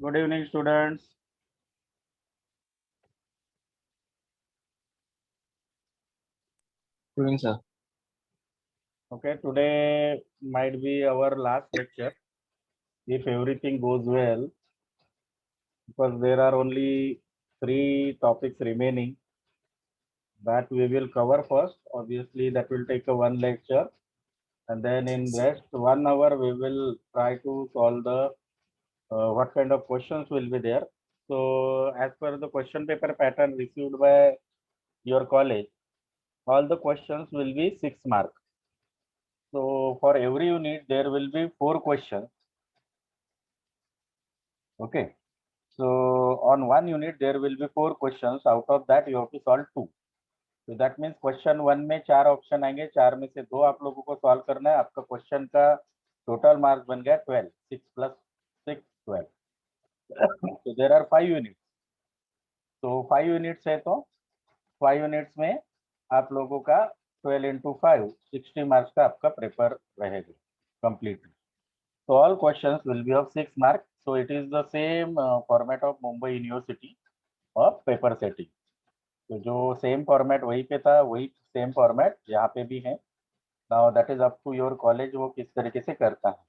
Good evening, students. Good evening, sir. Okay, today might be our last lecture if everything goes well, because there are only 3 topics remaining that we will cover first. Obviously, that will take a one lecture, and then in rest 1 hour we will try to solve the what kind of questions will be there. So, as per the question paper pattern received by your college, all the questions will be 6 marks. So, for every unit, there will be 4 questions. Okay. So, on one unit, there will be 4 questions. Out of that, you have to solve 2. So, that means question 1 में 4 option आएंगे, 4 में से 2 आप लोगों को solve करना है. आपका क्वेश्चन का टोटल मार्क्स बन गया 12. 6 + 6 12. So, there are 5 units. तो 5 यूनिट्स है तो 5 यूनिट्स में आप लोगों का 12 × 5 60 मार्क्स का आपका पेपर रहेगा complete. So all questions will be of 6 marks. So it is the same format of Mumbai University of paper setting. तो जो सेम फॉर्मेट वहीं पे था वही सेम फॉर्मेट यहाँ पे भी है. Now that is up to your college वो किस तरीके से करता है.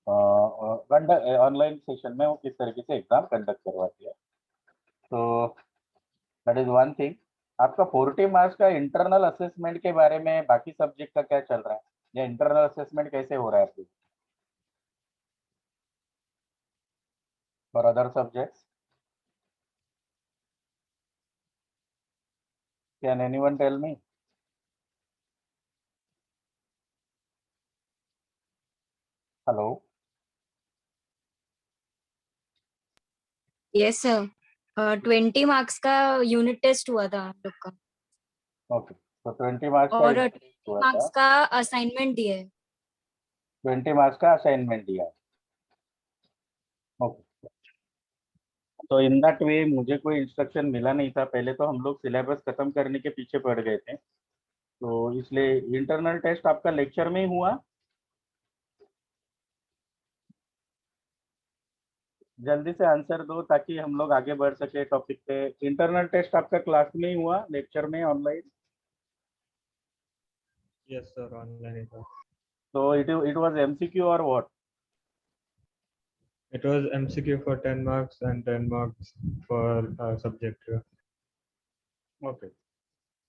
ऑनलाइन सेशन में वो किस तरीके से एग्जाम कंडक्ट करवाती है. तो दैट इज वन थिंग. आपका 40 मार्क्स का इंटरनल असेसमेंट के बारे में बाकी सब्जेक्ट का क्या चल रहा है या इंटरनल असेसमेंट कैसे हो रहा है आपको for other subjects? Can anyone tell me? Hello. Yes sir. 20 marks का यूनिट टेस्ट हुआ था हम लोग का ओके. तो 20 मार्क्स का और unit 20 test हुआ मार्क्स था. का असाइनमेंट दिया है. 20 मार्क्स का असाइनमेंट दिया है. ओके. तो इन दैट वे मुझे कोई इंस्ट्रक्शन मिला नहीं था. पहले तो हम लोग सिलेबस खत्म करने के पीछे पड़ गए थे, तो इसलिए इंटरनल टेस्ट आपका लेक्चर में ही हुआ. जल्दी से आंसर दो ताकि हम लोग आगे बढ़ सके टॉपिक पे. इंटरनल टेस्ट आपका क्लास में ही हुआ, लेक्चर में, online? Yes, sir. Online it was. तो इट वाज एमसीक्यू और what? It was MCQ for 10 marks and 10 marks for subject. Okay.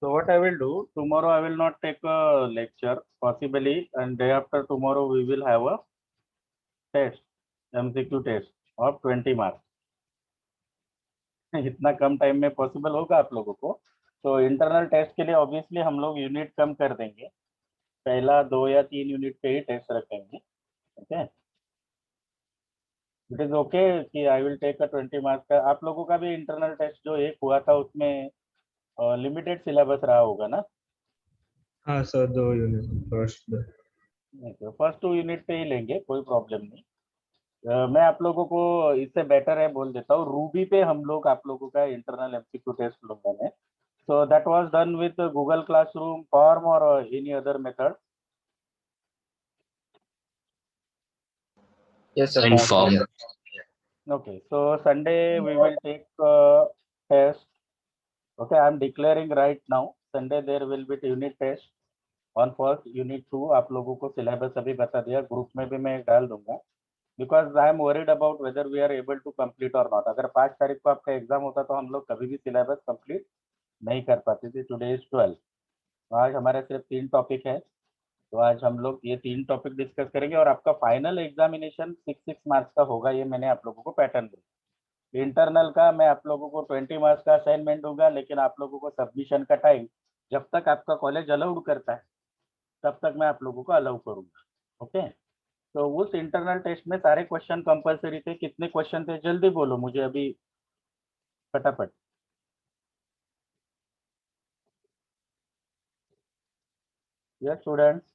So what I will do, tomorrow I will not take a lecture possibly, and day after tomorrow we will have a test, MCQ test of 20 marks. इतना कम time में possible होगा आप लोगों को? तो internal test के लिए obviously हम लोग यूनिट कम कर देंगे. पहला 2 या 3 यूनिट पे ही टेस्ट रखेंगे. ओके. इट इज ओके कि I will take a 20 marks का. आप लोगों का भी इंटरनल टेस्ट जो एक हुआ था उसमें लिमिटेड सिलेबस रहा होगा ना? हाँ sir, 2 unit first. First 2 unit पे ही लेंगे, कोई प्रॉब्लम नहीं. मैं आप लोगों को इससे बेटर है बोल देता हूँ, रूबी पे हम लोग आप लोगों का इंटरनल एमसीक्यू टेस्ट लोगों ने. So that was done with Google classroom form और any other method? Yes, sir. Informed. Okay, so Sunday we will take test. Okay, I am declaring right now. Sunday there will be unit test on first, unit 2. आप लोगों को syllabus अभी बता दिया, group में भी मैं डाल दूंगा. Because I am worried about whether we are able to complete और नॉट. अगर 5 तारीख को आपका एग्जाम होता तो हम लोग कभी भी सिलेबस कंप्लीट नहीं कर पाते थे. Today is 12. आज हमारे सिर्फ 3 टॉपिक है, तो आज हम लोग ये 3 टॉपिक डिस्कस करेंगे और आपका फाइनल एग्जामिनेशन 6 मार्क्स का होगा. ये मैंने आप लोगों को पैटर्न दिया. इंटरनल का मैं आप लोगों को 20 मार्क्स का असाइनमेंट दूंगा, लेकिन आप लोगों को सबमिशन का टाइम जब तक आपका कॉलेज अलाउड करता है तब तक मैं आप लोगों को अलाउ करूंगा. ओके. तो उस इंटरनल टेस्ट में सारे क्वेश्चन कंपलसरी थे. कितने क्वेश्चन थे जल्दी बोलो मुझे अभी फटाफट. Yes students.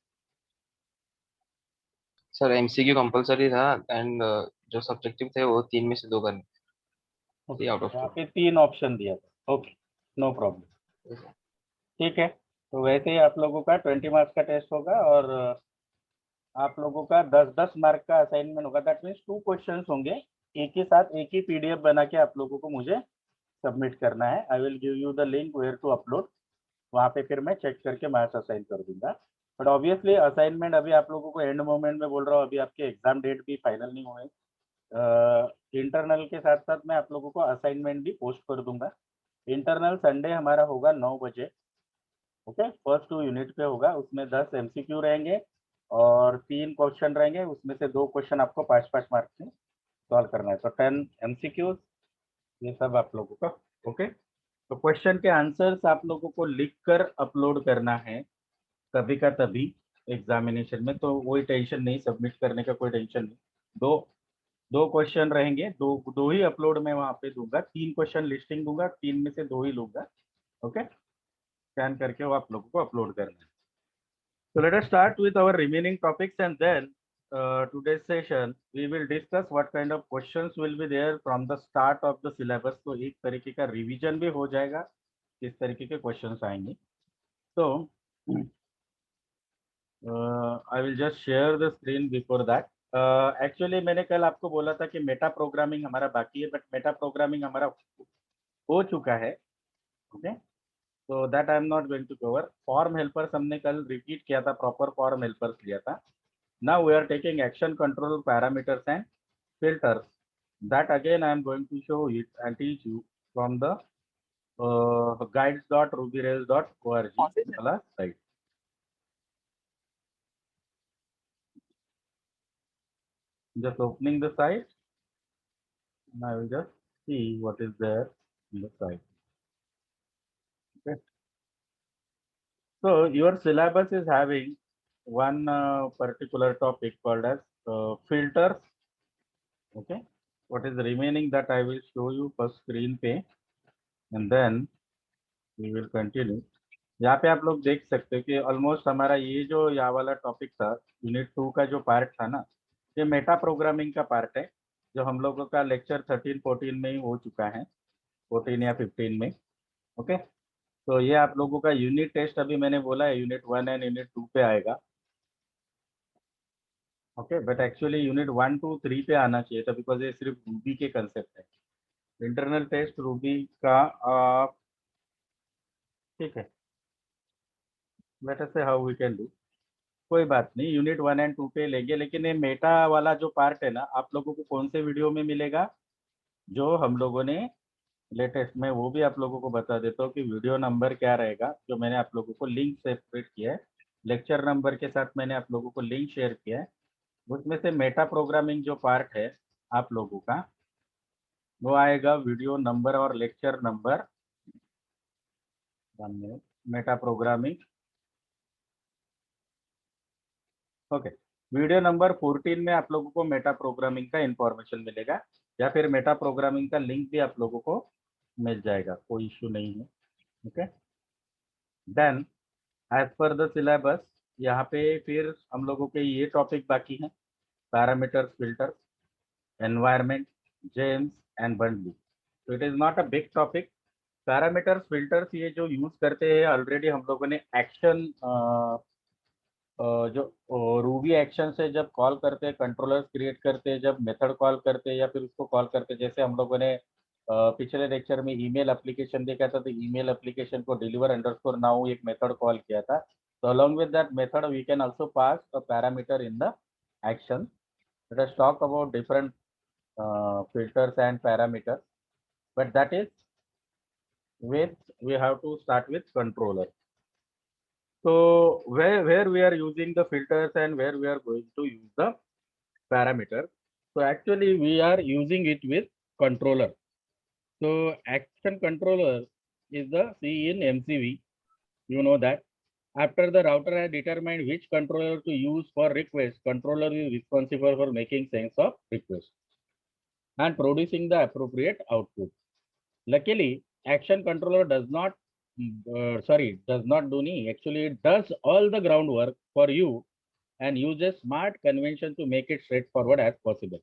Sir MCQ compulsory था एंड जो सब्जेक्टिव थे वो 3 में से 2 करने. आउट ऑफ यहाँ 2. पे 3 ऑप्शन दिया था. Okay, no problem. ठीक है. तो वैसे ही आप लोगों का 20 मार्क्स का टेस्ट होगा और आप लोगों का 10-10 मार्क का असाइनमेंट होगा. दैट मीन्स 2 क्वेश्चंस होंगे एक ही साथ एक ही पीडीएफ बना के आप लोगों को मुझे सबमिट करना है। I will give you the link where to upload, वहाँ पे फिर मैं चेक करके मार्क्स असाइन कर दूंगा। बट ऑब्वियसली असाइनमेंट अभी आप लोगों को एंड मोमेंट में बोल रहा हूँ, अभी आपके एग्जाम डेट भी फाइनल नहीं हुए। इंटरनल के साथ साथ मैं आप लोगों को असाइनमेंट भी पोस्ट कर दूंगा। इंटरनल संडे हमारा होगा 9 बजे। ओके, फर्स्ट 2 यूनिट पे होगा, उसमें 10 एमसीक्यू रहेंगे और 3 क्वेश्चन रहेंगे, उसमें से 2 क्वेश्चन आपको 5-5 मार्क्स में सॉल्व करना है। तो 10 एमसीक्यूज ये सब आप लोगों का। ओके, तो क्वेश्चन के आंसर्स आप लोगों को लिखकर अपलोड करना है कभी का तभी एग्जामिनेशन में, तो कोई टेंशन नहीं, सबमिट करने का कोई टेंशन नहीं। दो क्वेश्चन रहेंगे, दो ही अपलोड मैं वहां पे दूंगा, 3 क्वेश्चन लिस्टिंग दूंगा, 3 में से 2 ही लूंगा। ओके, स्कैन करके वो आप लोगों को अपलोड करना है। So let us start with our remaining topics, and then today's session we will discuss what kind of questions will be there from the start of the syllabus. तो एक तरीके का रिवीजन भी हो जाएगा, किस तरीके के क्वेश्चंस आएंगे। तो I will just share the screen before that. Actually मैंने कल आपको बोला था कि मेटा प्रोग्रामिंग हमारा बाकी है, बट मेटा प्रोग्रामिंग हमारा हो चुका है। Okay, so that I am not going to cover. Form helpers हमने कल रिपीट किया था, प्रॉपर फॉर्म हेल्पर्स लिया था। Now we are taking action control parameters and filters. That again I am going to show it and teach you from the guides.rubyrails.org वाला site. Just opening the site, and I will just see what is there in the site. Okay. So your syllabus is having one particular topic called as filters. Okay, what is remaining that I will show you first screen पे, and then we will continue. यहाँ पे आप लोग देख सकते हो कि almost हमारा ये जो यहाँ वाला टॉपिक था, यूनिट 2 का जो पार्ट था ना, ये मेटा प्रोग्रामिंग का पार्ट है, जो हम लोगों का लेक्चर 13-14 में ही हो चुका है, 14 या 15 में। ओके, तो ये आप लोगों का यूनिट टेस्ट अभी मैंने बोला है यूनिट 1 एंड यूनिट 2 पे आएगा। ओके, बट एक्चुअली यूनिट 1, 2, 3 पे आना चाहिए था, बिकॉज ये सिर्फ रूबी के कंसेप्ट है। इंटरनल टेस्ट रूबी का ठीक है, लेट अस से हाउ वी कैन डू, कोई बात नहीं, यूनिट 1 एंड 2 पे लेंगे। लेकिन ये मेटा वाला जो पार्ट है ना, आप लोगों को कौन से वीडियो में मिलेगा, जो हम लोगों ने लेटेस्ट में, वो भी आप लोगों को बता देता हूँ कि वीडियो नंबर क्या रहेगा, जो मैंने आप लोगों को लिंक सेपरेट किया है, लेक्चर नंबर के साथ मैंने आप लोगों को लिंक शेयर किया है। उसमें से मेटा प्रोग्रामिंग जो पार्ट है आप लोगों का, वो आएगा वीडियो नंबर और lecture number, Meta programming. Okay, video number 14 में आप लोगों को मेटा प्रोग्रामिंग का इंफॉर्मेशन मिलेगा, या फिर मेटा प्रोग्रामिंग का लिंक भी आप लोगों को मिल जाएगा, कोई इश्यू नहीं है। Okay, then as per the syllabus, यहाँ पे फिर हम लोगों के ये टॉपिक बाकी हैं, parameters, filters, environment, gems and bundling. तो it is not a big topic. Parameters, filters ये जो यूज करते हैं, ऑलरेडी हम लोगों ने एक्शन जो रूबी एक्शन से जब कॉल करते हैं, कंट्रोलर्स क्रिएट करते हैं, जब मेथड कॉल करते हैं या फिर उसको कॉल करते हैं, जैसे हम लोगों ने पिछले लेक्चर में ईमेल एप्लीकेशन देखा था, तो ईमेल एप्लीकेशन को डिलीवर अंडरस्कोर नाउ एक मेथड कॉल किया था। तो along with that method we can also pass a parameter in the action. Let us talk about different filters and parameters, but that is with we have to start with controller. So where we are using the filters and where we are going to use the parameter. So actually we are using it with controller. So action controller is the C in MCV. You know that after the router has determined which controller to use for request, controller is responsible for making sense of request and producing the appropriate output. Luckily, action controller does not do any. Actually, it does all the groundwork for you and uses smart convention to make it straightforward as possible.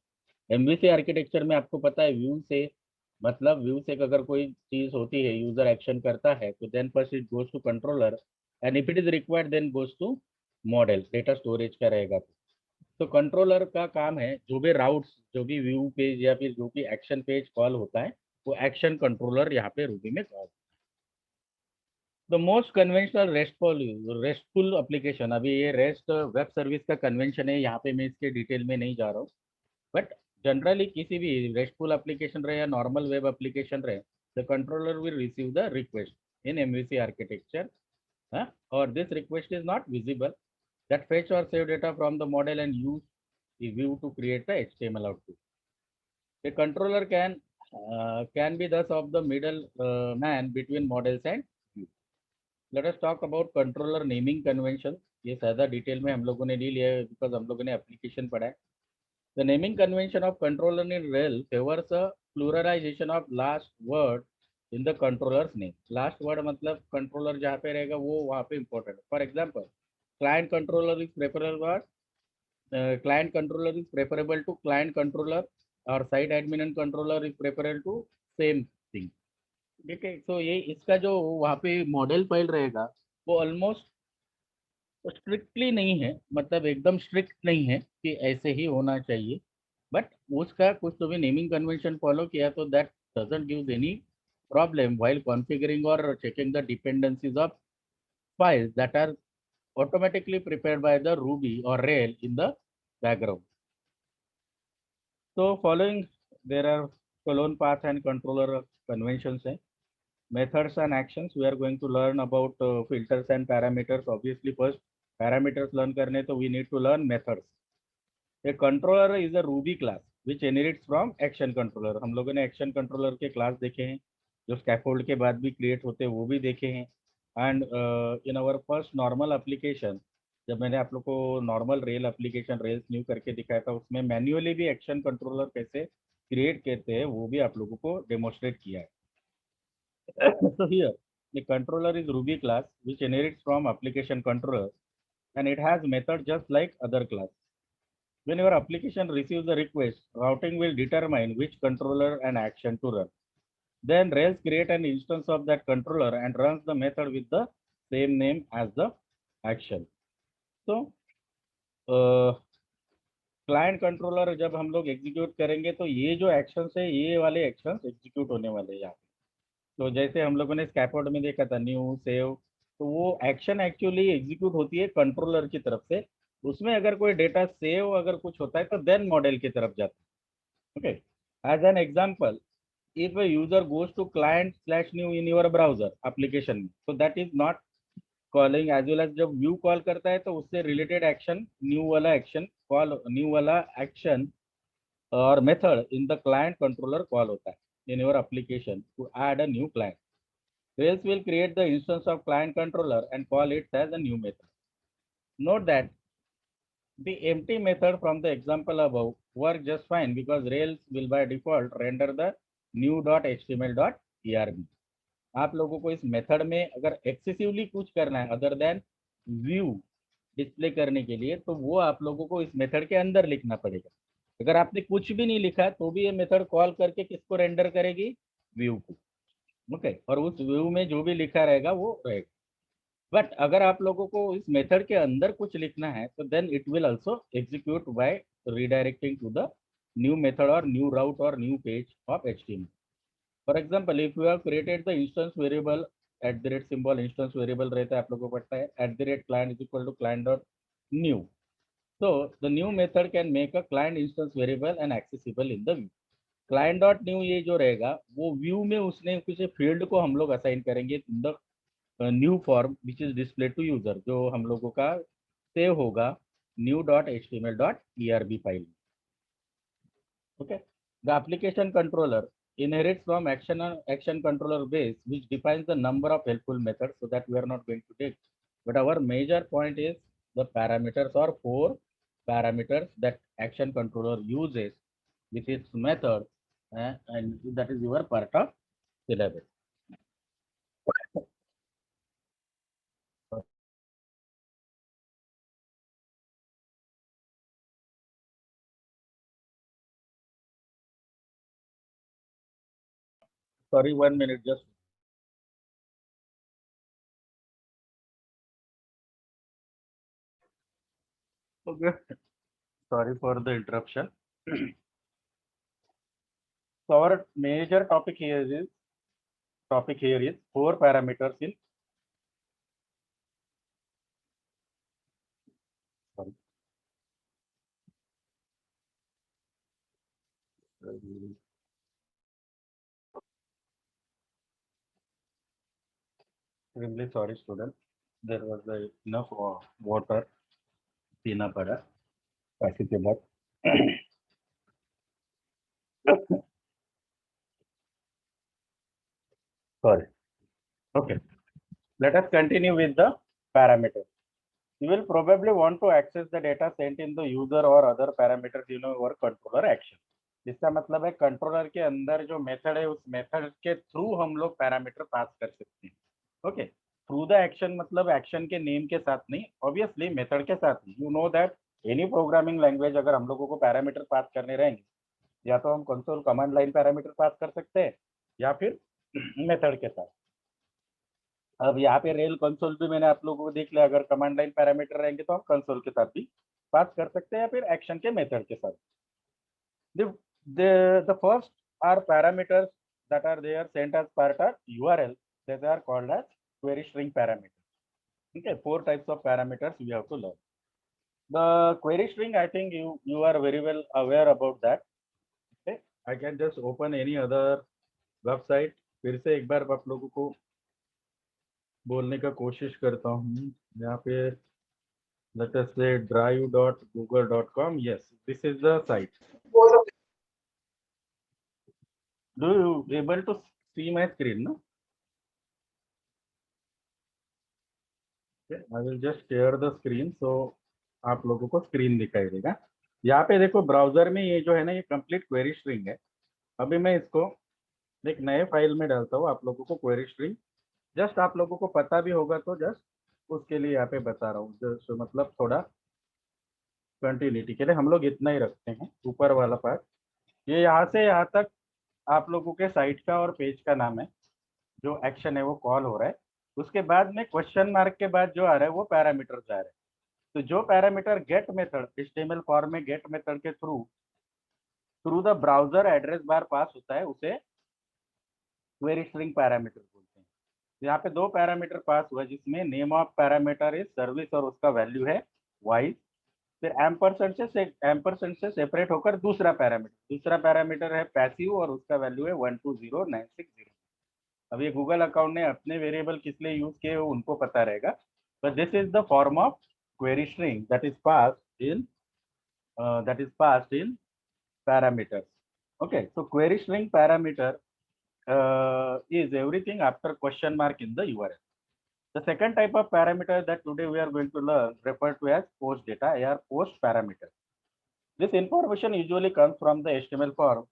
MVC architecture में आपको पता है, view से मतलब view से अगर कोई चीज होती है, यूजर एक्शन करता है, तो then first it goes to controller and if it is required then goes to model, data storage का रहेगा। तो कंट्रोलर का काम है जो भी राउट्स, जो भी व्यू पेज या फिर जो भी एक्शन पेज कॉल होता है वो एक्शन कंट्रोलर यहाँ पे रूबी में call. The most conventional restful application, अभी ये रेस्ट वेब सर्विस का कन्वेंशन है, यहाँ पे मैं इसके डिटेल में नहीं जा रहा हूँ, बट जनरली किसी भी रेस्टफुल एप्लीकेशन रहे या नॉर्मल वेब एप्लीकेशन रहे, the controller will receive the request in MVC architecture, और this request is not visible, that fetch or save data from the model and use the view to create the HTML output. The controller can be thus of the middle man between models and view. Let us talk about controller naming convention. ये ज़्यादा detail में हम लोगों ने नहीं लिया है because हम लोगों ने एप्लीकेशन पढ़ा है. The naming convention of controller in Rail favors a pluralization of last word in the controller's name. Last word मतलब controller जहाँ पे रहेगा वो वहाँ पे important है. For example, client controller is preferable to client controller, और site admin and controller is preferable to same thing. ठीक है, तो ये इसका जो वहाँ पे मॉडल फाइल रहेगा वो ऑलमोस्ट स्ट्रिक्टली नहीं है, मतलब एकदम स्ट्रिक्ट नहीं है कि ऐसे ही होना चाहिए, बट उसका कुछ तो भी नेमिंग कन्वेंशन फॉलो किया तो that doesn't give any problem while configuring और checking the dependencies of files that are automatically prepared by the Ruby or Rail in the background. So following, there are colon path and controller conventions. Methods and actions, we are going to learn about filters and parameters. Obviously first parameters learn करने तो we need to learn methods. A controller is a Ruby class which inherits from action controller. हम लोगों ने action controller के class देखे हैं जो scaffold के बाद भी create होते हैं वो भी देखे हैं. And in our first normal application, जब मैंने आप लोग को normal rail application rails new करके दिखाया था उसमें मैन्युअली भी एक्शन कंट्रोलर कैसे क्रिएट करते हैं वो भी आप लोगों को डेमोस्ट्रेट किया है. So here the controller is Ruby class which inherits from application controller and it has method just like other class. When your application receives the request, routing will determine which controller and action to run. Then Rails create an instance of that controller and runs the method with the same name as the action. So client controller जब हम लोग execute करेंगे तो ये जो actions है ये वाले एक्शंस एग्जीक्यूट होने वाले हैं यहाँ पे. तो जैसे हम लोगों ने स्कैफोल्ड में देखा था न्यू सेव, तो वो एक्शन एक्चुअली एग्जीक्यूट होती है कंट्रोलर की तरफ से. उसमें अगर कोई डेटा सेव अगर कुछ होता है तो देन मॉडल की तरफ जाता है. Okay, as an example, if a user goes to client/new in your browser application, so that is not calling, as well as जब व्यू कॉल करता है तो उससे रिलेटेड एक्शन न्यू वाला एक्शन कॉल, न्यू वाला एक्शन और method in the client controller call होता है in your application to add a new client. Rails will create the instance of client controller and call it as a new method. Note that the empty method from the example above work just fine because Rails will by default render the new.html.erb. आप लोगों को इस method में अगर excessively कुछ करना है other than view display करने के लिए तो वो आप लोगों को इस मेथड के अंदर लिखना पड़ेगा. अगर आपने कुछ भी नहीं लिखा तो भी ये मेथड कॉल करके किसको रेंडर करेगी, व्यू को. ओके, और उस व्यू में जो भी लिखा रहेगा वो रहेगा. बट अगर आप लोगों को इस मेथड के अंदर कुछ लिखना है तो then it will also execute by redirecting to the new method और न्यू राउट और new page of HTML. For example, if you have created the instance variable @ symbol instance variable रहता है आप लोगों को पता है @client is equal to client.new. So the new method can make a client instance variable and accessible in the view. Client.new ये जो रहेगा वो व्यू में उसने किसी फील्ड को हम लोग असाइन करेंगे in the new form which is display to user, जो हम लोगों का सेव होगा new.html.erb file. Okay, the application controller inherits from action controller base which defines the number of helpful methods, so that we are not going to take, but our major point is the parameters or 4 parameters that action controller uses with its method, and that is your part of syllabus. Sorry, 1 minute just. Okay. Sorry for the interruption. So our major topic here is four parameters in sorry. Extremely sorry, student. There was enough water पीना पड़ा काफी के बाद. Sorry. Okay. Let us continue with the parameters. You will probably want to access the data sent in the user or other parameters in your controller action. इसका मतलब है controller के अंदर जो मेथड है उस मेथड के थ्रू हम लोग पैरामीटर पास कर सकते हैं. ओके, थ्रू द एक्शन मतलब एक्शन के नेम के साथ नहीं, ऑब्वियसली मेथड के साथ. You know that any programming language अगर हम लोगों को पैरामीटर पास करने रहेंगे, या तो हम console command line parameter pass कर सकते हैं या फिर मेथड के साथ. अब यहाँ पे रेल कंसोल भी मैंने आप लोगों को देख लिया, अगर कमांड लाइन पैरामीटर रहेंगे तो हम कंसोल के साथ भी पास कर सकते हैं या फिर एक्शन के मेथड के साथ. The first are parameters that are there sent as part of URL. They are called as query string parameters. Okay, four types of parameters we have to learn. The query string, I think you are very well aware about that. Okay, I can just open any other website. फिर से एक बार आप लोगों को बोलने का कोशिश करता हूँ. यहाँ पे let us say drive.google.com. Yes, this is the site. Do you able to see my screen? No? Okay, I will just share the screen so आप लोगों को स्क्रीन दिखाई देगा. यहाँ पे देखो ब्राउजर में ये जो है ना, ये कंप्लीट क्वेरी स्ट्रिंग है. अभी मैं इसको एक नए फाइल में डालता हूँ आप लोगों को क्वेरी स्ट्रिंग. जस्ट आप लोगों को पता भी होगा तो जस्ट उसके लिए यहाँ पे बता रहा हूँ. जस्ट मतलब थोड़ा कंटिन्यूटी के लिए हम लोग इतना ही रखते हैं. ऊपर वाला पार्ट ये यहाँ से यहाँ तक आप लोगों के साइट का और पेज का नाम है. जो एक्शन है वो कॉल हो रहा है. उसके बाद में क्वेश्चन मार्क के बाद जो आ रहा है वो पैरामीटर आ रहा है. तो जो parameter get method HTML form में गेट मेथड के through the browser address bar pass होता है उसे क्वेरी स्ट्रिंग पैरामीटर बोलते हैं. यहाँ पे दो पैरामीटर पास हुआ जिसमें name of parameter is service और उसका वैल्यू है वाइज. फिर एम्परसेंड से सेपरेट होकर दूसरा पैरामीटर है पैसिव और उसका वैल्यू है 120960. अब ये गूगल अकाउंट ने अपने वेरिएबल किस लिए यूज किए उनको पता रहेगा. But this is the form of query string that is passed in parameters. Okay, so query string parameter is everything after question mark in the URL. The second type of parameter that today we are going to learn referred to as post data or post parameter. This information usually comes from the HTML form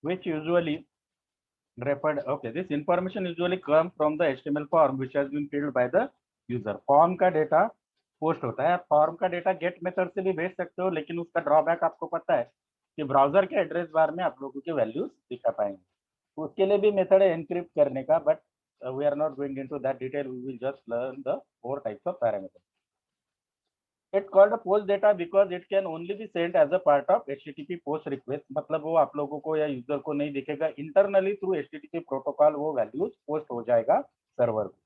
which usually this information usually comes from the HTML form which has been filled by the user. Form का data post होता है. Form का data get method से भी भेज सकते हो, लेकिन उसका ड्रॉबैक आपको पता है कि ब्राउजर के एड्रेस बार में आप लोगों के वैल्यूज दिखा पाएंगे. उसके लिए भी मेथड है एनक्रिप्ट करने का, but we are not going into that detail. We will just learn the four types of parameters. It's called a post data because it can only be sent as a part of HTTP post request. मतलब वो आप लोगों को या user को नहीं दिखेगा. Internally through HTTP protocol वो वैल्यूज पोस्ट हो जाएगा सर्वर को.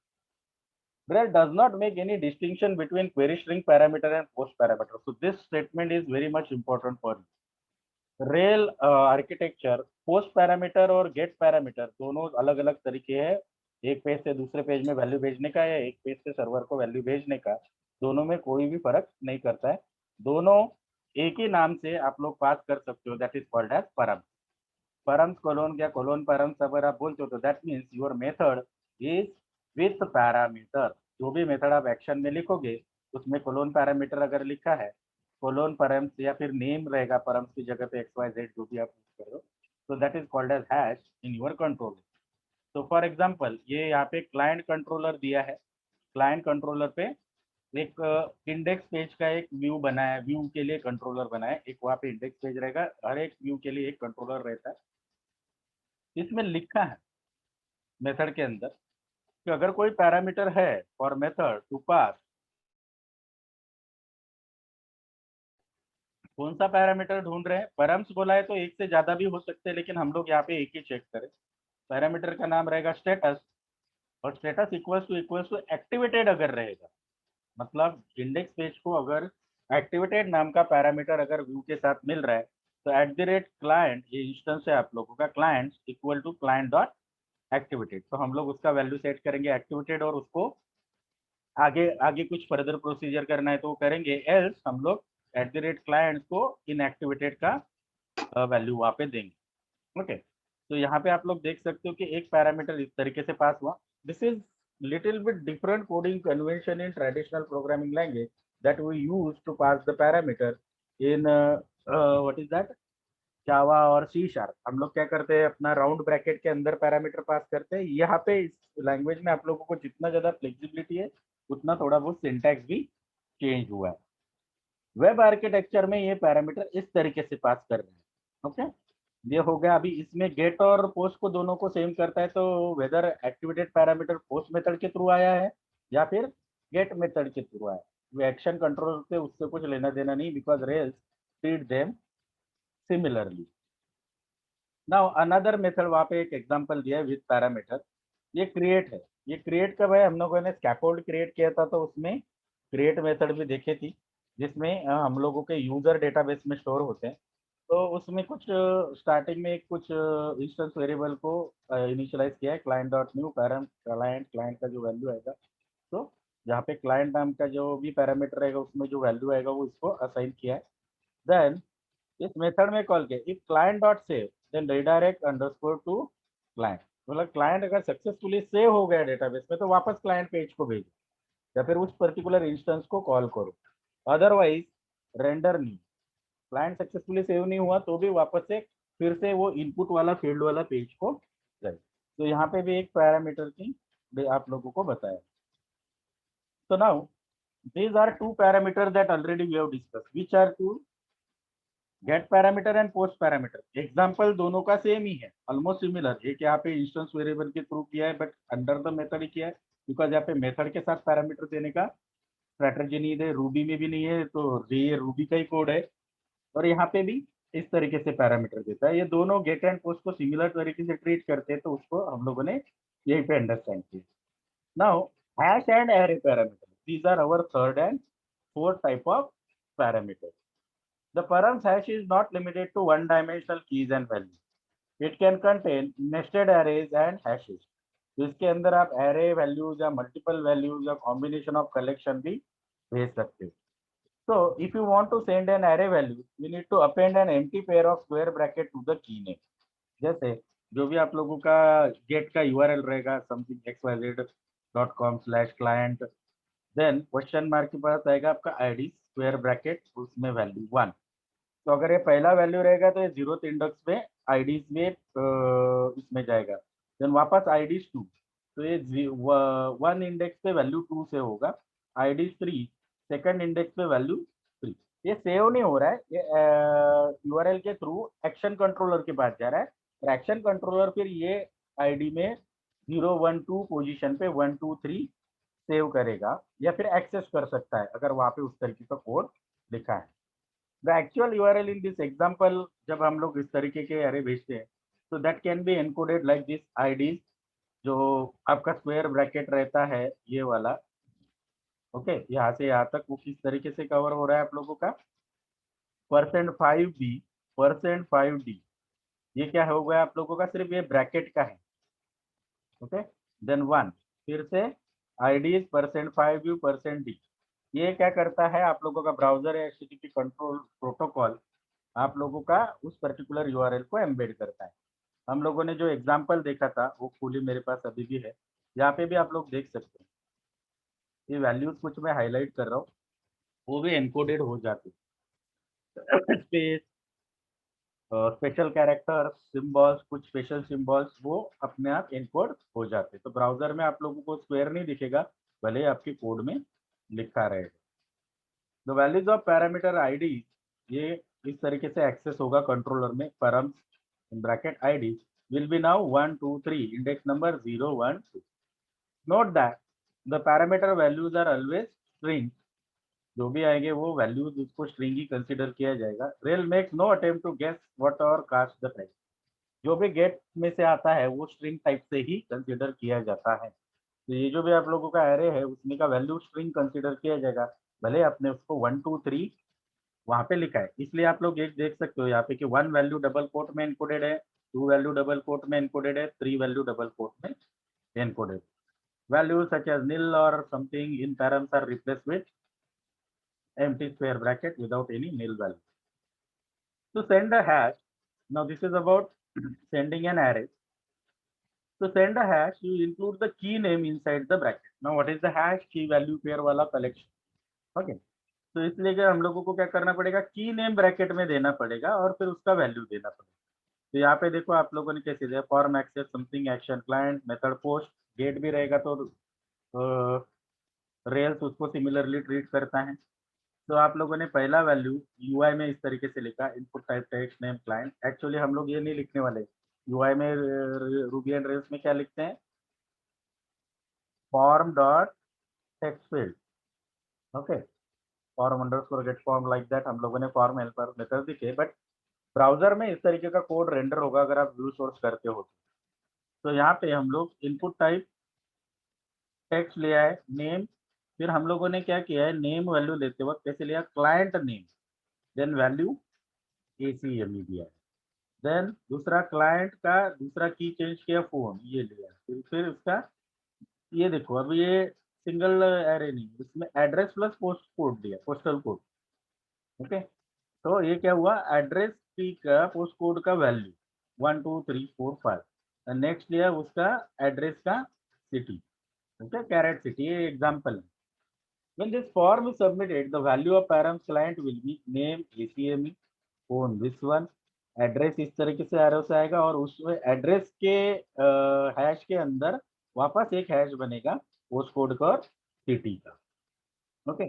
That does not make any distinction between query string parameter and post parameter. So this statement is very much important for you. Rail architecture post parameter और get parameter दोनों अलग अलग तरीके हैं. एक पेज से दूसरे पेज में वैल्यू भेजने का या एक पेज से सर्वर को वैल्यू भेजने का. दोनों में कोई भी फर्क नहीं करता है. दोनों एक ही नाम से आप लोग पास कर सकते हो. That is called as params. Params colon या कोलोन परम्स अगर आप बोलते हो तो that means your method is with parameter. जो भी मेथड आप एक्शन में लिखोगे उसमें कोलोन पैरामीटर अगर लिखा है, कोलोन परम्स या फिर नेम रहेगा परम्स की जगह पे XYZ जो भी आप यूज करो, तो that is called as hash in your controller. तो फॉर एग्जांपल ये यहाँ पे क्लाइंट कंट्रोलर दिया है. क्लाइंट कंट्रोलर पे एक इंडेक्स पेज का एक व्यू बना है. व्यू के लिए कंट्रोलर बना है. एक वहाँ पे इंडेक्स पेज रहेगा. हर एक व्यू के लिए एक कंट्रोलर रहता है. इसमें लिखा है मेथड के अंदर कि अगर कोई पैरामीटर है फॉर मेथड टू पास, कौन सा पैरामीटर ढूंढ रहे हैं, परम्स बोला है तो एक से ज्यादा भी हो सकते हैं, लेकिन हम लोग यहाँ पे एक ही चेक करें। पैरामीटर का नाम रहेगा स्टेटस, और स्टेटस इक्वल्स टू एक्टिवेटेड अगर रहेगा, मतलब इंडेक्स पेज को अगर एक्टिवेटेड नाम का पैरामीटर अगर व्यू के साथ मिल रहा है तो @client, ये इंस्टेंस है आप लोगों का, client equal to client dot activated, तो हम लोग उसका वैल्यू सेट करेंगे एक्टिवेटेड, और उसको आगे आगे कुछ फर्दर प्रोसीजर करना है तो वो करेंगे, एल्स हम लोग @client को इनएक्टिवेटेड का वैल्यू वहाँ पे देंगे। ओके, तो यहाँ पे आप लोग देख सकते हो कि एक पैरामीटर इस तरीके से पास हुआ। This is little bit different coding convention in traditional programming language that we use to pass the parameter in what is that, जावा और सी शार्प। हम लोग क्या करते हैं, अपना राउंड ब्रैकेट के अंदर पैरामीटर पास करते हैं। यहाँ पे इस लैंग्वेज में आप लोगों को जितना ज्यादा फ्लेक्सिबिलिटी है उतना थोड़ा बहुत सिंटैक्स भी चेंज हुआ है। वेब आर्किटेक्चर में ये पैरामीटर इस तरीके से पास कर रहे हैं। ओके, ये हो गया। अभी इसमें गेट और पोस्ट को दोनों को सेम करता है, तो whether activated parameter post method के थ्रू आया है या फिर गेट मेथड के थ्रू आया है, वो एक्शन कंट्रोल से उससे कुछ लेना देना नहीं, because rails treat them similarly. Now another method, वहाँ पे एक एग्जांपल दिया है विद पैरामीटर, ये क्रिएट है। ये क्रिएट कब है, हम लोगों ने स्कैफोल्ड क्रिएट किया था तो उसमें क्रिएट मेथड भी देखे थी, जिसमें हम लोगों के यूजर डेटाबेस में स्टोर होते हैं। तो उसमें कुछ स्टार्टिंग में कुछ इंस्टेंस वेरिएबल को इनिशियलाइज किया है, client dot new params client का जो वैल्यू आएगा, तो जहाँ पे क्लाइंट नाम का जो भी पैरामीटर रहेगा उसमें जो वैल्यू आएगा वो इसको असाइन किया है। देन इस मेथड में कॉल किया, if client dot save then redirect underscore to client, मतलब क्लाइंट अगर सक्सेसफुली सेव हो गया डेटाबेस में तो वापस क्लाइंट पेज को भेजो या फिर उस पर्टिकुलर इंस्टेंस को कॉल करो, otherwise render new. Client successfully save नहीं हुआ तो भी वापस से फिर से वो इनपुट वाला फील्ड वाला पेज को जाए। तो यहाँ पे भी एक पैरामीटर की आप लोगों को बताया। So now these are two parameters that already we have discussed, which are to get parameter and post parameter। Example दोनों का सेम ही है, ऑलमोस्ट सिमिलर। एक यहाँ पे इंस्टेंस वेरिएबल के थ्रू किया है बट अंडर द मेथड ही किया है, बिकॉज यहाँ पे मेथड के साथ पैरामीटर देने का स्ट्रेटजी नहीं है, रूबी में भी नहीं है, तो ये रूबी का ही कोड है। और यहाँ पे भी इस तरीके से पैरामीटर देता है। ये दोनों गेट एंड पोस्ट को सिमिलर तरीके से ट्रीट करते हैं, तो उसको हम लोगों ने यही पे अंडरस्टैंड किया। Now hash and array parameter, these are our third and fourth type of parameter. The params hash is not limited to one-dimensional keys and values. It can contain nested arrays and hashes. तो इसके अंदर आप array values या multiple values या combination of collection भी भेज सकते हो। So if you want to send an array value, you need to append an empty pair of square bracket to the key name. जैसे जो भी आप लोगों का get का URL रहेगा something xyz.com/client, then question mark के पास आएगा आपका ID स्क्वायर ब्रैकेट, उसमें वैल्यू 1। तो अगर ये पहला वैल्यू रहेगा तो ये 0th इंडेक्स पे आईडीज में इसमें जाएगा, देन वापस आईडीज 2, तो ये 1 इंडेक्स पे वैल्यू 2 से होगा, आईडीज 3 सेकंड इंडेक्स पे वैल्यू 3। ये सेव नहीं हो रहा है, ये यूआरएल के थ्रू एक्शन कंट्रोलर के पास जा रहा है, और एक्शन कंट्रोलर फिर ये आईडी में 0 1 2 पोजीशन पे 1 2 3 सेव करेगा या फिर एक्सेस कर सकता है अगर वहाँ पे उस तरीके का कोड लिखा है। The actual URL in this example, जब हम लोग इस तरीके के अरे भेजते हैं तो that can be encoded like this IDs, जो आपका स्क्वायर ब्रैकेट रहता है ये वाला। ओके, यहाँ से यहाँ तक वो किस तरीके से कवर हो रहा है आप लोगों का, %5b %5d, ये क्या हो गया आप लोगों का, सिर्फ ये ब्रैकेट का है। ओके, देन 1 फिर से IDs %5u %d, ये क्या करता है आप लोगों का ब्राउजर या HTTP कंट्रोल प्रोटोकॉल आप लोगों का उस पर्टिकुलर यूआरएल को एम्बेड करता है। हम लोगों ने जो एग्जांपल देखा था वो फुली मेरे पास अभी भी है, यहाँ पे भी आप लोग देख सकते हैं, ये वैल्यूज कुछ मैं हाईलाइट कर रहा हूँ वो भी एनकोडेड हो जाते हैं। स्पेस, स्पेशल कैरेक्टर, सिंबल्स, कुछ स्पेशल सिंबल्स वो अपने आप एनकोड हो जाते हैं। तो ब्राउजर में आप लोगों को स्क्वायर नहीं दिखेगा, भले आपके कोड में लिखा रहेगा। The values of parameter ID, ये इस तरीके से एक्सेस होगा कंट्रोलर में, params in bracket ID will be now 1, 2, 3, index number 0, 1, 2. Note that the parameter values are always string. जो भी आएंगे वो वैल्यूज उसको स्ट्रिंग ही कंसीडर किया जाएगा. Rail makes no attempt to guess what or cast the price. जो भी gate में से आता है वो स्ट्रिंग टाइप से ही कंसीडर किया जाता है. तो ये जो भी आप लोगों का एरे है उसमें का वैल्यू स्ट्रिंग कंसीडर किया जाएगा, भले आपने उसको 1, 2, 3 वहां पे लिखा है. इसलिए आप लोग एक देख सकते हो यहाँ पे कि 1 वैल्यू डबल कोट में इनकोडेड है, 2 वैल्यू डबल कोट में इनकोडेड है, 3 वैल्यू डबल कोट में encoded. Values such as nil or something in params are replaced with empty square bracket without any nil value. To send a hash, now this is about sending an array. To send a hash, you include the key name inside the bracket. Now what is the hash? Key value pair वाला collection. Okay. तो इसलिए कि हम लोगों को क्या करना पड़ेगा, की नेम ब्रैकेट में देना पड़ेगा और फिर उसका वैल्यू देना पड़ेगा. तो यहाँ पे देखो आप लोगों ने कैसे दिया, form access something action client method post. Get भी रहेगा तो रेल्स उसको सिमिलरली ट्रीट करता है. तो आप लोगों ने पहला वैल्यू यूआई में इस तरीके से लिखा, input type text name client. Actually हम लोग ये नहीं लिखने वाले. यूआई में रूबी एंड रेल्स में क्या लिखते हैं, form dot text field. Okay, form underscore get form like that हम लोगों ने फॉर्म हेल्पर मेथड लिखे. बट ब्राउजर में इस तरीके का कोड रेंडर होगा अगर आप व्यू सोर्स करते हो. तो यहाँ पे हम लोग इनपुट टाइप टेक्स्ट लिया है नेम, फिर हम लोगों ने क्या किया है, नेम वैल्यू लेते वक्त कैसे लिया, client name, then value ACME दिया है. देन दूसरा क्लाइंट का दूसरा की चेंज किया फोन, ये लिया. फिर उसका ये देखो, अब ये सिंगल एरे नहीं, इसमें एड्रेस प्लस पोस्ट कोड दिया, पोस्टल कोड. ओके, तो ये क्या हुआ, एड्रेस की का पोस्ट कोड का वैल्यू 1, 2, 3, 4, 5. नेक्स्ट लिया उसका एड्रेस का सिटी. ओके, कैरेट सिटी, ये example. When this form is submitted, the value of params client will be name, ACME, phone this one, address इस तरीके से एरो से आएगा और उसमें एड्रेस के हैश के अंदर वापस एक हैश बनेगा पोस्ट कोड का और सिटी का. Okay,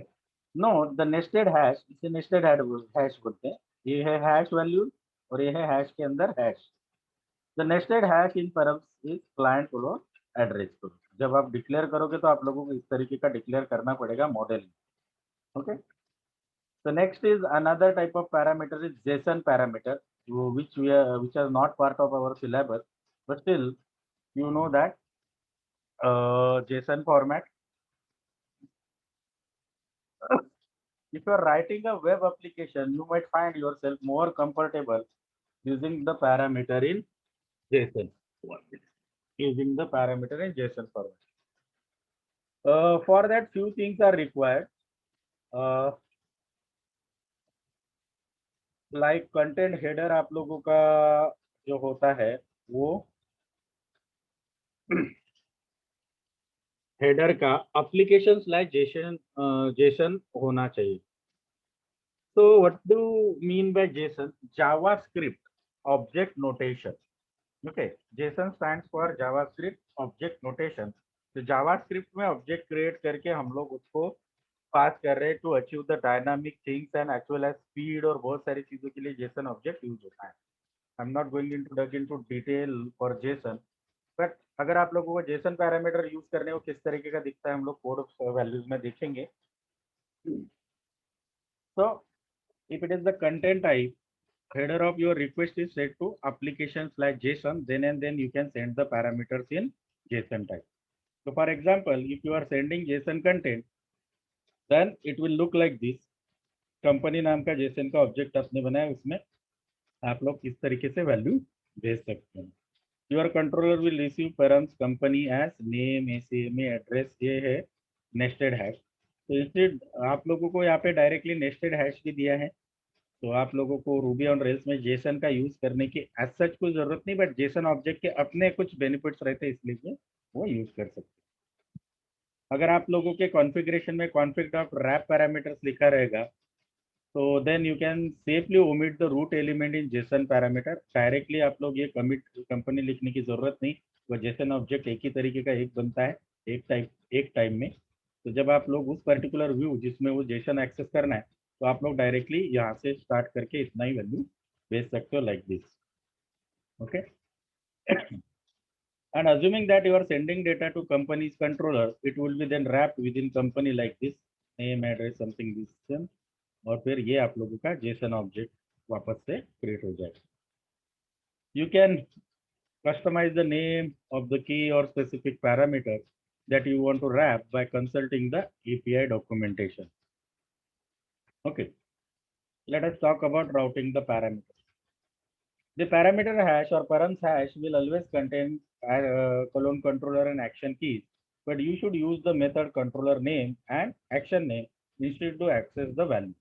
know the nested hash, इसे नेस्टेड हैश बोलते हैं. ये है हैश वैल्यू और ये है हैश के अंदर hash. The nested hash in params is client को एड्रेस को. जब आप डिक्लेयर करोगे तो आप लोगों को इस तरीके का डिक्लेयर करना पड़ेगा model. Okay, so next is another type of parameter is JSON parameter, which are not part of our syllabus, but still you know that JSON format. If you are writing a web application, you might find yourself more comfortable using the parameter in JSON. Using the parameter in JSON format. For that, few things are required. Like content header आप लोगों का जो होता है वो header का application slash Jason होना चाहिए. तो what do mean by JSON? JavaScript object notation. Okay, JSON stands for JavaScript object notation. तो जावास्क्रिप्ट में ऑब्जेक्ट क्रिएट करके हम लोग उसको पास कर रहे हैं to achieve the dynamic things and as well as speed, और बहुत सारी चीजों के लिए जेसन ऑब्जेक्ट यूज होता है. I am not going into dug into detail for JSON, but अगर आप लोगों को जेसन पैरामीटर यूज करने को किस तरीके का दिखता है हम लोग कोड वैल्यूज में देखेंगे. So if it is the content type, header of your request is set to application/JSON, then and then you can send the parameters in JSON type. So for example, if you are sending JSON content, then it will look like this. Company नाम का JSON का object आपने बनाया, उसमें आप लोग इस तरीके से वैल्यू भेज सकते हैं. Your controller will receive params company as name, ACME, address. ये है नेस्टेड हैश. तो इससे आप लोगों को यहाँ पे डायरेक्टली नेस्टेड हैश भी दिया है. तो आप लोगों को रूबी ऑन रेल्स में जेसन का यूज करने की एज सच कोई जरूरत नहीं, बट जेसन ऑब्जेक्ट के अपने कुछ बेनिफिट्स रहते हैं, इसलिए वो यूज कर सकते हैं. अगर आप लोगों के कॉन्फ़िगरेशन में config.wrap पैरामीटर्स लिखा रहेगा, तो then you can safely omit the root element in JSON parameter. Directly आप लोग ये कमिट कंपनी लिखने की जरूरत नहीं. वो जेसन ऑब्जेक्ट एक ही तरीके का एक बनता है एक टाइम में. तो जब आप लोग उस पर्टिकुलर व्यू जिसमें वो जेसन एक्सेस करना है, तो आप लोग डायरेक्टली यहाँ से स्टार्ट करके इतना ही वैल्यू भेज सकते हो, like this. Okay, And assuming that you are sending data to company's controller, it will be then wrapped within company like this, name, address, something this same, और फिर ये आप लोगों का JSON ऑब्जेक्ट वापस से क्रिएट हो जाएगा. You can customize the name of the key or specific parameter that you want to wrap by consulting the API documentation. Okay, let us talk about routing the parameters. The parameter hash or params hash will always contain colon controller and action keys, but you should use the method controller name and action name instead to access the value.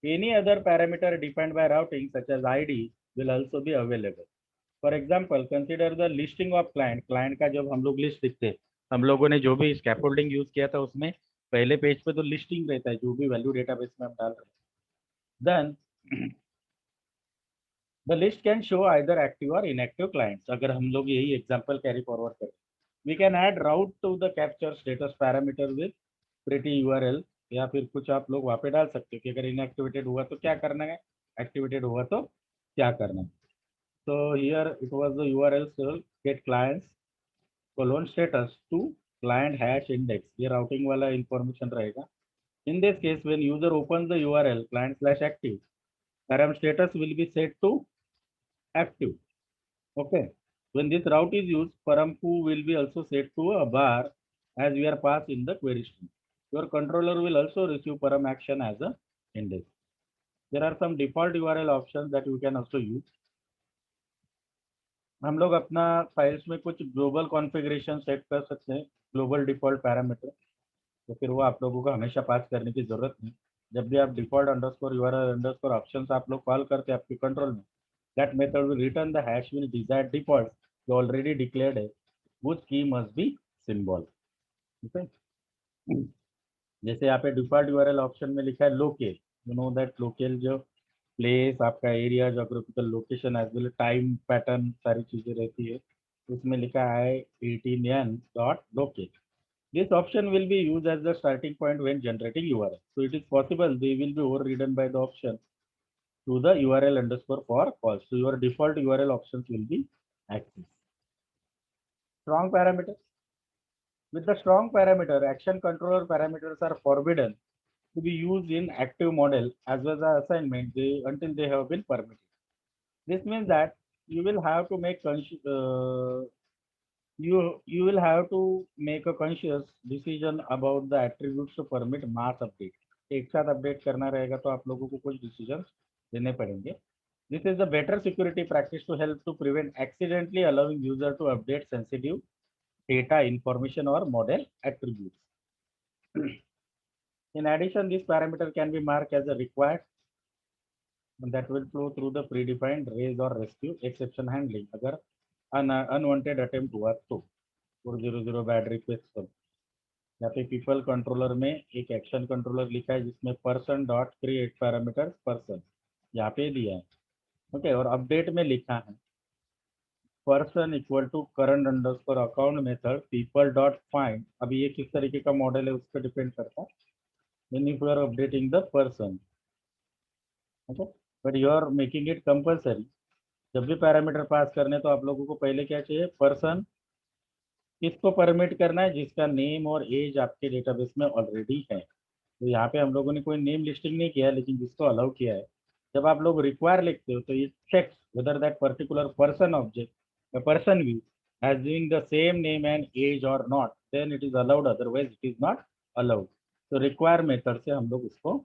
Any other parameter defined by routing such as ID will also be available. For example, consider the listing of client. Client का जब हम लोग list लिखते हैं, हम लोगों ने जो भी स्कैफोल्डिंग यूज किया था उसमें पहले पेज पे तो लिस्टिंग रहता है जो भी वैल्यू डेटाबेस में हम डाल रहे हैं. Then the list can show either active or inactive clients. अगर हम लोग यही एग्जांपल कैरी फॉरवर्ड करें, we can add route to the capture status parameter with pretty URL, या फिर कुछ आप लोग वहाँ पे डाल सकते हो कि अगर इनएक्टिवेटेड हुआ तो क्या करना है, एक्टिवेटेड हुआ तो क्या करना है. So here it was the URL so get clients colon status to client hash index. ये routing वाला information रहेगा. In this case, when user opens the URL client/active, param status will be set to active. Okay. When this route is used, param foo will be also set to a bar as we are passed in the query string. Your controller will also receive param action as a index. There are some default URL options that you can also use. हम लोग अपना files में कुछ global configuration set कर सकते हैं, global default parameter, तो फिर वो आप लोगों को हमेशा पास करने की जरूरत नहीं. जब भी आप default underscore URL underscore options आप लोग कॉल करते हैं आपके कंट्रोल में, that method will return the hash will desired default you already declared है, whose key must be symbol. Okay. जैसे यहाँ पे डिफॉल्ट URL ऑप्शन में लिखा है locale, you know that locale जो प्लेस आपका area geographical location as well time pattern सारी चीजें रहती है, उसमें लिखा है 18n.locale. This option will be used as the starting point when generating URL. So it is possible they will be overridden by the option to the URL underscore for false. So your default URL options will be accessed. Strong parameters. With the strong parameter, action controller parameters are forbidden to be used in active model as well as assignment until they have been permitted. This means that you will have to make you will have to make a conscious decision about the attributes to permit mass update. एक साथ update करना रहेगा तो आप लोगों को कुछ decisions लेने पड़ेंगे. This is the better security practice to help to prevent accidentally allowing user to update sensitive data, information or model attributes. In addition, this parameter can be marked as a required that will flow through the predefined raise or rescue exception handling. अगर unwanted attempt हुआ तो 400 bad request सब. यहाँ पे people controller में एक action controller लिखा है जिसमें person dot create parameter person यहाँ पे दिया है. ओके, और अपडेट में लिखा है person equal to current underscore account method people dot find. अभी ये किस तरीके का मॉडल है उस पर डिपेंड करता है. When you are updating the person, okay, but you are making it compulsory. जब भी पैरामीटर पास करने तो आप लोगों को पहले क्या चाहिए, पर्सन किसको परमिट करना है, जिसका नेम और एज आपके डेटाबेस में ऑलरेडी है. तो यहाँ पे हम लोगों ने कोई नेम लिस्टिंग नहीं किया है, लेकिन जिसको अलाउ किया है. जब आप लोग रिक्वायर लिखते हो तो ये checks whether that particular person object, a person view has doing the same name and age or not, then it is allowed, otherwise it is not allowed. तो रिक्वायर मेथड से हम लोग उसको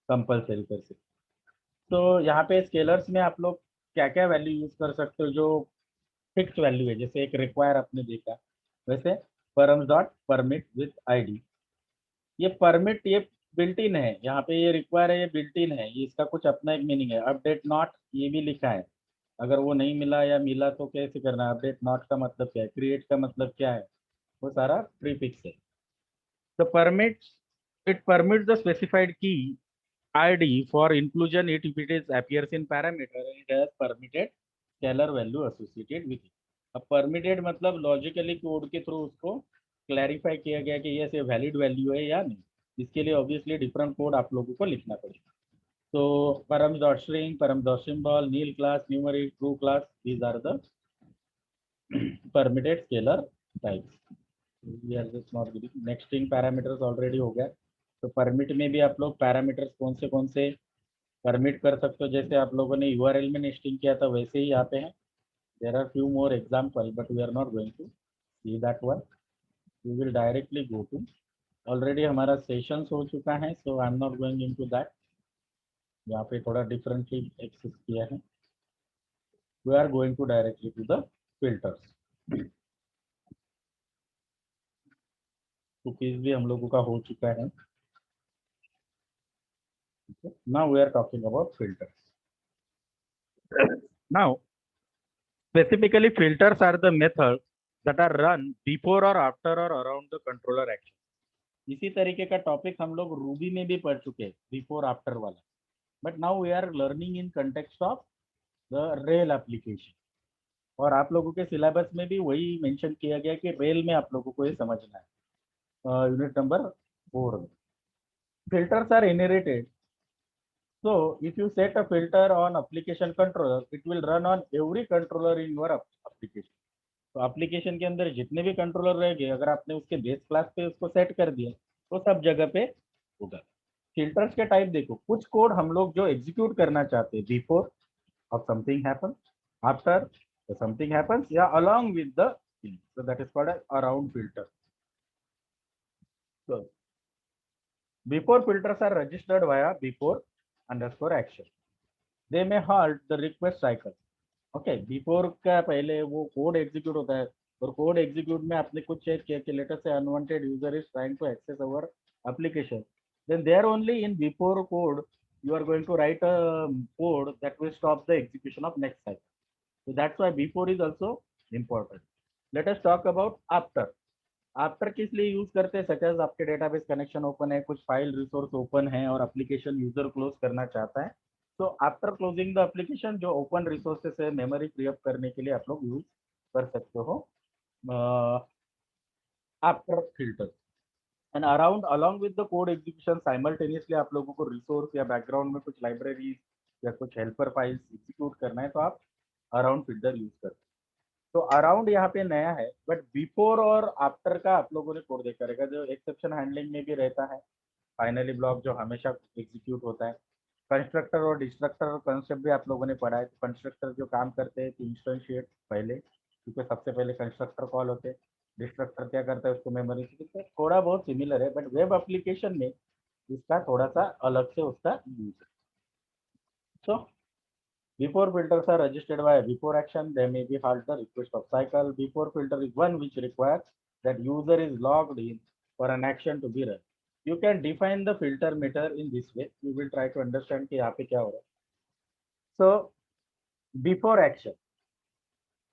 कंपलसरी कर सकते. तो यहाँ पे स्केलर्स में आप लोग क्या क्या वैल्यू यूज कर सकते हो जो फिक्स वैल्यू है, जैसे एक रिक्वायर आपने देखा, वैसे params dot permit with ID. ये परमिट ये बिल्ट इन है, यहाँ पे ये रिक्वायर है, ये बिल्ट इन है, ये इसका कुछ अपना एक मीनिंग है. अपडेट नॉट ये भी लिखा है, अगर वो नहीं मिला या मिला तो कैसे करना है. अपडेट नॉट का मतलब क्या है, क्रिएट का मतलब क्या है, वो सारा प्रीफिक्स है. The permits it permits the specified key ID for inclusion if it is appears in parameter and it has permitted scalar value associated with it. अब permitted मतलब logically कोड के थ्रू उसको क्लैरिफाई किया गया कि ये valid value है या नहीं. इसके लिए ऑब्वियसली डिफरेंट कोड आप लोगों को लिखना पड़ेगा. तो params dot string, params dot symbol, nil class, numeric, true class, these are the permitted scalar types. We are just not getting nesting parameters already हो गया. तो परमिट में भी आप लोग पैरामीटर्स कौन से परमिट कर सकते हो, जैसे आप लोगों ने यूआरएल में नेस्टिंग किया था वैसे ही यहाँ पे है. There are few more example but we are not going to see that one. We will directly go to, already हमारा सेशंस हो चुका है, so I am not going into that. यहाँ पे थोड़ा डिफरेंटली एक्सेस किया है. We are going to directly to the filters. Cookies भी हम लोगों का हो चुका है. Now we are talking about filters. Now, specifically filters are the methods that are run before or after or around the controller action. इसी तरीके का टॉपिक हम लोग रूबी में भी पढ़ चुके हैं, बिफोर आफ्टर वाला. But now we are learning in context of the rail application. और आप लोगों के सिलेबस में भी वही मेंशन किया गया कि रेल में आप लोगों को ये समझना है. यूनिट नंबर 4 में filters are inherited. So if you set a filter on application controller, it will run on every controller in your application. तो एप्लीकेशन के अंदर जितने भी कंट्रोलर रहेंगे, अगर आपने उसके बेस क्लास पे उसको सेट कर दिया तो सब जगह पे होगा. फिल्टर्स के टाइप देखो, कुछ कोड हम लोग जो एग्जीक्यूट करना चाहते हैं before of something happens, after something happens, या along with the, so that is called around filter. So before filters are registered via before underscore action. They may halt the request cycle. Okay, before का पहले वो code execute होता है, और code execute में आपने कुछ चेक किया कि लेटर से unwanted user is trying to access our application, then there only in before code you are going to write a code that will stop the execution of next cycle. So that's why before is also important. Let us talk about after. After किस लिए use करते हैं, such as आपके database connection open है, कुछ file resource open है और application user close करना चाहता है. तो आफ्टर क्लोजिंग द एप्लीकेशन जो ओपन रिसोर्सेस है मेमोरी फ्री अप करने के लिए आप लोग यूज कर सकते हो after filter. And around along with the code execution simultaneously आप लोगों को रिसोर्स या बैकग्राउंड में कुछ लाइब्रेरीज या कुछ हेल्पर फाइल्स एग्जीक्यूट करना है तो आप अराउंड फिल्टर यूज करते हैं. तो अराउंड यहाँ पे नया है, बट बिफोर और आफ्टर का आप लोगों ने कोड देखा रहेगा, जो एक्सेप्शन हैंडलिंग में भी रहता है. फाइनली ब्लॉक जो हमेशा एग्जीक्यूट होता है. कंस्ट्रक्टर और डिस्ट्रक्टर कंसेप्ट भी आप लोगों ने पढ़ा है. कंस्ट्रक्टर जो काम करते हैं कि इंस्टेंशिएट पहले, क्योंकि सबसे पहले कंस्ट्रक्टर कॉल होते हैं. डिस्ट्रक्टर क्या करता है, उसको मेमोरी से. थोड़ा बहुत सिमिलर है, बट वेब एप्लीकेशन में इसका थोड़ा सा अलग से उसका यूज है. सो before filters are registered via before action, they may be halt the request of cycle. Before filter is one which requires that user is logged in for an action to be run. You can define the filter meter in this way. We will try to understand कि यहाँ पे क्या हो रहा है. So before action,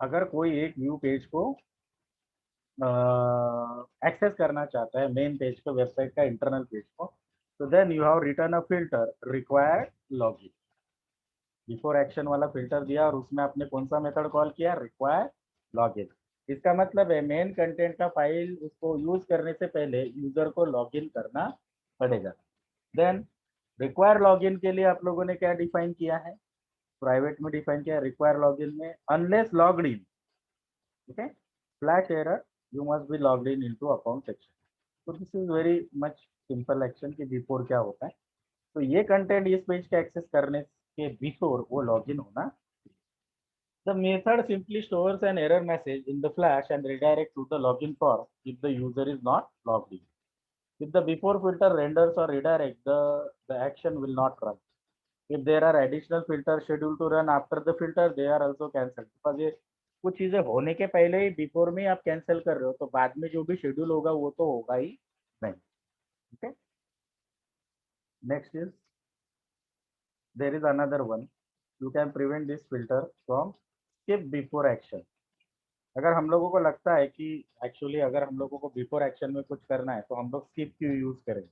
अगर कोई एक व्यू पेज को एक्सेस करना चाहता है, मेन पेज को, वेबसाइट का इंटरनल पेज को, तो then you have return a filter required login. Before action वाला फिल्टर दिया और उसमें आपने कौन सा मेथड कॉल किया, रिक्वायर लॉगिन. इसका मतलब है मेन कंटेंट का फाइल उसको यूज करने से पहले यूजर को लॉगिन करना पड़ेगा. देन रिक्वायर लॉगिन के लिए आप लोगों ने क्या डिफाइन किया है, प्राइवेट में डिफाइन किया है रिक्वायर लॉगिन में, unless logged in. Okay, flash error, you must be logged in into account section. तो this is very much simple action कि बिफोर क्या होता है. तो ये कंटेंट इस पेज का एक्सेस करने के बिफोर वो लॉगिन होना. The method simply stores an error message in the flash and redirects to the login form if the user is not logged in. If the before filter renders or redirects, the action will not run. If there are additional filters scheduled to run after the filter, they are also cancelled. Because ये कुछ चीजें होने के पहले ही before में आप cancel कर रहे हो, तो बाद में जो भी शेड्यूल होगा वो तो होगा ही नहीं. Okay. Next is there is another one. You can prevent this filter from skip before action. अगर हम लोगों को लगता है कि एक्चुअली अगर हम लोगों को बिफोर एक्शन में कुछ करना है तो हम लोग स्किप क्यों यूज करें,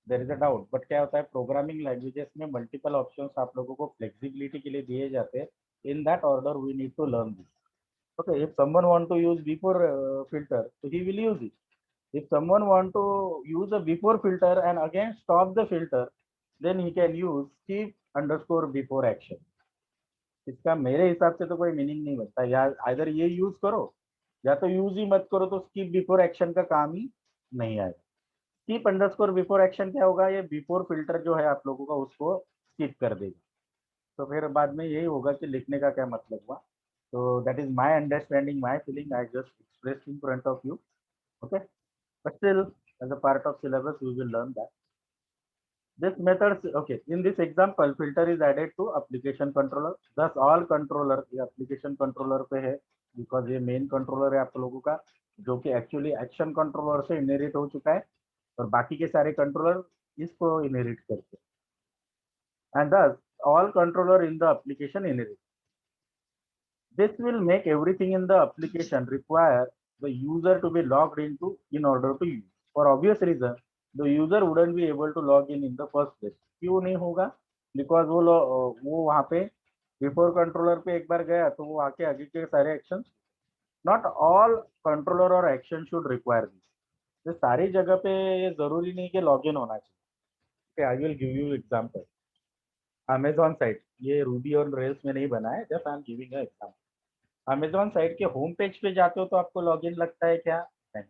there is a doubt. But क्या होता है, प्रोग्रामिंग लैंग्वेजेस में मल्टीपल ऑप्शंस आप लोगों को फ्लेक्सिबिलिटी के लिए दिए जाते हैं. In that order we need to learn this. Okay, if someone want to use before filter तो he will use it. If someone want to use a before filter and again stop the filter, then he can use skip underscore before action. इसका मेरे हिसाब से तो कोई meaning नहीं बनता, या आइदर ये यूज करो या तो यूज ही मत करो, तो स्किप बिफोर एक्शन का काम ही नहीं आएगा। स्किप अंडरस्कोर बिफोर एक्शन क्या होगा, ये बिफोर फिल्टर जो है आप लोगों का उसको स्किप कर देगा, तो फिर बाद में यही होगा कि लिखने का क्या मतलब हुआ। तो that is my understanding, my feeling, I just express in front of you, okay, but still as a part of syllabus we will learn that this method, okay, in this example filter is added to application controller, thus all controller ये application controller पे है because ये main controller है आप लोगों का, जो कि actually action controller से inherit हो चुका है और बाकी के सारे controller इसको inherit करते हैं, and thus all controller in the application inherit. This will make everything in the application require the user to be logged into in order to use. For obvious reason, the user wouldn't be able to log in the first place. क्यों नहीं होगा? Because वो वहाँ पे before controller पे एक बार गया तो वो आके आगे के सारे actions, not all controller और action should require this. तो सारी जगह पे ये जरूरी नहीं कि login होना चाहिए. Okay, I will give you example. Amazon site, ये Ruby और Rails में नहीं बना है, just I am giving an example. Amazon site के होम पेज पे जाते हो तो आपको लॉगिन लगता है क्या? नहीं।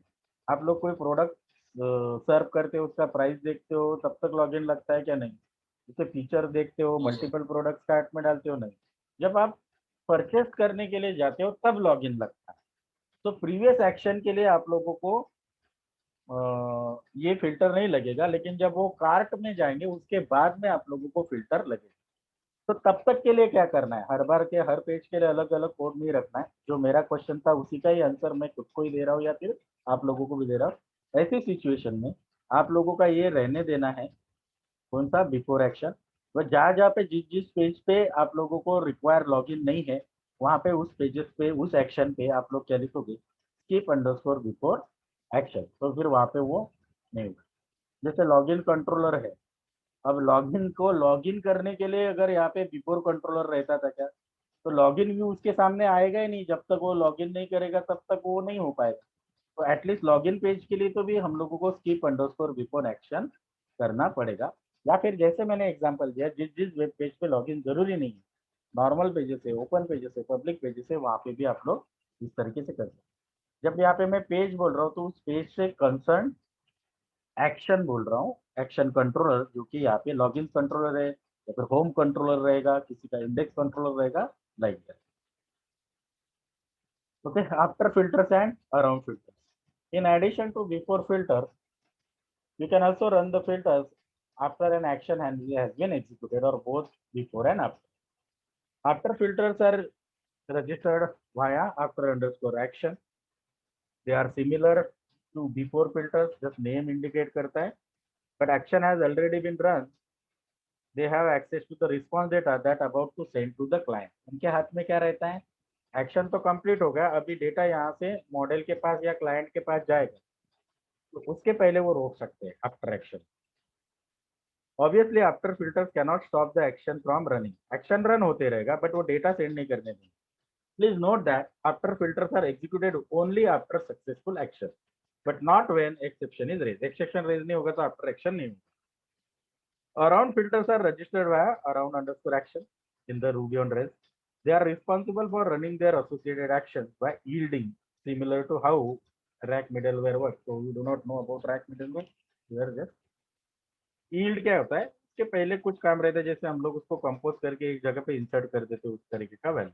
आप लोग कोई प्रोडक्ट सर्व करते हो, उसका प्राइस देखते हो, तब तक लॉगिन लगता है क्या? नहीं। उसके फीचर देखते हो, मल्टीपल प्रोडक्ट्स कार्ट में डालते हो? नहीं। जब आप परचेस करने के लिए जाते हो तब लॉगिन लगता है। तो प्रीवियस एक्शन के लिए आप लोगों को ये फिल्टर नहीं लगेगा, लेकिन जब वो कार्ट में जाएंगे उसके बाद में आप लोगों को फिल्टर लगेगा। तो तब तक के लिए क्या करना है, हर बार के हर पेज के लिए अलग अलग कोड नहीं रखना है। जो मेरा क्वेश्चन था उसी का ही आंसर मैं खुद को ही दे रहा हूँ या फिर आप लोगों को भी दे रहा हूँ। ऐसी सिचुएशन में आप लोगों का ये रहने देना है, कौन सा? Before action. वह जहाँ जहाँ पे जिस जिस पेज पे आप लोगों को रिक्वायर लॉगिन नहीं है, वहाँ पे उस पेजेस पे उस एक्शन पे आप लोग क्या लिखोगे? स्किप अंडरस्कोर बिफोर एक्शन, तो फिर वहाँ पे वो नहीं होगा। जैसे लॉगिन कंट्रोलर है, अब लॉगिन को लॉगिन करने के लिए अगर यहाँ पे बिफोर कंट्रोलर रहता था क्या, तो लॉगिन व्यू उसके सामने आएगा ही नहीं। जब तक वो लॉगिन नहीं करेगा तब तक वो नहीं हो पाएगा। तो एटलीस्ट लॉगिन पेज के लिए तो भी हम लोगों को स्किप अंडरस्कोर बिफोर एक्शन करना पड़ेगा। या फिर जैसे मैंने एग्जांपल दिया, जिस जिस वेब पेज पे लॉगिन जरूरी नहीं है, नॉर्मल पेजेस है, ओपन पेजेस है, पब्लिक पेजेस है, वहाँ पे भी आप लोग इस तरीके से करते हैं। जब यहाँ पे मैं पेज बोल रहा हूँ तो उस पेज से कंसर्न एक्शन बोल रहा हूँ, एक्शन कंट्रोलर, जो कि यहाँ पे लॉगिन कंट्रोलर है या फिर होम कंट्रोलर रहेगा, किसी का इंडेक्स कंट्रोलर रहेगा, like that. Okay, after filters and around filters, in addition to before filter, you can also run the filters after an action has been executed or both before and after. After filters are registered via after underscore action. They are similar to before filters, just name indicate करता है, but action has already been run. They have access to the response data that about to send to the client. उनके हाथ में क्या रहता है? Action तो complete हो गया, अभी डेटा यहाँ से मॉडल के पास या क्लाइंट के पास जाएगा, तो उसके पहले वो रोक सकते हैं after action. Obviously after filters cannot stop the action from running, action run होते रहेगा बट वो डेटा सेंड नहीं करने देंगे। Please note that after filters are executed only after successful action, but not when exception is raise. Exception raise नहीं होगा तो after action नहीं होगा। Around filters are registered via around underscore action in the Ruby on Rails. They are responsible for running their associated actions by yielding, similar to how rack middleware works. So we do not know about rack middleware. We are just yield क्या होता है? इसके पहले कुछ काम रहता है, जैसे हम लोग उसको कंपोज करके एक जगह पे इंसर्ट कर देते हैं, उस तरीके का value.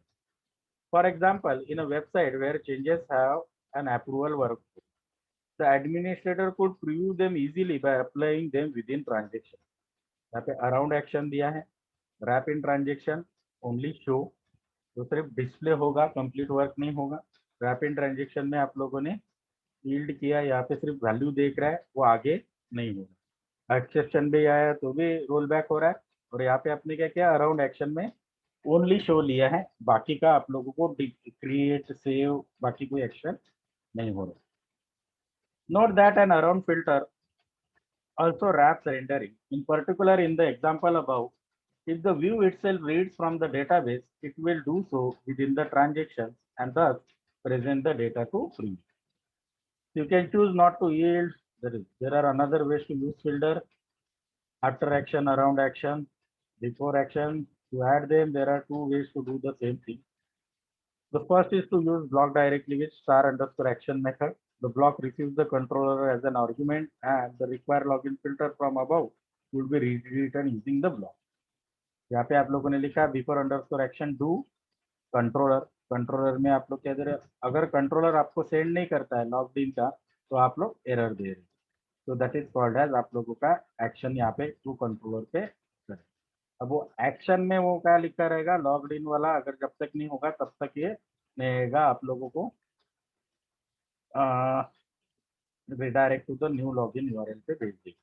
For example, in a website where changes have an approval workflow, the administrator could preview them easily by applying them within transaction. यहाँ पे अराउंड एक्शन दिया है, wrap in transaction only show, तो सिर्फ डिस्प्ले होगा, complete work नहीं होगा। Rap in transaction में आप लोगों ने यील्ड किया, यहाँ पे सिर्फ वैल्यू देख रहा है, वो आगे नहीं होगा। एक्सेप्शन भी आया तो भी रोल बैक हो रहा है, और यहाँ पे आपने क्या किया? अराउंड एक्शन में ओनली शो लिया है, बाकी का आप लोगों को क्रिएट सेव बाकी कोई एक्शन नहीं हो रहा। Note that an around filter also wraps rendering. In particular, in the example above, if the view itself reads from the database, it will do so within the transactions and thus present the data to free. You can choose not to yield. There are another ways to use filter: after action, around action, before action, To add them, there are two ways to do the same thing. The first is to use block directly with star underscore action method. The block receives the controller as an argument and the required login filter from above will be rewritten using the block. यहाँ पे आप लोगों ने लिखा before underscore action do controller. Controller में आप लोग क्या दे रहे हैं, अगर कंट्रोलर आपको सेंड नहीं करता है लॉग्ड इन का तो आप लोग एरर दे रहे हैं. तो दैट इज कॉल्ड एज आप लोगों का एक्शन यहाँ पे टू कंट्रोलर पे करें. अब वो एक्शन में वो क्या लिखा रहेगा लॉग्ड इन वाला, अगर जब तक नहीं होगा तब तक ये रहेगा आप लोगों को redirect to the new login URL पे भेज देगा.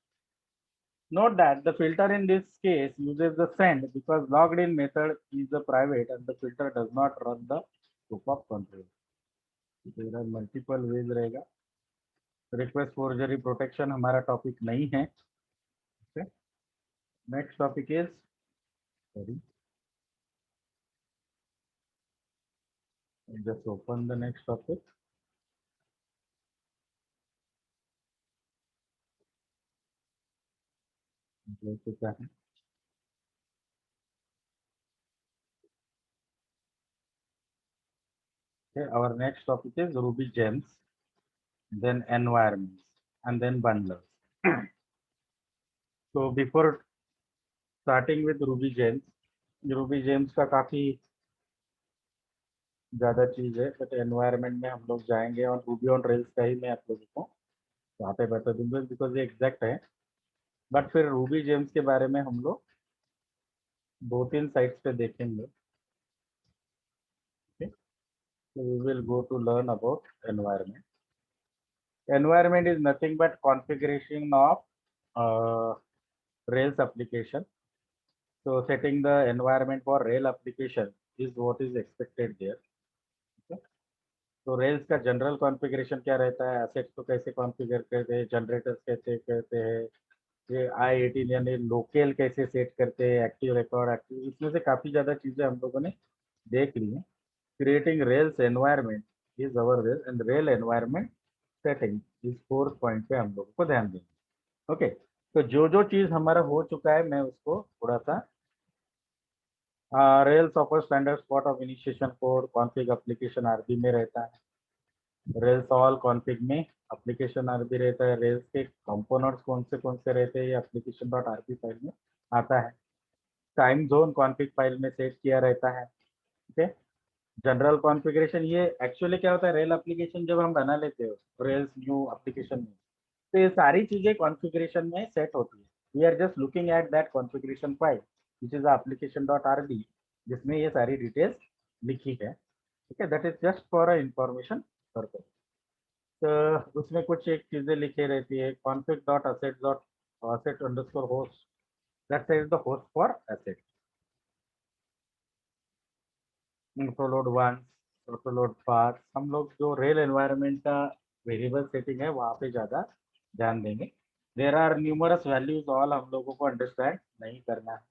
Note that the filter in this case uses the send because logged in method is a private and the filter does not run the scope of control. there are multiple ways रहेगा. Request forgery protection हमारा topic नहीं है. Next topic is sorry. Just open the next topic. क्या है? Okay, our next topic is Ruby gems, then environments, and then bundlers. So before starting with Ruby gems का काफी ज्यादा चीज है, बट एनवायरनमेंट में हम लोग जाएंगे और रूबी ऑन रेल्स का ही मैं आप लोगों को वहाँ पे बता दूंगा बिकॉज ये एग्जैक्ट है. बट फिर रूबी जेम्स के बारे में हम लोग 2-3 साइट्स पे देखेंगे. So we will go to learn about environment. Environment is nothing but configuration of Rails application. So setting the environment for Rail application is what is expected there. तो rails का general configuration क्या रहता है, assets को कैसे configure करते हैं, generators कैसे करते हैं, ये I18 यानी लोकल कैसे सेट करते हैं, एक्टिव रिकॉर्ड एक्टिव, इसमें से काफ़ी ज़्यादा चीज़ें हम लोगों ने देख ली हैं. Creating Rails environment is our rail and rail environment setting इस 4th पॉइंट पे हम लोगों को ध्यान देंगे. ओके, तो जो जो चीज़ हमारा हो चुका है मैं उसको थोड़ा सा Rails offer standard spot of initiation code config application RB में रहता है. रेल्स ऑल कॉन्फिग में एप्लीकेशन आरबी रहता है. रेल्स के कंपोनेंट्स कौन से रहते हैं ये एप्लीकेशन डॉट आरबी फाइल में आता है. टाइम जोन कॉन्फिग फाइल में सेट किया रहता है. ओके, जनरल कॉन्फ़िगरेशन ये एक्चुअली क्या होता है, रेल एप्लीकेशन जब हम बना लेते हो रेल्स न्यू एप्लीकेशन में तो ये सारी चीजें कॉन्फ़िगरेशन में सेट होती है. We are just looking at that configuration file which is application.rb जिसमें ये सारी डिटेल्स लिखी है. ठीक है, that is just for information purpose. तो उसमें कुछ एक चीजें लिखी रहती है config.asset underscore host that is the host for asset. Autoload 1 autoload 5 हम लोग जो रेल एनवायरनमेंट का वेरिएबल सेटिंग है वहाँ पे ज़्यादा ध्यान देंगे. There are numerous values all हम लोगों को अंडरस्टैंड नहीं करना है.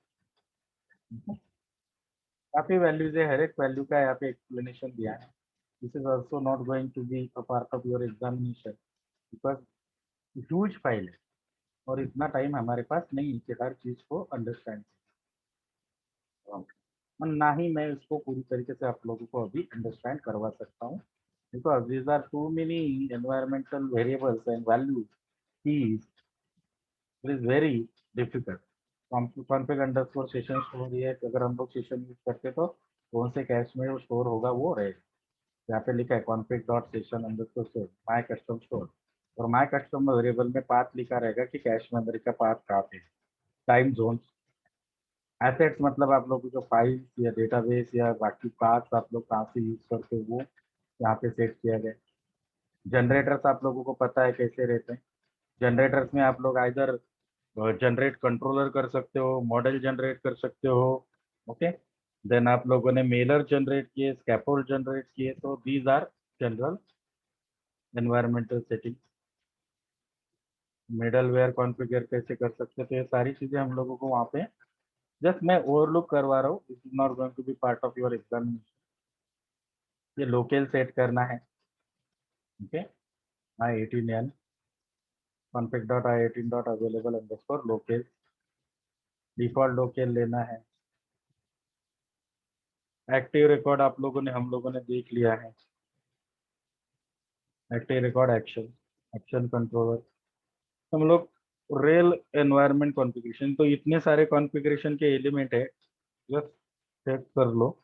काफ़ी वैल्यूज है, हर एक वैल्यू का यहाँ पे एक्सप्लेनेशन दिया है. This is also not going to be a part of your examination because huge file है और इतना टाइम हमारे पास नहीं है कि हर चीज़ को अंडरस्टैंड और ना ही मैं इसको पूरी तरीके से आप लोगों को अभी अंडरस्टैंड करवा सकता हूँ because these are too many environmental variables and values keys. It is very difficult. config underscore session store ये अगर हम लोग सेशन यूज करते तो कौन से कैश में वो स्टोर होगा वो रहेगा. यहाँ पे लिखा है config dot session underscore store माई कस्टम स्टोर और माई कस्टम वेरिएबल में पाथ लिखा रहेगा कि कैश मेमोरी का पाथ कहाँ पे. टाइम जोन एसेट्स मतलब आप लोग जो फाइल्स या डेटाबेस या बाकी पार्ट्स आप लोग कहाँ से यूज करते हो वो यहाँ पे सेट किया गया. जनरेटर्स आप लोगों को पता है कैसे रहते हैं. जनरेटर्स में आप लोग आइदर जनरेट कंट्रोलर कर सकते हो, मॉडल जनरेट कर सकते हो. ओके, देन आप लोगों ने मेलर जनरेट किए, स्कैफोल्ड जनरेट किए. तो these are general environmental setting. Middleware configure कैसे कर सकते थे, ये सारी चीजें हम लोगों को वहाँ पे जस्ट मैं ओवरलुक करवा रहा हूँ. This is not going to be part of your examination. ये लोकल सेट करना है. Okay, I18N config.i18.available_local default local लेना है. एक्टिव रिकॉर्ड आप लोगों ने हम लोगों ने देख लिया है। Active record action, action controller, हम लोग रेल एनवायरनमेंट कॉन्फ़िगरेशन, तो इतने सारे कॉन्फ़िगरेशन के एलिमेंट है, जस्ट चेक कर लो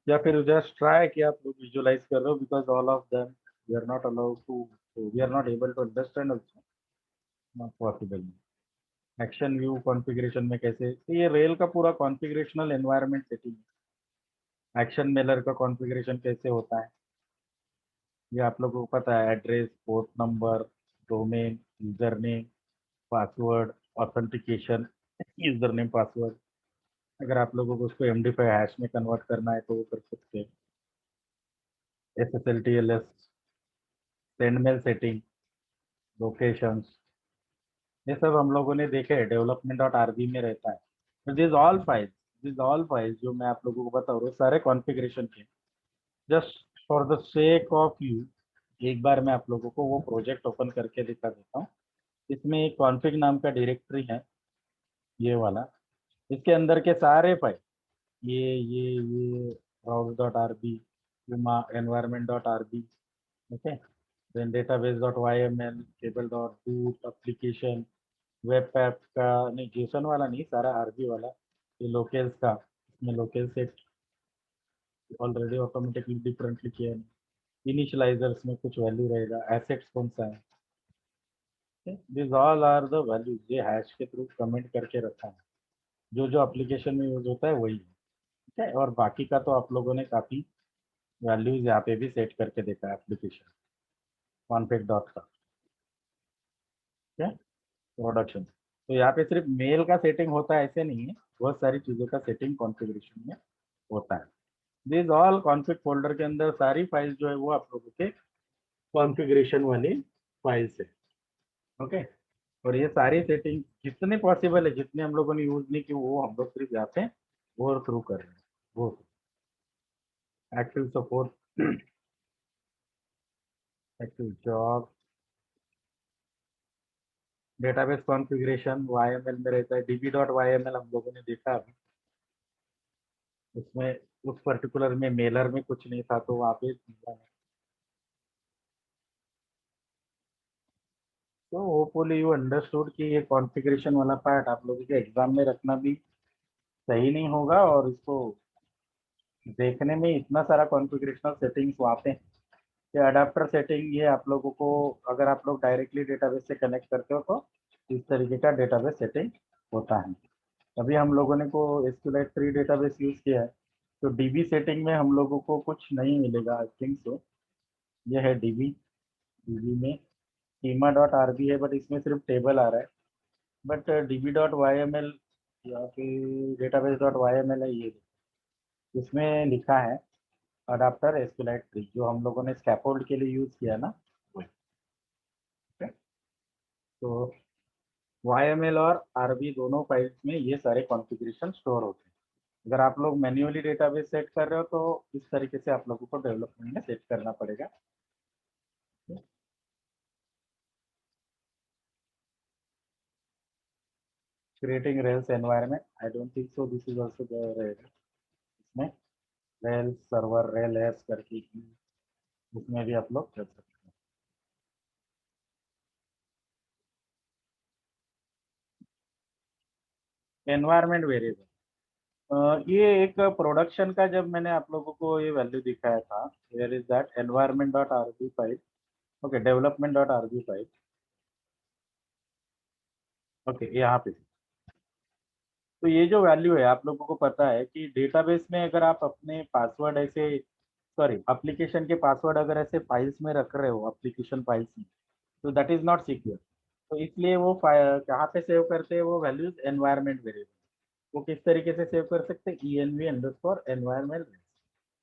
या फिर जस्ट ट्राई कि आप लोग विजुअलाइज कर रहे हो, because all of them we are not allowed to, we are not able to understand also, not possible. Action view configuration में कैसे, तो ये रेल का पूरा configurational environment setting, action mailer का कॉन्फ़िगरेशन कैसे होता है ये आप लोगों को पता है, address, port number, domain, user name, password, authentication, user name password, अगर आप लोगों को उसको MD5 हैश में कन्वर्ट करना है तो वो कर सकते हैं। SSLTLS, send mail setting, locations, ये सब हम लोगों ने देखे हैं, development.rb में रहता है। दिस ऑल फाइल्स जो मैं आप लोगों को बता रहा हूँ सारे कॉन्फ़िगरेशन के, just for the sake of you एक बार मैं आप लोगों को वो प्रोजेक्ट ओपन करके दिखा देता हूँ। इसमें एक कॉन्फ़िग नाम का डायरेक्टरी है, ये वाला, इसके अंदर के सारे फाइल, ये browse.rb, environment.rb, okay, then database.yml, table.boot, application, web app का नहीं, जेसन वाला नहीं, सारा आरबी वाला, ये लोकल्स का, इसमें local set already automatically differently किया है। इनिशियलाइजर्स में कुछ वैल्यू रहेगा, एसेट्स कौन सा है, this all are the values, ये हैश के थ्रू कमेंट करके रखा है, जो जो एप्लीकेशन में यूज होता है वही है, ठीक है। और बाकी का तो आप लोगों ने काफ़ी वैल्यूज यहाँ पे भी सेट करके देखा है एप्लीकेशन कॉन्फिग डॉट का, ठीक है। प्रोडक्शन, तो यहाँ पे सिर्फ मेल का सेटिंग होता है ऐसे नहीं है, बहुत सारी चीज़ों का सेटिंग कॉन्फ़िगरेशन में होता है। दिस ऑल कॉन्फिग फोल्डर के अंदर सारी फाइल्स जो है वो आप लोगों के कॉन्फ़िगरेशन वाली फाइल्स है, ओके। और ये सारी सेटिंग जितने पॉसिबल है, जितने हम लोगों ने यूज नहीं की, वो हम लोग सिर्फ यहाँ पे वो थ्रू कर रहे हैं, वो active support, active job, database configuration YML में रहता है, db.yml हम लोगों ने देखा अभी, उसमें उस पर्टिकुलर में मेलर में कुछ नहीं था तो वहाँ पे तो होपफुली यू अंडरस्टूड कि ये कॉन्फ़िगरेशन वाला पार्ट आप लोगों के एग्जाम में रखना भी सही नहीं होगा, और इसको देखने में इतना सारा कॉन्फ़िगरेशनल सेटिंग्स वहाँ पे, ये अडाप्टर सेटिंग, ये आप लोगों को अगर आप लोग डायरेक्टली डेटाबेस से कनेक्ट करते हो तो इस तरीके का डेटाबेस सेटिंग होता है। अभी हम लोगों ने को SQLite 3 डेटाबेस यूज़ किया है, तो DB सेटिंग में हम लोगों को कुछ नहीं मिलेगा, आई थिंक सो। ये है DB में schema.rb है, बट इसमें सिर्फ टेबल आ रहा है, बट db.yml या फिर database.yml है, ये इसमें लिखा है अडाप्टर SQLite 3 जो हम लोगों ने स्कैफोल्ड के लिए यूज़ किया ना, वही, ठीक है। तो YML और RB दोनों फाइल्स में ये सारे कॉन्फ़िगरेशन स्टोर होते हैं। अगर आप लोग मैन्युअली डेटाबेस सेट कर रहे हो तो इस तरीके से आप लोगों को डेवलपमेंट में सेट करना पड़ेगा। Creating Rails environment, I don't think so this is also there रहेगा इसमें, रेल्स सर्वर रेल एस करके उसमें भी आप लोग कर सकते हैं। एनवायरनमेंट वेरिएबल, ये एक प्रोडक्शन का जब मैंने आप लोगों को ये वैल्यू दिखाया था, where is that environment dot RB file, okay, development dot RB file, okay, यहाँ पे। तो ये जो वैल्यू है आप लोगों को पता है कि डेटाबेस में अगर आप अपने पासवर्ड ऐसे, सॉरी, एप्लीकेशन के पासवर्ड अगर ऐसे फाइल्स में रख रहे हो, एप्लीकेशन फाइल्स में, तो दैट इज नॉट सिक्योर। तो इसलिए वो कहाँ पे सेव करते हैं वो वैल्यूज, एनवायरनमेंट वेरिएबल। वो किस तरीके से सेव कर सकते हैं, env_environment।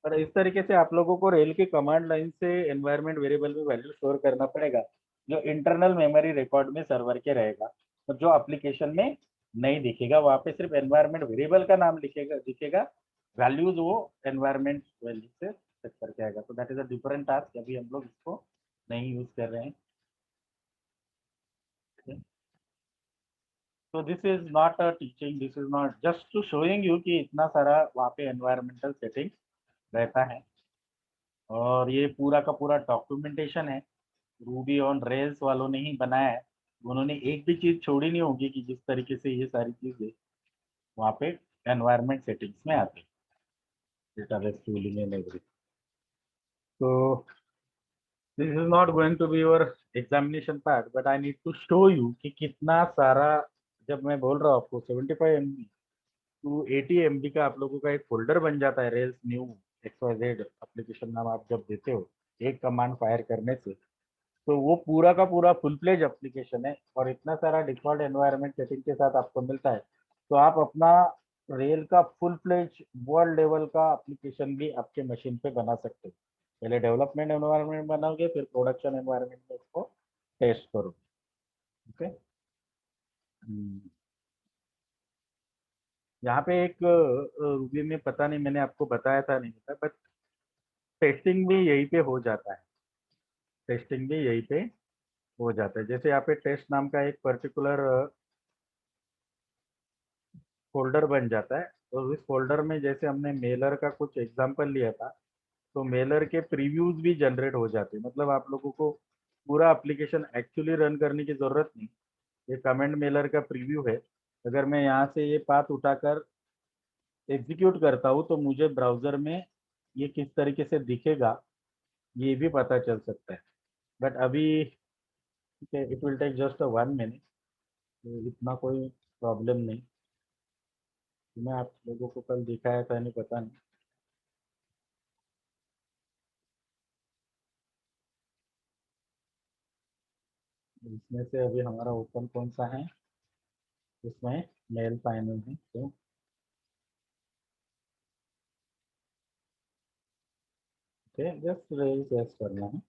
पर इस तरीके से आप लोगों को रेल के कमांड लाइन से एनवायरनमेंट वेरिएबल में वैल्यू स्टोर करना पड़ेगा, जो इंटरनल मेमोरी रिकॉर्ड में सर्वर के रहेगा, तो जो एप्लीकेशन में नहीं दिखेगा, वहाँ पे सिर्फ एनवायरनमेंट वेरिएबल का नाम लिखेगा, दिखेगा, वैल्यूज वो एनवायरनमेंट वैल्यू से सेट करके आएगा। तो that is a different task, अभी हम लोग इसको नहीं यूज कर रहे हैं। So this is not a teaching, this is not just to showing you कि इतना सारा वहाँ पे environmental setting रहता है और ये पूरा का पूरा डॉक्यूमेंटेशन है। रूबी ऑन रेल्स वालों ने ही बनाया है, उन्होंने एक भी चीज छोड़ी नहीं होगी कि जिस तरीके से ये सारी चीजें वहाँ पे एनवायरमेंट सेटिंग्स में आती है, डेटाबेस टूलिंग एंड एवरीथिंग। तो this is not going to be your examination part, but I need to show you कि कितना सारा, जब मैं बोल रहा हूँ आपको 75 MB टू 80 MB का आप लोगों का एक फोल्डर बन जाता है रेल्स न्यू XYZ एप्लीकेशन नाम आप जब देते हो एक कमांड फायर करने से, तो वो पूरा का पूरा फुल फ्लेज एप्लीकेशन है और इतना सारा डिफॉल्ट एनवायरनमेंट सेटिंग के साथ आपको मिलता है। तो आप अपना रेल का फुल फ्लेज वर्ल्ड लेवल का एप्लीकेशन भी आपके मशीन पे बना सकते हो। पहले डेवलपमेंट एनवायरनमेंट बनाओगे, फिर प्रोडक्शन एनवायरनमेंट में उसको टेस्ट करो। ओके, यहाँ पे एक रूबी में पता नहीं मैंने आपको बताया था नहीं था, बट टेस्टिंग भी यहीं पे हो जाता है, टेस्टिंग भी यहीं पे हो जाता है। जैसे यहाँ पे टेस्ट नाम का एक पर्टिकुलर फोल्डर बन जाता है, और इस फोल्डर में जैसे हमने मेलर का कुछ एग्जांपल लिया था, तो मेलर के प्रीव्यूज भी जनरेट हो जाते हैं। मतलब आप लोगों को पूरा एप्लीकेशन एक्चुअली रन करने की जरूरत नहीं, ये कमेंट मेलर का प्रीव्यू है। अगर मैं यहाँ से ये पाथ उठाकर एग्जीक्यूट करता हूँ तो मुझे ब्राउजर में ये किस तरीके से दिखेगा ये भी पता चल सकता है। बट अभी it will take just 1 minute, इतना कोई प्रॉब्लम नहीं। मैं आप लोगों को कल दिखाया था नहीं, पता नहीं। इसमें से अभी हमारा ओपन कौन सा है, इसमें मेल फाइनल है, तो जस्ट रेजिस्टर करना है।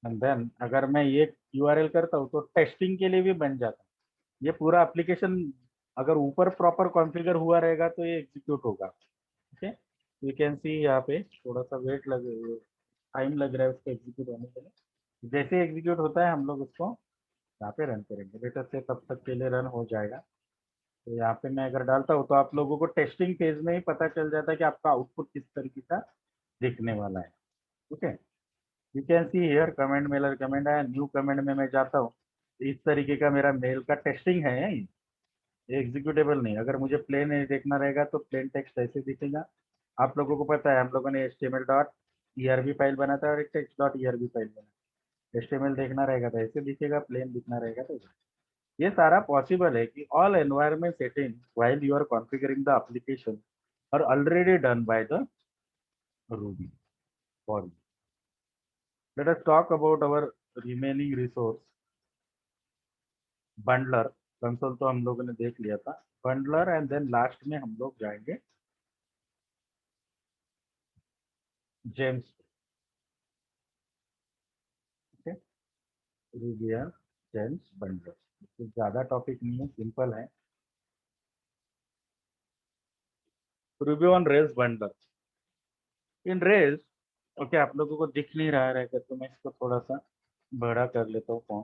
एंड देन अगर मैं ये यूआरएल करता हूँ तो टेस्टिंग के लिए भी बन जाता है। ये पूरा एप्लीकेशन अगर ऊपर प्रॉपर कॉन्फ़िगर हुआ रहेगा तो ये एग्जीक्यूट होगा। ओके, यू कैन सी यहाँ पे थोड़ा सा टाइम लग रहा है उसको एग्जीक्यूट होने के लिए। जैसे एग्जीक्यूट होता है हम लोग उसको यहाँ पे रन करेंगे, बेटर से तब तक के लिए रन हो जाएगा। तो यहाँ पे मैं अगर डालता हूँ तो आप लोगों को टेस्टिंग फेज में ही पता चल जाता है कि आपका आउटपुट किस तरीके का दिखने वाला है। Okay, you can see here comment Mailer comment आया, न्यू कमेंट में मैं जाता हूँ, इस तरीके का मेरा मेल का टेस्टिंग है, एग्जीक्यूटेबल नहीं। अगर मुझे प्लेन देखना रहेगा तो प्लेन टेक्स्ट ऐसे दिखेगा। आप लोगों को पता है हम लोगों ने HTML.erb फाइल बना था और एक text.erb फाइल बना। HTML देखना रहेगा तो ऐसे दिखेगा, प्लेन दिखना रहेगा तो ये सारा पॉसिबल है कि all environment setting while you are configuring the application are already done by the Ruby for you. Let us talk about our remaining resource bundler. Console तो हम लोगों ने देख लिया था, बंडलर, एंड देन लास्ट में हम लोग जाएंगे James. Okay, rubia James bundler, कुछ ज्यादा टॉपिक नहीं है, सिंपल है। Ruby on rails bundler in rails. Okay, आप लोगों को दिख नहीं रहा है तो मैं इसको थोड़ा सा बड़ा कर लेता हूँ form.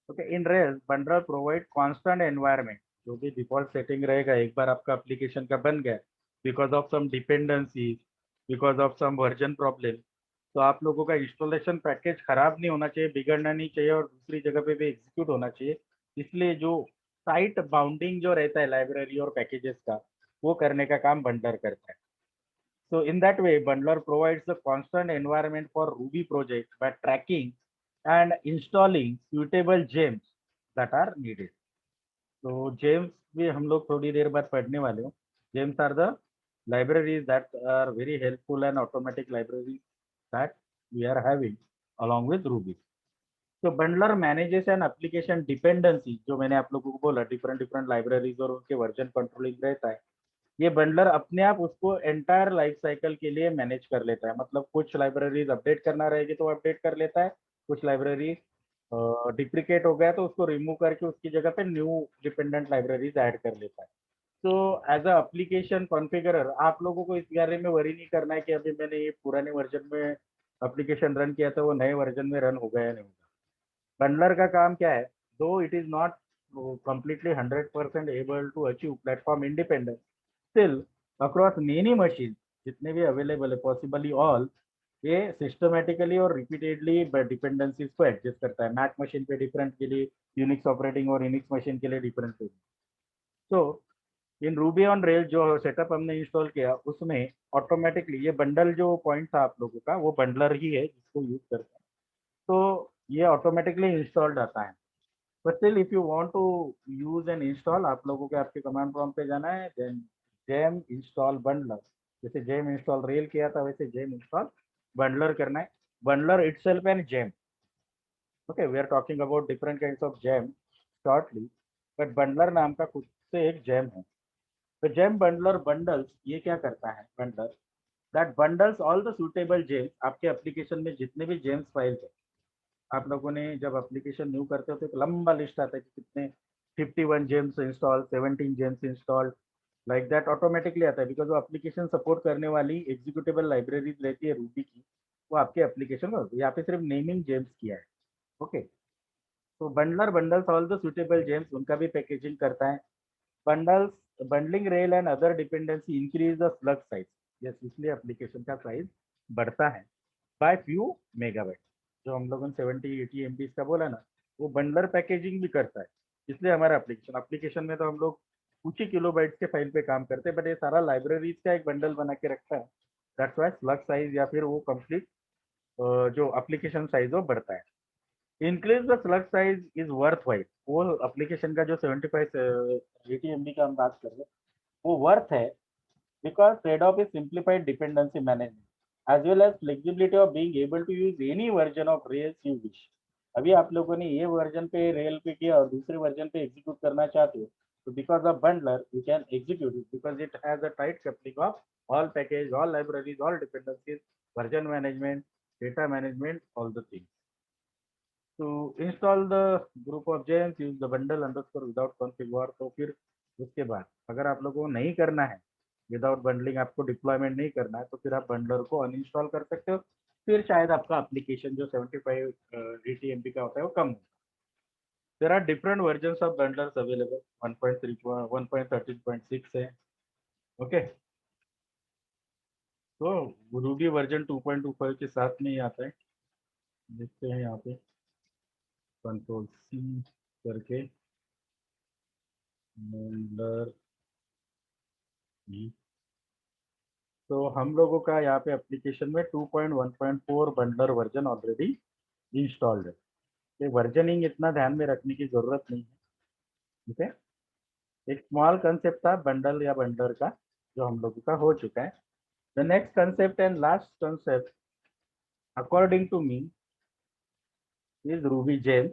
Okay, in Rails bundler provide constant environment, जो भी डिफॉल्ट सेटिंग रहेगा एक बार आपका एप्लीकेशन का बन गया, because of some dependencies, because of some version problem, तो आप लोगों का इंस्टॉलेशन पैकेज खराब नहीं होना चाहिए, बिगड़ना नहीं चाहिए और दूसरी जगह पे भी एग्जीक्यूट होना चाहिए। इसलिए जो साइट बाउंडिंग जो रहता है लाइब्रेरी और पैकेजेस का, वो करने का काम बंडलर करता है। So in that way, Bundler provides the constant environment for Ruby project by tracking and installing suitable gems that are needed. So gems भी हम लोग थोड़ी देर बाद पढ़ने वाले हो। Gems are the libraries that are very helpful and automatic libraries that we are having along with Ruby. So Bundler manages an application dependency, जो मैंने आप लोगों को बोला different libraries और उनके version controlling रहता है। ये बंडलर अपने आप उसको एंटायर लाइफ साइकिल के लिए मैनेज कर लेता है। मतलब कुछ लाइब्रेरीज अपडेट करना रहेगी तो अपडेट कर लेता है, कुछ लाइब्रेरी डिप्रिकेट हो गया तो उसको रिमूव करके उसकी जगह पे न्यू डिपेंडेंट लाइब्रेरीज ऐड कर लेता है। तो एज अ एप्लीकेशन कॉन्फ़िगरर आप लोगों को इस बारे में वरी नहीं करना है कि अभी मैंने ये पुराने वर्जन में एप्लीकेशन रन किया था वो नए वर्जन में रन होगा या नहीं होगा। बंडलर का काम क्या है, दो it is not completely 100% able to achieve platform independence, still across many machines जितने भी अवेलेबल है, पॉसिबली ऑल, ये सिस्टमेटिकली और रिपीटेडली डिपेंडेंसीज को एडजस्ट करता है। मैक मशीन पे डिफरेंट के लिए यूनिक्स ऑपरेटिंग और यूनिक्स मशीन के लिए डिफरेंट के लिए। तो इन रूबी ऑन रेल जो सेटअप हमने इंस्टॉल किया उसमें ऑटोमेटिकली ये बंडल जो पॉइंट था आप लोगों का, वो बंडलर ही है जिसको यूज करते हैं, तो ये ऑटोमेटिकली इंस्टॉल्ड आता है। But still if you want to use and install, आप लोगों के आपके कमांड प्रॉम्प्ट पे जाना है, देन जेम इंस्टॉल बंडलर, जैसे जेम इंस्टॉल रेल किया था वैसे जेम इंस्टॉल बंडलर करना है। Bundler itself and gem, okay, we are talking about different kinds of gem shortly, but bundler नाम का खुद से एक जेम है। तो जेम बंडलर बंडल्स, ये क्या करता है bundle, that bundles all the suitable James, आपके एप्लीकेशन में जितने भी जेम्स फाइल है, आप लोगों ने जब एप्लीकेशन न्यू करते हो तो एक लंबा लिस्ट आता है कि कितने 51 James install, 17 James installed, like that automatically आता है, बिकॉज वो एप्लीकेशन सपोर्ट करने वाली एग्जीक्यूटेबल लाइब्रेरीज रहती है रूबी की, वो आपके एप्लीकेशन में यहाँ पे सिर्फ नेमिंग जेम्स किया है। ओके, तो bundler bundles all the suitable James, उनका भी पैकेजिंग करता है। Bundles bundling rail and other dependency increase the slug size, yes, इसलिए एप्लीकेशन का साइज बढ़ता है बाय फ्यू मेगाबाइट। जो हम लोगों ने 70-80 MB का बोला ना, वो बंडलर पैकेजिंग भी करता है, इसलिए हमारा एप्लीकेशन में तो हम लोग कुछ ही किलोबाइट्स के फाइल पे काम करते हैं, बट ये सारा लाइब्रेरीज का एक बंडल बना के रखता है, दैट्स व्हाई स्लग साइज या फिर वो कंप्लीट जो एप्लीकेशन साइज वो बढ़ता है। Increase the slug size is worth white, वो एप्लीकेशन का जो 75-80 MB का हम बात कर रहे हैं वो वर्थ है, because trade-off is simplified dependency management as well as flexibility of being able to use any version of Rails you wish. अभी आप लोगों ने ये वर्जन पे रेल पे किया और दूसरे वर्जन पे एग्जीक्यूट करना चाहते हो, तो because of bundler you can execute it, because it has a tight coupling of all package, all libraries, all dependencies, version management, data management, all the things. to install the group of gems, use the bundle underscore without configure। तो फिर उसके बाद अगर आप लोगों को नहीं करना है विदाउट बंडलिंग, आपको डिप्लॉयमेंट नहीं करना है, तो फिर आप बंडलर को अनइंस्टॉल कर सकते हो, फिर शायद आपका एप्लीकेशन जो 75-80 MB का होता है वो कम होगा। There are different versions of bundlers available, 1.3 1.13.6 है, ओके। तो रूबी वर्जन 2.25 के साथ में ही आता है, देखते हैं यहाँ पे कंट्रोल C करके बंडलर, तो हम लोगों का यहाँ पे एप्लीकेशन में 2.1.4 बंडलर वर्जन ऑलरेडी इंस्टॉल्ड है। ये वर्जनिंग इतना ध्यान में रखने की जरूरत नहीं है, ठीक है। एक स्मॉल कंसेप्ट था बंडल या बंडलर का जो हम लोगों का हो चुका है। The next concept and last concept according to me is Ruby gems.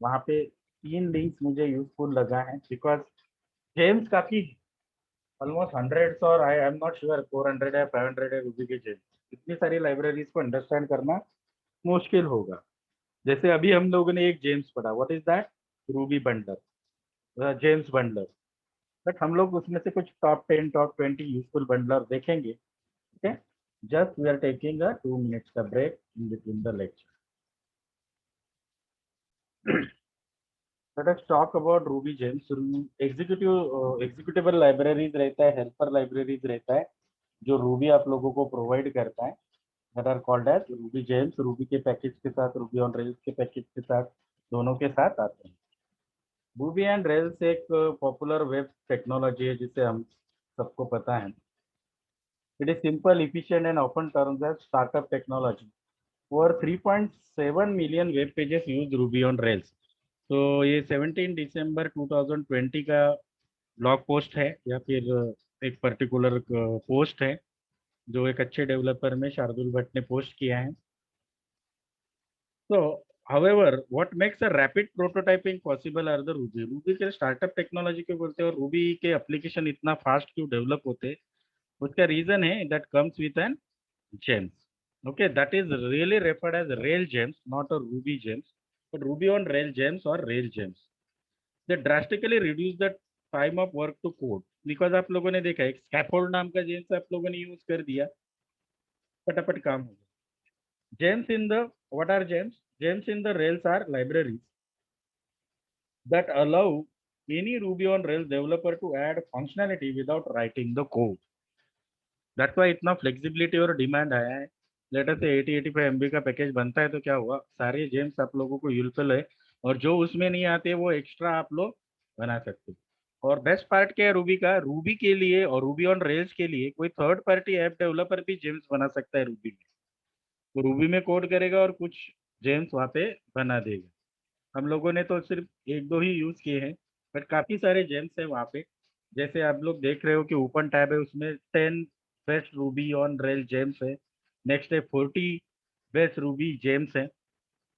वहाँ पे 3 लिंक्स मुझे यूजफुल लगा है, बिकॉज जेम्स काफी ऑलमोस्ट हंड्रेड्स और आई एम नॉट श्योर 400 या 500 है रूबी के जेम्स। इतनी सारी लाइब्रेरीज को अंडरस्टैंड करना मुश्किल होगा। जैसे अभी हम लोगों ने एक जेम्स पढ़ा, what is that, Ruby bundler, James bundler, but हम लोग उसमें से कुछ टॉप 10 टॉप 20 यूजफुल बंडलर देखेंगे, ठीक है। Just we are taking a 2 minutes का break in between the lecture. Let us talk about Ruby Gems। Executable libraries रहता है, हेल्पर लाइब्रेरीज रहता है जो रूबी आप लोगों को प्रोवाइड करता है, that are called as Ruby Gems। Ruby के पैकेज के साथ, रूबी ऑन रेल्स के पैकेज के साथ, दोनों के साथ आते हैं। रूबी एंड रेल्स एक पॉपुलर वेब टेक्नोलॉजी है जिसे हम सबको पता है। It is simple, efficient and often terms as startup technology. Over 3.7 million web pages use Ruby on Rails. तो ये 17 दिसंबर 2020 का ब्लॉग पोस्ट है या फिर एक पर्टिकुलर पोस्ट है जो एक अच्छे डेवलपर में शार्दुल भट्ट ने पोस्ट किया है। So, however, what makes a rapid prototyping possible are the Ruby। Ruby के स्टार्टअप टेक्नोलॉजी के बोलते हैं, और Ruby के एप्लीकेशन इतना फास्ट क्यों डेवलप होते हैं, उसका रीजन है that comes with an gems। Okay, that is really referred as rail gems, not a Ruby gems, but Ruby on rail gems or rail gems। They drastically reduce the time of work to code, because आप लोगों ने देखा एक scaffold नाम का James आप लोगों ने यूज कर दिया, फटाफट काम हो गया। Gems in the, what are gems? gems in the Rails are libraries that allow any Ruby on Rails developer to add functionality without writing the code. That's why इतना flexibility और demand आया है. लेटर से 80-85 MB का package बनता है तो क्या हुआ, सारे जेम्स आप लोगों को यूजफुल है, और जो उसमें नहीं आते वो एक्स्ट्रा आप लोग बना सकते हो. और बेस्ट पार्ट क्या है रूबी का, रूबी के लिए और रूबी ऑन रेल्स के लिए कोई थर्ड पार्टी ऐप डेवलपर भी जेम्स बना सकता है रूबी में. तो रूबी में कोड करेगा और कुछ जेम्स वहाँ पे बना देगा. हम लोगों ने तो सिर्फ एक दो ही यूज किए हैं, बट काफी सारे जेम्स है वहाँ पे. जैसे आप लोग देख रहे हो कि ओपन टैब है, उसमें 10 best Ruby on rail James है. नेक्स्ट है 40 बेस्ट रूबी जेम्स है.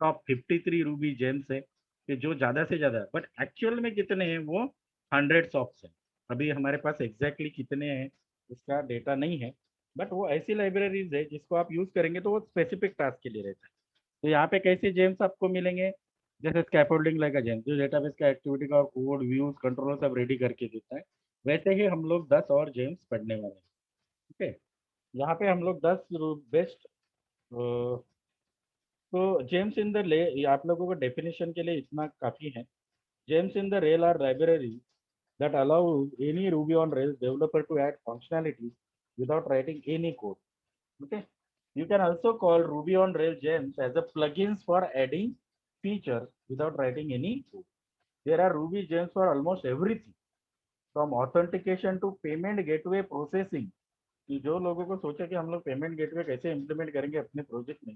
टॉप 53 रूबी जेम्स है, कि जो ज्यादा से ज्यादा, बट एक्चुअल में कितने हैं वो हंड्रेड्स ऑफ है. अभी हमारे पास एग्जैक्टली कितने हैं इसका डेटा नहीं है, बट वो ऐसी लाइब्रेरीज है जिसको आप यूज करेंगे तो वो स्पेसिफिक टास्क के लिए रहता है. तो यहाँ पे कैसे जेम्स आपको मिलेंगे, जैसे स्कैफोल्डिंग लाइक जेम्स जो डेटाबेस का एक्टिविटी का कोड व्यूज कंट्रोल सब रेडी करके देता है, वैसे ही हम लोग 10 और जेम्स पढ़ने वाले हैं. ठीक है, यहाँ पे हम लोग 10 बेस्ट. तो जेम्स इन द ले, आप लोगों को डेफिनेशन के लिए इतना काफी है. Gems in the rail are library that allows any Ruby on Rails developer to add functionality without writing any code. Okay, you can also call Ruby on Rails gems as a plugins for adding features without writing any code. There are Ruby gems for almost everything, from authentication to payment gateway processing. कि जो लोगों को सोचा कि हम लोग payment gateway कैसे implement करेंगे अपने प्रोजेक्ट में,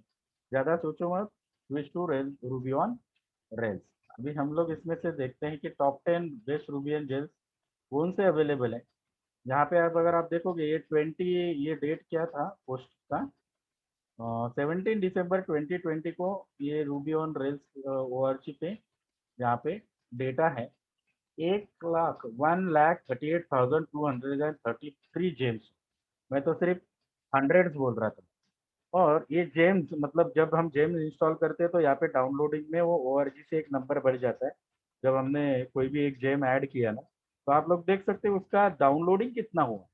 ज्यादा सोचो मत, switch to Rails, Ruby on Rails. अभी हम लोग इसमें से देखते हैं कि top 10 best Ruby and gems कौन से अवेलेबल है. यहाँ पे आप अगर आप देखोगे ये 20, ये डेट क्या था पोस्ट का, 17 दिसंबर 2020 को ये रूबी ऑन रेल्स ORG पे यहाँ पे डेटा है 1,38,233 जेम्स. मैं तो सिर्फ हंड्रेड्स बोल रहा था. और ये जेम्स मतलब जब हम जेम्स इंस्टॉल करते हैं तो यहाँ पे डाउनलोडिंग में वो ORG से एक नंबर बढ़ जाता है. जब हमने कोई भी एक जेम ऐड किया ना, तो आप लोग देख सकते हैं उसका डाउनलोडिंग कितना हुआ.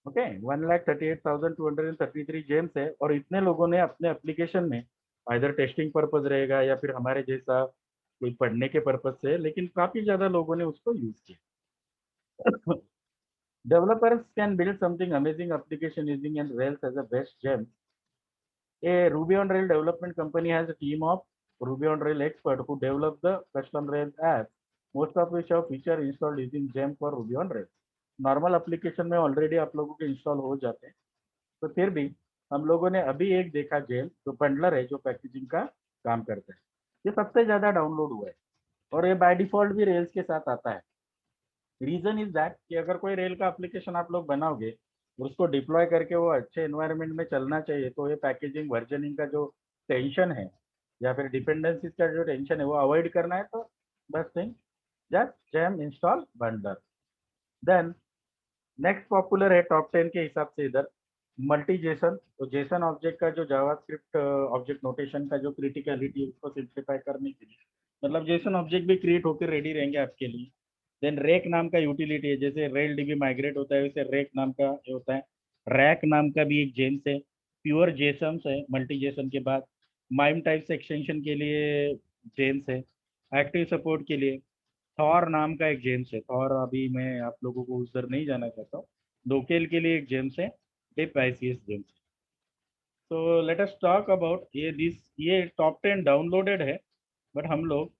ओके, 1,38,233 जेम्स है, और इतने लोगों ने अपने एप्लीकेशन में इधर टेस्टिंग पर्पज रहेगा या फिर हमारे जैसा कोई पढ़ने के पर्पज से, लेकिन काफी ज्यादा लोगों ने उसको यूज किया. Developers can build something amazing application using and Rails as a best gem. A Ruby on Rails development company has a team of Ruby on Rails experts who develop the custom Rails apps, most of which have feature installed using gem for Ruby on Rails. Normal application में already आप लोगों के install हो जाते हैं, तो फिर भी हम लोगों ने अभी एक देखा जेम जो बंडलर है, जो पैकेजिंग का काम करता है. ये सबसे ज्यादा डाउनलोड हुआ है और ये बाय डिफॉल्ट भी रेल्स के साथ आता है. रीजन इज दैट कि अगर कोई रेल का एप्लीकेशन आप लोग बनाओगे और उसको डिप्लॉय करके वो अच्छे एनवायरनमेंट में चलना चाहिए, तो ये पैकेजिंग वर्जनिंग का जो टेंशन है या फिर डिपेंडेंसीज का जो टेंशन है वो अवॉइड करना है. तो बस thing just gem install bundler. Then next popular है टॉप 10 के हिसाब से इधर मल्टी जेसन. तो जेसन ऑब्जेक्ट का जो जावास्क्रिप्ट ऑब्जेक्ट नोटेशन का जो क्रिटिकलिटी है उसको सिंप्लीफाई करने के लिए, मतलब जेसन ऑब्जेक्ट भी क्रिएट होकर रेडी रहेंगे आपके लिए. देन रेक नाम का यूटिलिटी है, जैसे रेल डीबी माइग्रेट होता है वैसे रेक नाम का ये होता है. रैक नाम का भी एक जेम्स है. प्योर जेसन्स है मल्टी जेसन के बाद. माइम टाइप्स एक्सटेंशन के लिए जेम्स है. एक्टिव सपोर्ट के लिए थॉर नाम का एक जेम्स है. थॉर अभी मैं आप लोगों को उधर नहीं जाना चाहता हूँ. लोकेल के लिए एक जेम्स है, टिप ICS जेम्स. तो लेट अस टॉक अबाउट ये टॉप 10 डाउनलोडेड है, बट हम लोग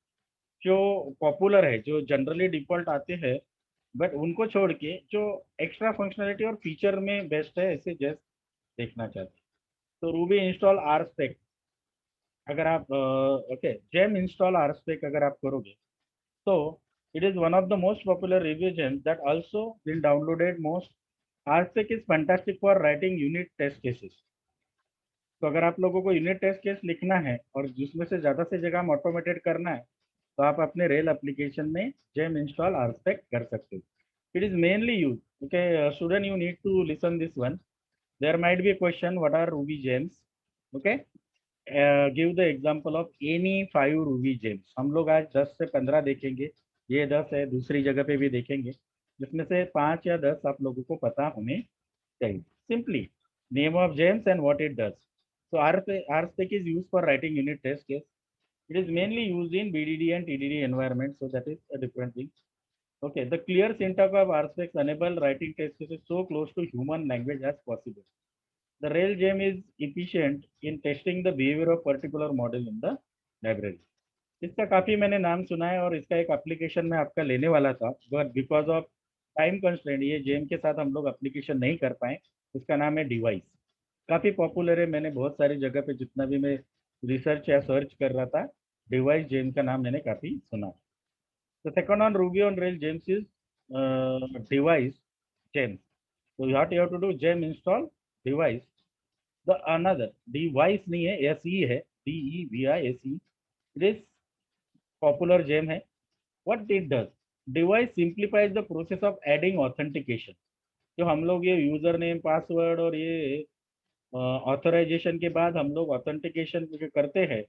जो पॉपुलर है जो जनरली डिफॉल्ट आते हैं, बट उनको छोड़ के जो एक्स्ट्रा फंक्शनलिटी और फीचर में बेस्ट है ऐसे जस्ट देखना चाहते हैं. तो रूबी इंस्टॉल RSpec अगर आप ओके जेम इंस्टॉल RSpec अगर आप करोगे तो it is one of the most popular review gems that also been downloaded most. RSpec is fantastic for writing unit test cases. तो अगर आप लोगों को यूनिट टेस्ट केस लिखना है और जिसमें से ज़्यादा से जगह हम ऑटोमेटेड करना है, तो आप अपने रेल एप्लीकेशन में जेम इंस्टॉल RSpec कर सकते हो. It is mainly use. Okay student, you need to listen this one. There might be a question what are Ruby gems. Okay, give the example of any 5 Ruby gems. हम लोग आज 10 से 15 देखेंगे, ये 10 है, दूसरी जगह पे भी देखेंगे, जिसमें से 5 या 10 आप लोगों को पता होने चाहिए. Simply name of James and what it does. So RSpec is used for writing unit test case. It is mainly used in BDD and TDD environment, so that is a different thing. Okay, the clear syntax of RSpec enable writing test cases so close to human language as possible. The RailGem is efficient in testing the behavior of particular model in the library. इसका काफी मैंने नाम सुना है और इसका एक application मैं आपका लेने वाला था, but because of time constraint ये जेम के साथ हम लोग एप्लीकेशन नहीं कर पाए. इसका नाम है डिवाइस. काफी पॉपुलर है, मैंने बहुत सारी जगह पे जितना भी मैं रिसर्च या सर्च कर रहा था, डिवाइस जेम का नाम मैंने काफी सुना. The second on Ruby on Rails gems is device gems. So what you have to do, gem install device. The another device नहीं है, SE है, DEVICE. It is popular gem है. What it does? Device simplifies the process of adding authentication. जो हम लोग ये user name password और ये ऑथराइजेशन के बाद हम लोग ऑथेंटिकेशन करते हैं,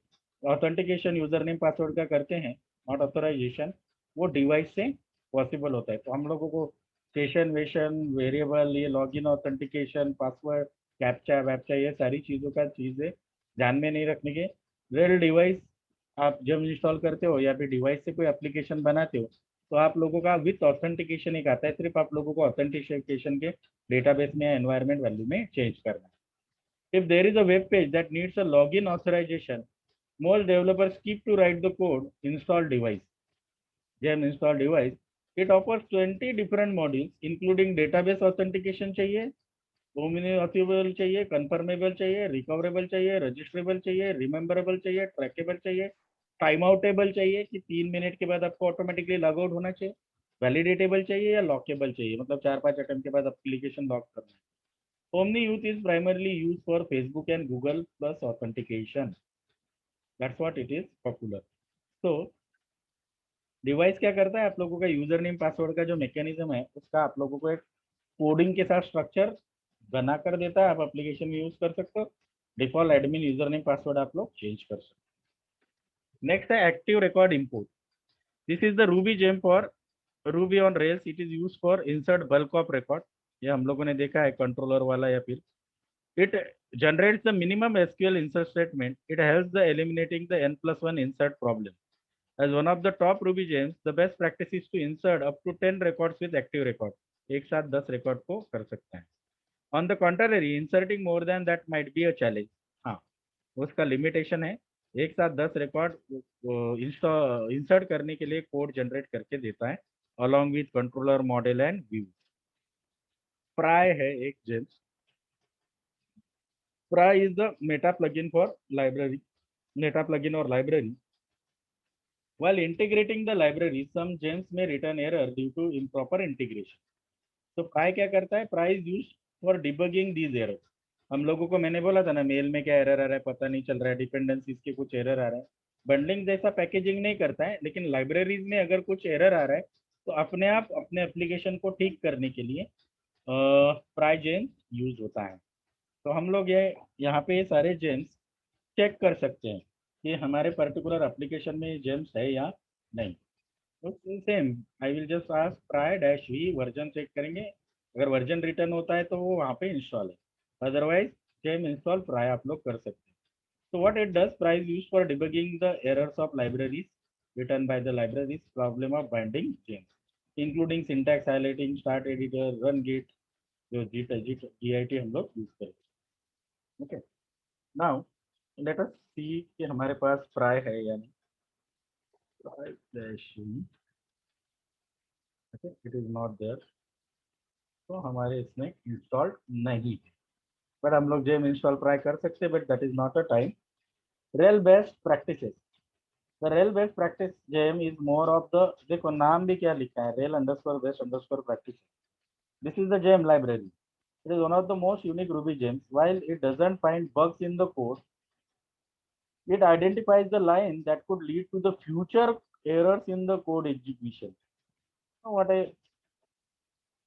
ऑथेंटिकेशन यूजर नेम पासवर्ड का करते हैं, नॉट ऑथराइजेशन, वो डिवाइस से पॉसिबल होता है. तो हम लोगों को सेशन वेशन वेरिएबल, ये लॉगिन ऑथेंटिकेशन, पासवर्ड, कैप्चा वैप्चा, ये सारी चीज़ों का चीज़ें ध्यान में नहीं रखने के. रेल डिवाइस आप जब इंस्टॉल करते हो या फिर डिवाइस से कोई एप्लीकेशन बनाते हो तो आप लोगों का विथ ऑथेंटिकेशन एक आता है, सिर्फ आप लोगों को ऑथेंटिकेशन के डेटाबेस में या एनवायरमेंट वैल्यू में चेंज करना है. If there is a web page that needs a login authorization, most developers skip to write the code install device. Gem install device. It offers 20 different modules, including database authentication चाहिए, authentiable चाहिए, confirmable चाहिए, recoverable चाहिए, registerable चाहिए, rememberable चाहिए, trackable चाहिए, timeoutable चाहिए कि 3 minute के बाद आपको ऑटोमेटिकली लॉग आउट होना चाहिए, वैलिडेटेबल चाहिए या लॉकेबल चाहिए, मतलब 4-5 अटेम्प्ट के बाद एप्लीकेशन लॉक करना है. Omni Youth is primarily used for Facebook and Google plus authentication. That's what it is popular. So device क्या करता है, आप लोगों का यूजर नेम पासवर्ड का जो मैकेनिज्म है उसका आप लोगों को एक कोडिंग के साथ स्ट्रक्चर बना कर देता है. आप एप्लीकेशन में यूज कर सकते हो. Default admin user name password आप लोग चेंज कर सकते हो. नेक्स्ट है active record import. This is the Ruby gem for Ruby on Rails. It is use for insert bulk of record. ये हम लोगों ने देखा है कंट्रोलर वाला या फिर it generates the minimum SQL insert statement. It helps the eliminating the n+1 insert problem. As one of the top Ruby gems, the best practice is to insert up to 10 records with active record. एक साथ 10 record को कर सकते हैं. On the contrary, inserting more than that might be a challenge. हाँ, उसका limitation है. एक साथ 10 रिकॉर्ड इंसर्ट करने के लिए कोड जनरेट करके देता है along with controller model and view. Pry है एक James. Pry is the meta plugin for library, meta plugin or library. While integrating the library, some gems may return error due to improper integration. तो Pry क्या करता है? Pry is used for debugging these errors. हम लोगों को मैंने बोला था ना, मेल में क्या एरर आ रहा है पता नहीं चल रहा है, डिपेंडेंसीज के कुछ एरर आ रहा है. बंडलिंग जैसा पैकेजिंग नहीं करता है, लेकिन लाइब्रेरीज में अगर कुछ एरर आ रहा है तो अपने आप अपने एप्लीकेशन को ठीक करने के लिए Pry जेम्स यूज होता है. तो हम लोग ये यहाँ पे ये सारे जेम्स चेक कर सकते हैं कि हमारे पर्टिकुलर एप्लीकेशन में जेम्स है या नहीं. तो same I will just ask प्राय डैश वी वर्जन चेक करेंगे. अगर वर्जन रिटर्न होता है तो वो वहाँ पे इंस्टॉल है, अदरवाइज जेम इंस्टॉल प्राय आप लोग कर सकते हैं. तो what it does, pry is used for debugging the errors of libraries return by the libraries problem of binding gems, including syntax highlighting, start editor, run git, जो GIT हम लोग यूज करें. Okay, now let us see कि हमारे पास प्राय है या नहीं. Pry dash v, okay, it is not there. तो हमारे इसमें इंस्टॉल्ड नहीं है, बट हम लोग जेम इंस्टॉल प्राय कर सकते हैं, but that is not a time. Rail based practices. The rail based practice gem is more of the, देखो नाम भी क्या लिखा है, rail underscore based underscore practice. This is the gem library. It is one of the most unique Ruby gems. While it doesn't find bugs in the code, it identifies the line that could lead to the future errors in the code execution. So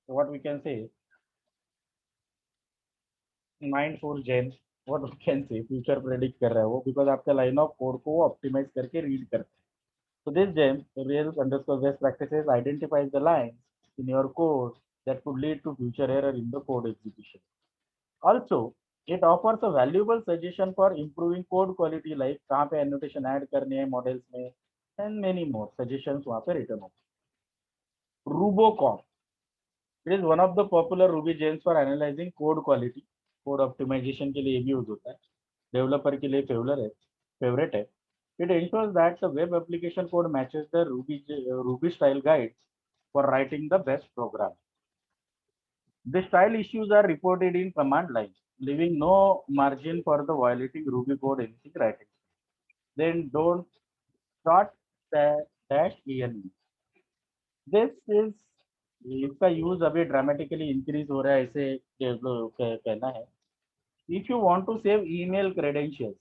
what we can say, mindful gems, what we can say, future predict कर रहा है वो, because आपका line of code को optimize करके read करता है. So this gem, real underscore best practices, identifies the lines in your code that could lead to future error in the code execution. Also, It offers a valuable suggestion for improving code quality, like कहाँ पे annotation add करने हैं models में, and many more suggestions वहाँ पे written होते हैं. Rubocop. It is one of the popular Ruby gems for analyzing code quality. Code optimization के लिए ये भी यूज होता है. Developer के लिए favorite है. It ensures that the web application code matches the Ruby style guides for writing the best program. The style issues are reported in command line, leaving no margin for the violating Ruby code anything writing. Then don't start dash env. This is इसका use अभी dramatically increase हो रहा है, ऐसे कहना है. If you want to save email credentials,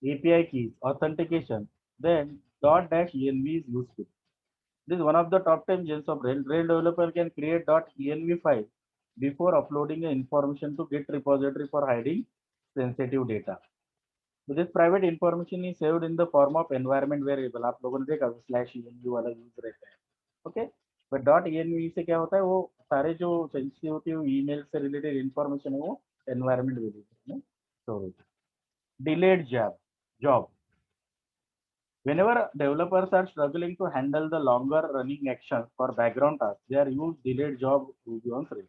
API keys, authentication, then .-env is useful. This is one of the top 10 gems of Rail. Rail developer can create .env file before uploading the information to Git repository for hiding sensitive data. So this private information is saved in the form of environment variable. आप लोगों ने देखा /env वाला use रहता है. Okay, but .env से क्या होता है, वो सारे जो सेंसिटिव ईमेल से रिलेटेड इंफॉर्मेशन है वो एनवायरमेंट वेरिएबल में स्टोर होती है. Delayed job. Whenever developers are struggling to handle the longer running actions for background tasks, they are used delayed job Ruby on Rails.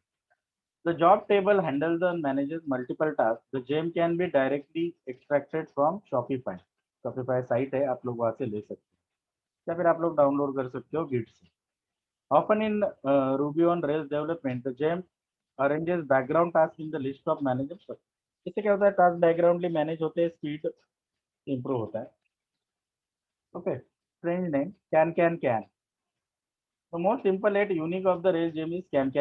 The job table handles and manages multiple tasks. The gem can be directly extracted from Shopify. Shopify site है, आप लोग वहाँ से ले सकते हैं या फिर आप लोग डाउनलोड कर सकते हो गिट से. Often in Ruby on Rails development, the gem arranges background tasks in the list of manageable. इससे क्या होता है, टास्क बैकग्राउंडली मैनेज होते हैं, स्पीड इंप्रूव होता है. Okay, strange name, can. The most simple yet unique of the Rails gem is can.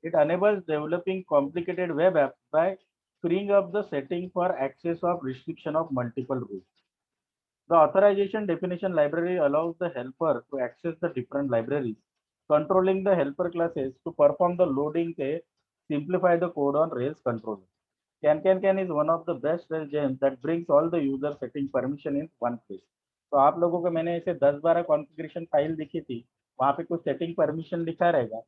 It enables developing complicated web apps by freeing up the setting for access of restriction of multiple rules. The authorization definition library allows the helper to access the different libraries, controlling the helper classes to perform the loading to simplify the code on Rails controller. Can is one of the best Rails gems that brings all the user setting permission in one place. तो आप लोगों को मैंने ऐसे 10-12 configuration file दिखी थी, वहाँ पे कुछ सेटिंग परमिशन लिखा रहेगा,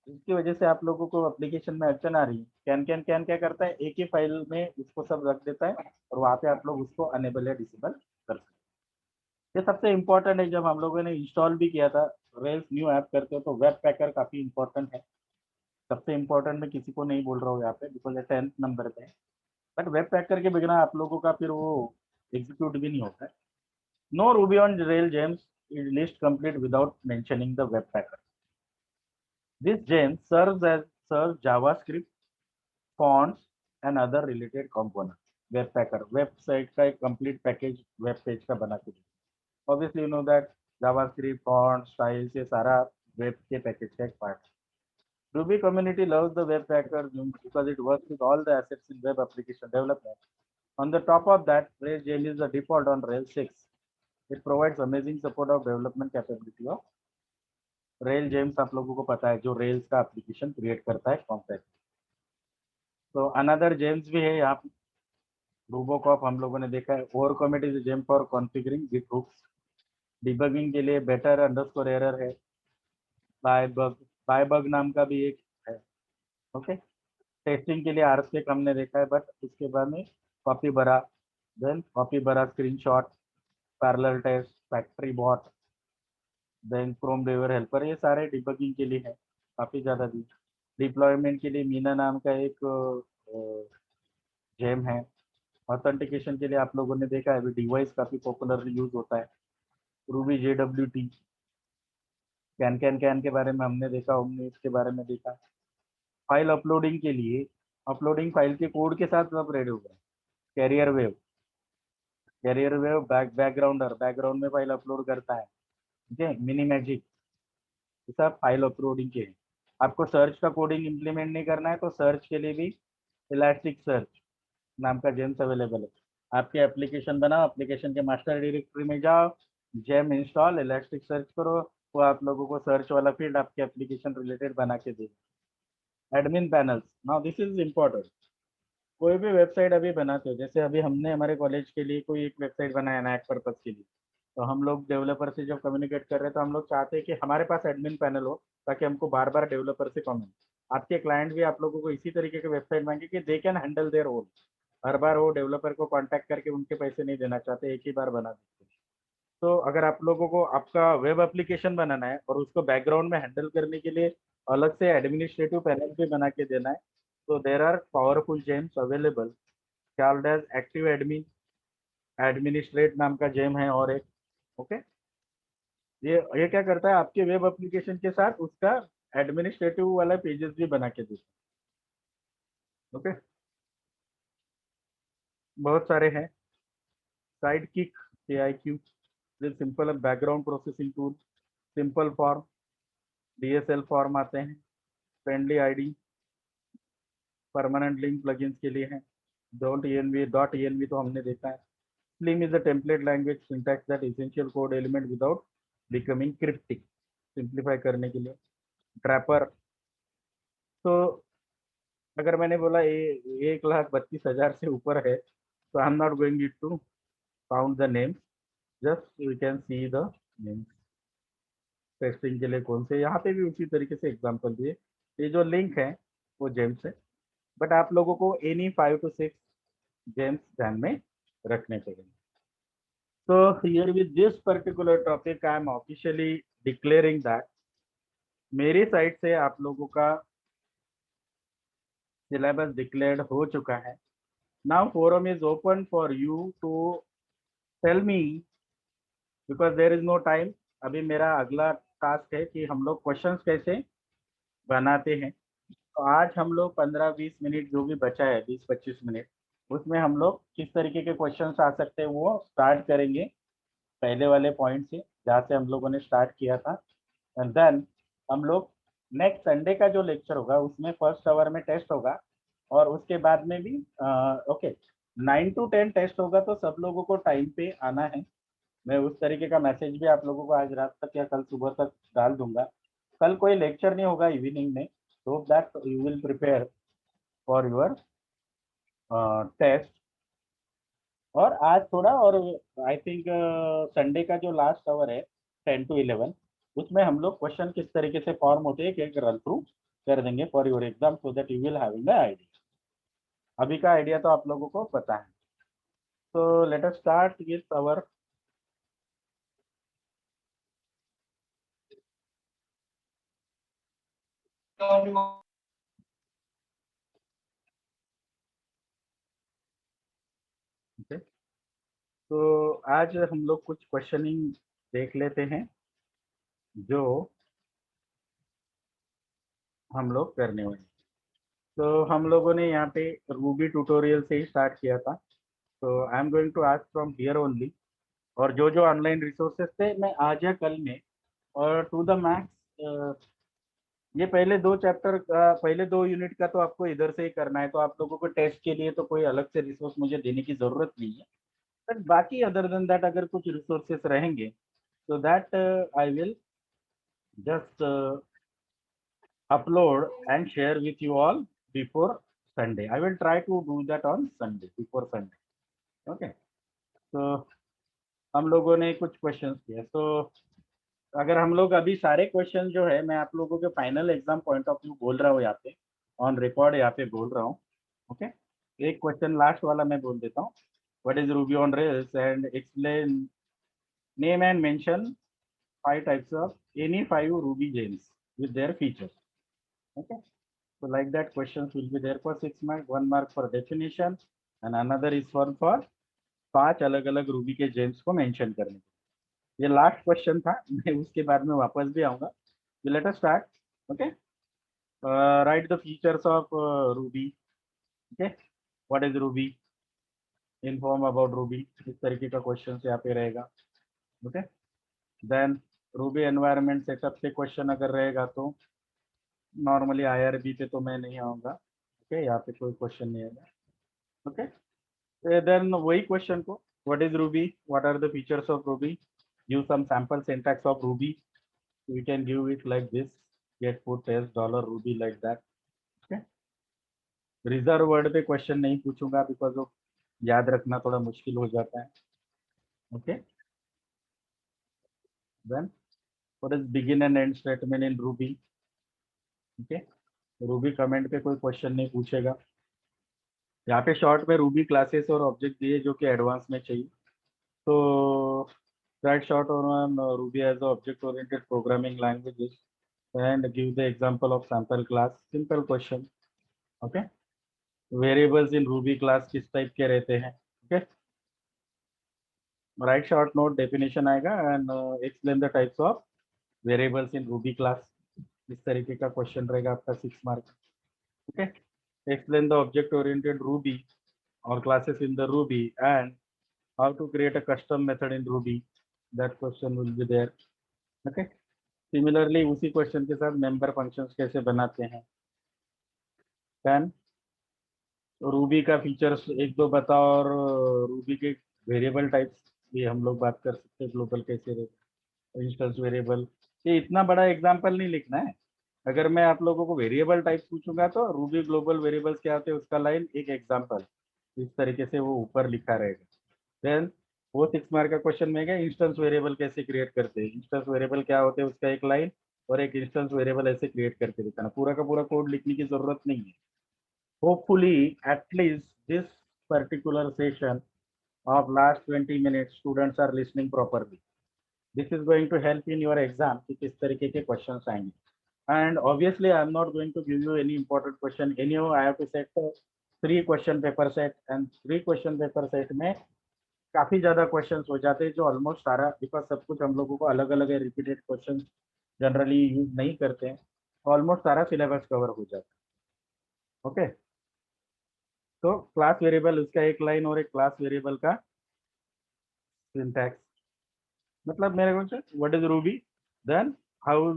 इसकी वजह से आप लोगों को एप्लीकेशन में अड़चन आ रही है. कैन क्या करता है, एक ही फाइल में उसको सब रख देता है और वहाँ पे आप लोग उसको अनेबल या डिसेबल कर सकते हैं. ये सबसे इम्पोर्टेंट है. जब हम लोगों ने इंस्टॉल भी किया था रेल्स न्यू ऐप करते हो तो वेब पैकर काफ़ी इंपॉर्टेंट है. सबसे इम्पोर्टेंट मैं किसी को नहीं बोल रहा हूँ यहाँ पे, बिकॉज 10th नंबर पे है, बट वेब पैकर के बिना आप लोगों का फिर वो एग्जीक्यूट भी नहीं होता है. No Ruby on Rails gems is list complete without mentioning the Webpacker. This gem serves JavaScript, fonts, and other related components. Webpacker website का एक complete package web page का बना के. Obviously you know that JavaScript, fonts, styles ये सारा web के package का एक part. Ruby community loves the Webpacker because it works with all the assets in web application development. On the top of that, Rails gem is the default on Rails 6. It provides amazing support of development capability of Rails gems. आप लोगों को पता है जो Rails का application create करता है compact. तो अनदर जेम्स भी है यहाँ पे. Rubocop हम लोगों ने देखा है. Overcommit is a gem for configuring Git hooks. Debugging के लिए better underscore error है. बाय बग नाम का भी एक है. ओके, टेस्टिंग के लिए RSpec हमने देखा है, बट उसके बाद में capybara screenshot, parallel test, factory bot, then Chrome driver helper, ये सारे डिबगिंग के लिए है. काफ़ी ज़्यादा दी. डिप्लॉयमेंट के लिए मीना नाम का एक जेम है. ऑथेंटिकेशन के लिए आप लोगों ने देखा है अभी डिवाइस काफ़ी पॉपुलरली यूज होता है. Ruby JWT. कैन के बारे में हमने देखा, हमने इसके बारे में देखा. फाइल अपलोडिंग के लिए अपलोडिंग फाइल के कोड के साथ सब रेडी हो गया. कैरियर वेव बैकग्राउंड में फाइल अपलोड करता है. ठीक है, मिनी मैजिक, ये सब फाइल अपलोडिंग के. आपको सर्च का कोडिंग इंप्लीमेंट नहीं करना है तो सर्च के लिए भी इलास्टिक सर्च नाम का जेम्स अवेलेबल है. आपके एप्लीकेशन बनाओ, एप्लीकेशन के मास्टर डायरेक्टरी में जाओ, जेम इंस्टॉल, इलास्टिक सर्च करो, वो आप लोगों को सर्च वाला फील्ड आपके एप्लीकेशन रिलेटेड बना के दे. Admin panels, now this is important. कोई भी वेबसाइट अभी बनाते हो, जैसे अभी हमने हमारे कॉलेज के लिए कोई एक वेबसाइट बनाया नैक पर्पज के लिए, तो हम लोग डेवलपर से जब कम्युनिकेट कर रहे हैं तो हम लोग चाहते हैं कि हमारे पास एडमिन पैनल हो ताकि हमको बार बार डेवलपर से कमेंट आपके क्लाइंट भी आप लोगों को इसी तरीके के वेबसाइट मांगे कि they can handle their own. हर बार वो डेवलपर को कांटेक्ट करके उनके पैसे नहीं देना चाहते, एक ही बार बना देते हैं। तो अगर आप लोगों को आपका वेब एप्लीकेशन बनाना है और उसको बैकग्राउंड में हैंडल करने के लिए अलग से एडमिनिस्ट्रेटिव पैनल भी बना के देना है, तो there are powerful gems available called as active admin, administrate नाम का जेम है और एक। ओके, ये क्या करता है, आपके वेब एप्लीकेशन के साथ उसका एडमिनिस्ट्रेटिव वाला पेजेस भी बना के देता है। ओके, बहुत सारे हैं। Side kick, AIQ, simple background processing tool, simple form, DSL form आते हैं, friendly ID, permanent link plugins के लिए है, डॉट env तो हमने देखा है। Slim is a template language syntax that essential code element without becoming cryptic, simplify करने के लिए। ट्रैपर, तो अगर मैंने बोला 1,32,000 से ऊपर है, तो I am not going it to count the names, just you can see the names. Testing के लिए कौन से, यहाँ पे भी उसी तरीके से एग्जांपल दिए। ये जो लिंक है वो जेम्स है, बट आप लोगों को एनी 5 to 6 जेम्स ध्यान में रखने पड़ेंगे। So here with this particular topic, I am officially declaring that मेरी साइड से आप लोगों का सिलेबस डिक्लेयर्ड हो चुका है। Now forum is open for you to tell me, because there is no time. अभी मेरा अगला टास्क है कि हम लोग क्वेश्चंस कैसे बनाते हैं। तो आज हम लोग 15-20 मिनट जो भी बचा है, 20-25 मिनट, उसमें हम लोग किस तरीके के क्वेश्चंस आ सकते हैं वो स्टार्ट करेंगे पहले वाले पॉइंट से, जहाँ से हम लोगों ने स्टार्ट किया था। एंड देन हम लोग नेक्स्ट संडे का जो लेक्चर होगा उसमें फर्स्ट आवर में टेस्ट होगा, और उसके बाद में भी ओके 9 to 10 टेस्ट होगा, तो सब लोगों को टाइम पे आना है। मैं उस तरीके का मैसेज भी आप लोगों को आज रात तक या कल सुबह तक डाल दूंगा। कल कोई लेक्चर नहीं होगा इवनिंग में, so that you will prepare for your test. और आज थोड़ा, और आई थिंक संडे का जो लास्ट आवर है 10 to 11, उसमें हम लोग क्वेश्चन किस तरीके से फॉर्म होते हैं एक रन थ्रू कर देंगे for your exam, so that you will having the idea. अभी का आइडिया तो आप लोगों को पता है। तो let us start with our तो आज हम लोग कुछ क्वेश्चनिंग देख लेते हैं जो हम लोग करने वाले। तो हम लोगों ने यहाँ पे रूबी ट्यूटोरियल से ही स्टार्ट किया था, तो I am going to ask from here only. और जो जो ऑनलाइन रिसोर्सेज थे मैं आज या कल में, और टू द मैक्स ये पहले 2 चैप्टर का, पहले 2 यूनिट का तो आपको इधर से ही करना है, तो आप लोगों को टेस्ट के लिए तो कोई अलग से रिसोर्स मुझे देने की जरूरत नहीं है। बट बाकी अदर देन दैट अगर कुछ रिसोर्सेस रहेंगे, so that I will just upload and share with you all before Sunday. I will try to do that on Sunday, before Sunday. Okay. So हम लोगों ने कुछ क्वेश्चंस किए। तो अगर हम लोग अभी सारे क्वेश्चन जो है, मैं आप लोगों के final exam point of view बोल रहा हूँ, यहाँ पे ऑन रिकॉर्ड यहाँ पे बोल रहा हूँ। ओके, एक क्वेश्चन लास्ट वाला मैं बोल देता हूँ। What is Ruby on rails and explain, name and mention 5 types of any 5 Ruby gems with their features. Okay, so like that questions will be there for 6 marks, 1 mark for definition, and another is for 5 अलग अलग Ruby के James को mention करने। ये last question था, मैं उसके बाद में वापस भी आऊंगा। Let us start. Okay, right the features of Ruby. Okay, what is Ruby, inform about Ruby, इस तरीके का क्वेश्चन यहाँ पे रहेगा। Okay, then Ruby environment setup से क्वेश्चन अगर रहेगा तो नॉर्मली IRB पे तो मैं नहीं आऊँगा। ओके, यहाँ पे कोई क्वेश्चन नहीं आएगा। ओके, देन वही क्वेश्चन को, what is Ruby, what are the features of Ruby, give some sample syntax of Ruby, we can give it like this, get put test dollar Ruby like that. Okay, reserve word पे question नहीं पूछूंगा because of याद रखना थोड़ा मुश्किल हो जाता है। Okay, then what is begin and end statement in Ruby. Okay, Ruby comment पे कोई क्वेश्चन नहीं पूछेगा। यहाँ पे शॉर्ट में रूबी क्लासेस और ऑब्जेक्ट दिए जो कि एडवांस में चाहिए। तो right short on Ruby as the object-oriented programming languages and give the example of sample class. Simple question. Okay. Variables in Ruby class किस टाइप के रहते हैं? Okay. Write short note definition आएगा and explain the types of variables in Ruby class. इस तरीके का question रहेगा आपका 6 mark. Okay. Explain the object-oriented Ruby or classes in the Ruby and how to create a custom method in Ruby. That question will be there. Okay. Similarly उसी question के साथ member functions कैसे बनाते हैं। Then Ruby का features एक दो बताओ और रूबी के वेरिएबल टाइप्स भी हम लोग बात कर सकते हैं। ग्लोबल कैसे रहते, इंस्टेंस वेरिएबल। ये इतना बड़ा एग्जांपल नहीं लिखना है। अगर मैं आप लोगों को वेरिएबल टाइप्स पूछूंगा तो रूबी ग्लोबल वेरिएबल्स क्या होते हैं उसका लाइन एक एग्जांपल इस तरीके से वो ऊपर लिखा रहेगा। देन वो 6 मार्क का क्वेश्चन में है इंस्टेंस वेरिएबल कैसे क्रिएट करते हैं। इंस्टेंस वेरिएबल क्या होते हैं उसका एक लाइन और एक इंस्टेंस वेरिएबल ऐसे क्रिएट करके दिखाना। पूरा का पूरा कोड लिखने की जरूरत नहीं है। Hopefully at least this particular session of last 20 minutes students are listening properly. This is going to help in your exam कि किस तरीके के questions आएंगे। And obviously I am not going to give you any important question. Anyhow I have to set 3 question paper set and 3 question paper set में काफी ज्यादा questions हो जाते हैं जो ऑलमोस्ट सारा, बिकॉज सब कुछ हम लोगों को अलग अलग है, रिपीटेड क्वेश्चन जनरली यूज नहीं करते हैं, ऑलमोस्ट सारा सिलेबस कवर हो जाता है। ओके, तो क्लास वेरिएबल उसका एक लाइन और एक क्लास वेरिएबल का सिंटैक्स, मतलब मेरे को what is Ruby, then how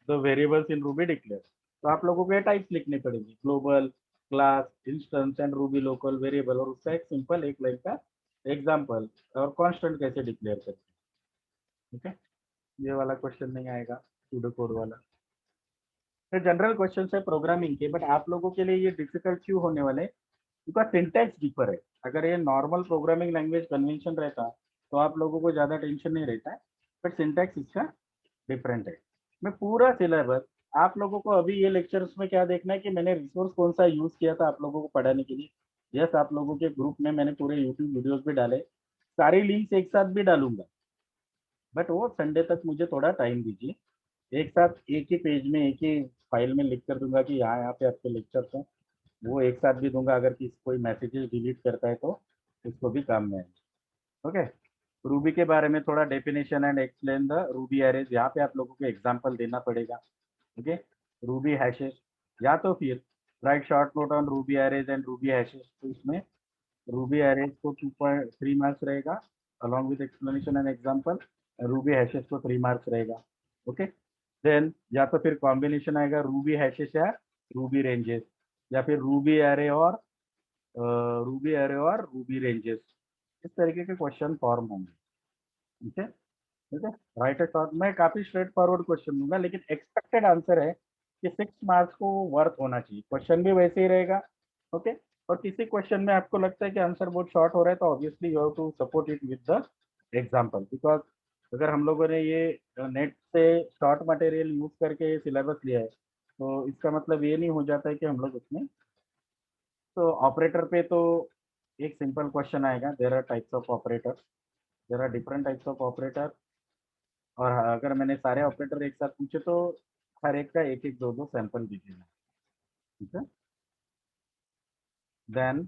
the variables in Ruby declare. तो आप लोगों को ये टाइप्स लिखने पड़ेंगे, global, class, instance and Ruby local variable, और उसका एक सिंपल एक लाइन का एग्जांपल और कांस्टेंट कैसे डिक्लेयर करते हैं। ठीक है, ये वाला क्वेश्चन नहीं आएगा सूडो कोड वाला। तो जनरल क्वेश्चन है प्रोग्रामिंग के, बट आप लोगों के लिए ये डिफिकल्ट क्यों होने वाले, बिकॉज सिंटैक्स डिफर है। अगर ये नॉर्मल प्रोग्रामिंग लैंग्वेज कन्वेंशन रहता तो आप लोगों को ज्यादा टेंशन नहीं रहता है, बट सिंटैक्स इसका डिफरेंट है। मैं पूरा सिलेबस आप लोगों को अभी ये लेक्चर्स में क्या देखना है कि मैंने रिसोर्स कौन सा यूज किया था आप लोगों को पढ़ाने के लिए। यस, आप लोगों के ग्रुप में मैंने पूरे यूट्यूब वीडियोस भी डाले, सारी लिंक्स एक साथ भी डालूंगा, बट वो संडे तक मुझे थोड़ा टाइम दीजिए। एक साथ एक ही पेज में एक ही फाइल में लिख कर दूंगा कि यहाँ यहाँ पे आपके लेक्चर्स हैं, वो एक साथ भी दूंगा। अगर किसी कोई मैसेजेस डिलीट करता है तो उसको भी काम में आएंगे। ओके, रूबी के बारे में थोड़ा definition and explain the Ruby arrays, यहाँ पे आप लोगों को एग्जांपल देना पड़ेगा। ओके, रूबी हैशेस, या तो फिर right short note on Ruby arrays and Ruby hashes. तो इसमें रूबी एरेज को 2.3 मार्क्स रहेगा along with explanation and example, Ruby hashes को 3 मार्क्स रहेगा। ओके, देन या तो फिर कॉम्बिनेशन आएगा रूबी हैशेस या रूबी रेंजेस, या फिर रूबी एरे और रूबी रेंजेस, इस तरीके के क्वेश्चन फॉर्म होंगे। ठीक है, ठीक है, राइट है शॉर्ट। मैं काफी स्ट्रेट फॉरवर्ड क्वेश्चन दूंगा, लेकिन एक्सपेक्टेड आंसर है कि 6 मार्क्स को वर्थ होना चाहिए। क्वेश्चन भी वैसे ही रहेगा। ओके, और किसी क्वेश्चन में आपको लगता है कि आंसर बहुत शॉर्ट हो रहा है तो obviously you have to support it with the example, because अगर हम लोगों ने ये नेट से शॉर्ट मटेरियल यूज करके सिलेबस लिया है तो इसका मतलब ये नहीं हो जाता है कि हम लोग उसमें, तो ऑपरेटर पे तो एक सिंपल क्वेश्चन आएगा, there are types of operator, there are different types of operator, और अगर मैंने सारे ऑपरेटर एक साथ पूछे तो हर एक का एक एक दो दो सैंपल दीजिएगा। ठीक है, देन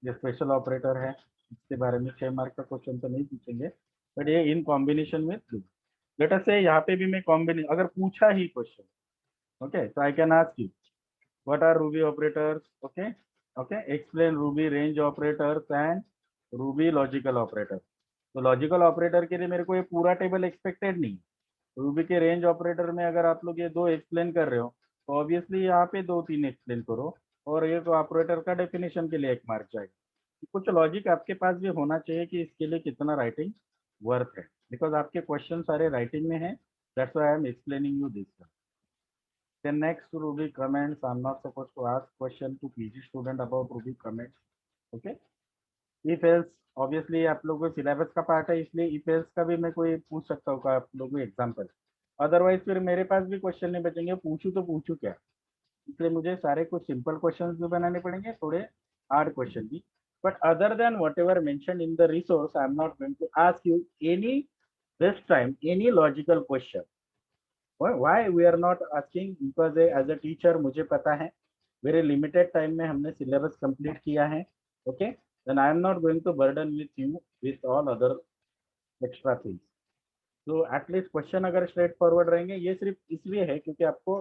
ये स्पेशल ऑपरेटर है, इसके बारे में 6 मार्क का क्वेश्चन तो नहीं पूछेंगे, बट ये इन कॉम्बिनेशन में लेट अस से यहाँ पे भी मैं कॉम्बिनेशन अगर पूछा ही क्वेश्चन, ओके, तो I can ask you what are Ruby operators. Okay, okay, explain Ruby range operators and Ruby logical operator. तो लॉजिकल ऑपरेटर के लिए मेरे को ये पूरा टेबल एक्सपेक्टेड नहीं। रूबी के रेंज ऑपरेटर में अगर आप लोग ये दो एक्सप्लेन कर रहे हो तो ऑब्वियसली यहाँ पे 2-3 एक्सप्लेन करो, और ये तो ऑपरेटर का डेफिनेशन के लिए 1 मार्क जाएगा। कुछ लॉजिक आपके पास भी होना चाहिए कि इसके लिए कितना राइटिंग वर्थ है, बिकॉज आपके क्वेश्चन सारे राइटिंग में है, that's why I am explaining you this. Then next Ruby comments. I'm not supposed to ask question to PG student about Ruby comments. Okay. If else, obviously आप लोगों को syllabus का part है, इसलिए if else का भी मैं कोई पूछ सकता हूँ आप लोगों को एग्जाम्पल। अदरवाइज फिर मेरे पास भी क्वेश्चन नहीं बचेंगे, पूछूं तो पूछूं क्या। इसलिए मुझे सारे कुछ सिंपल क्वेश्चंस भी बनाने पड़ेंगे, थोड़े हार्ड क्वेश्चन भी। But other than whatever mention in the resource, I am not going to ask you any this time any logical question. Why we are not asking? Because as a teacher मुझे पता है very limited time में हमने syllabus complete किया है। Okay, then I am not going to burden with you with all other extra things. तो at least question अगर straightforward रहेंगे, ये सिर्फ इसलिए है क्योंकि आपको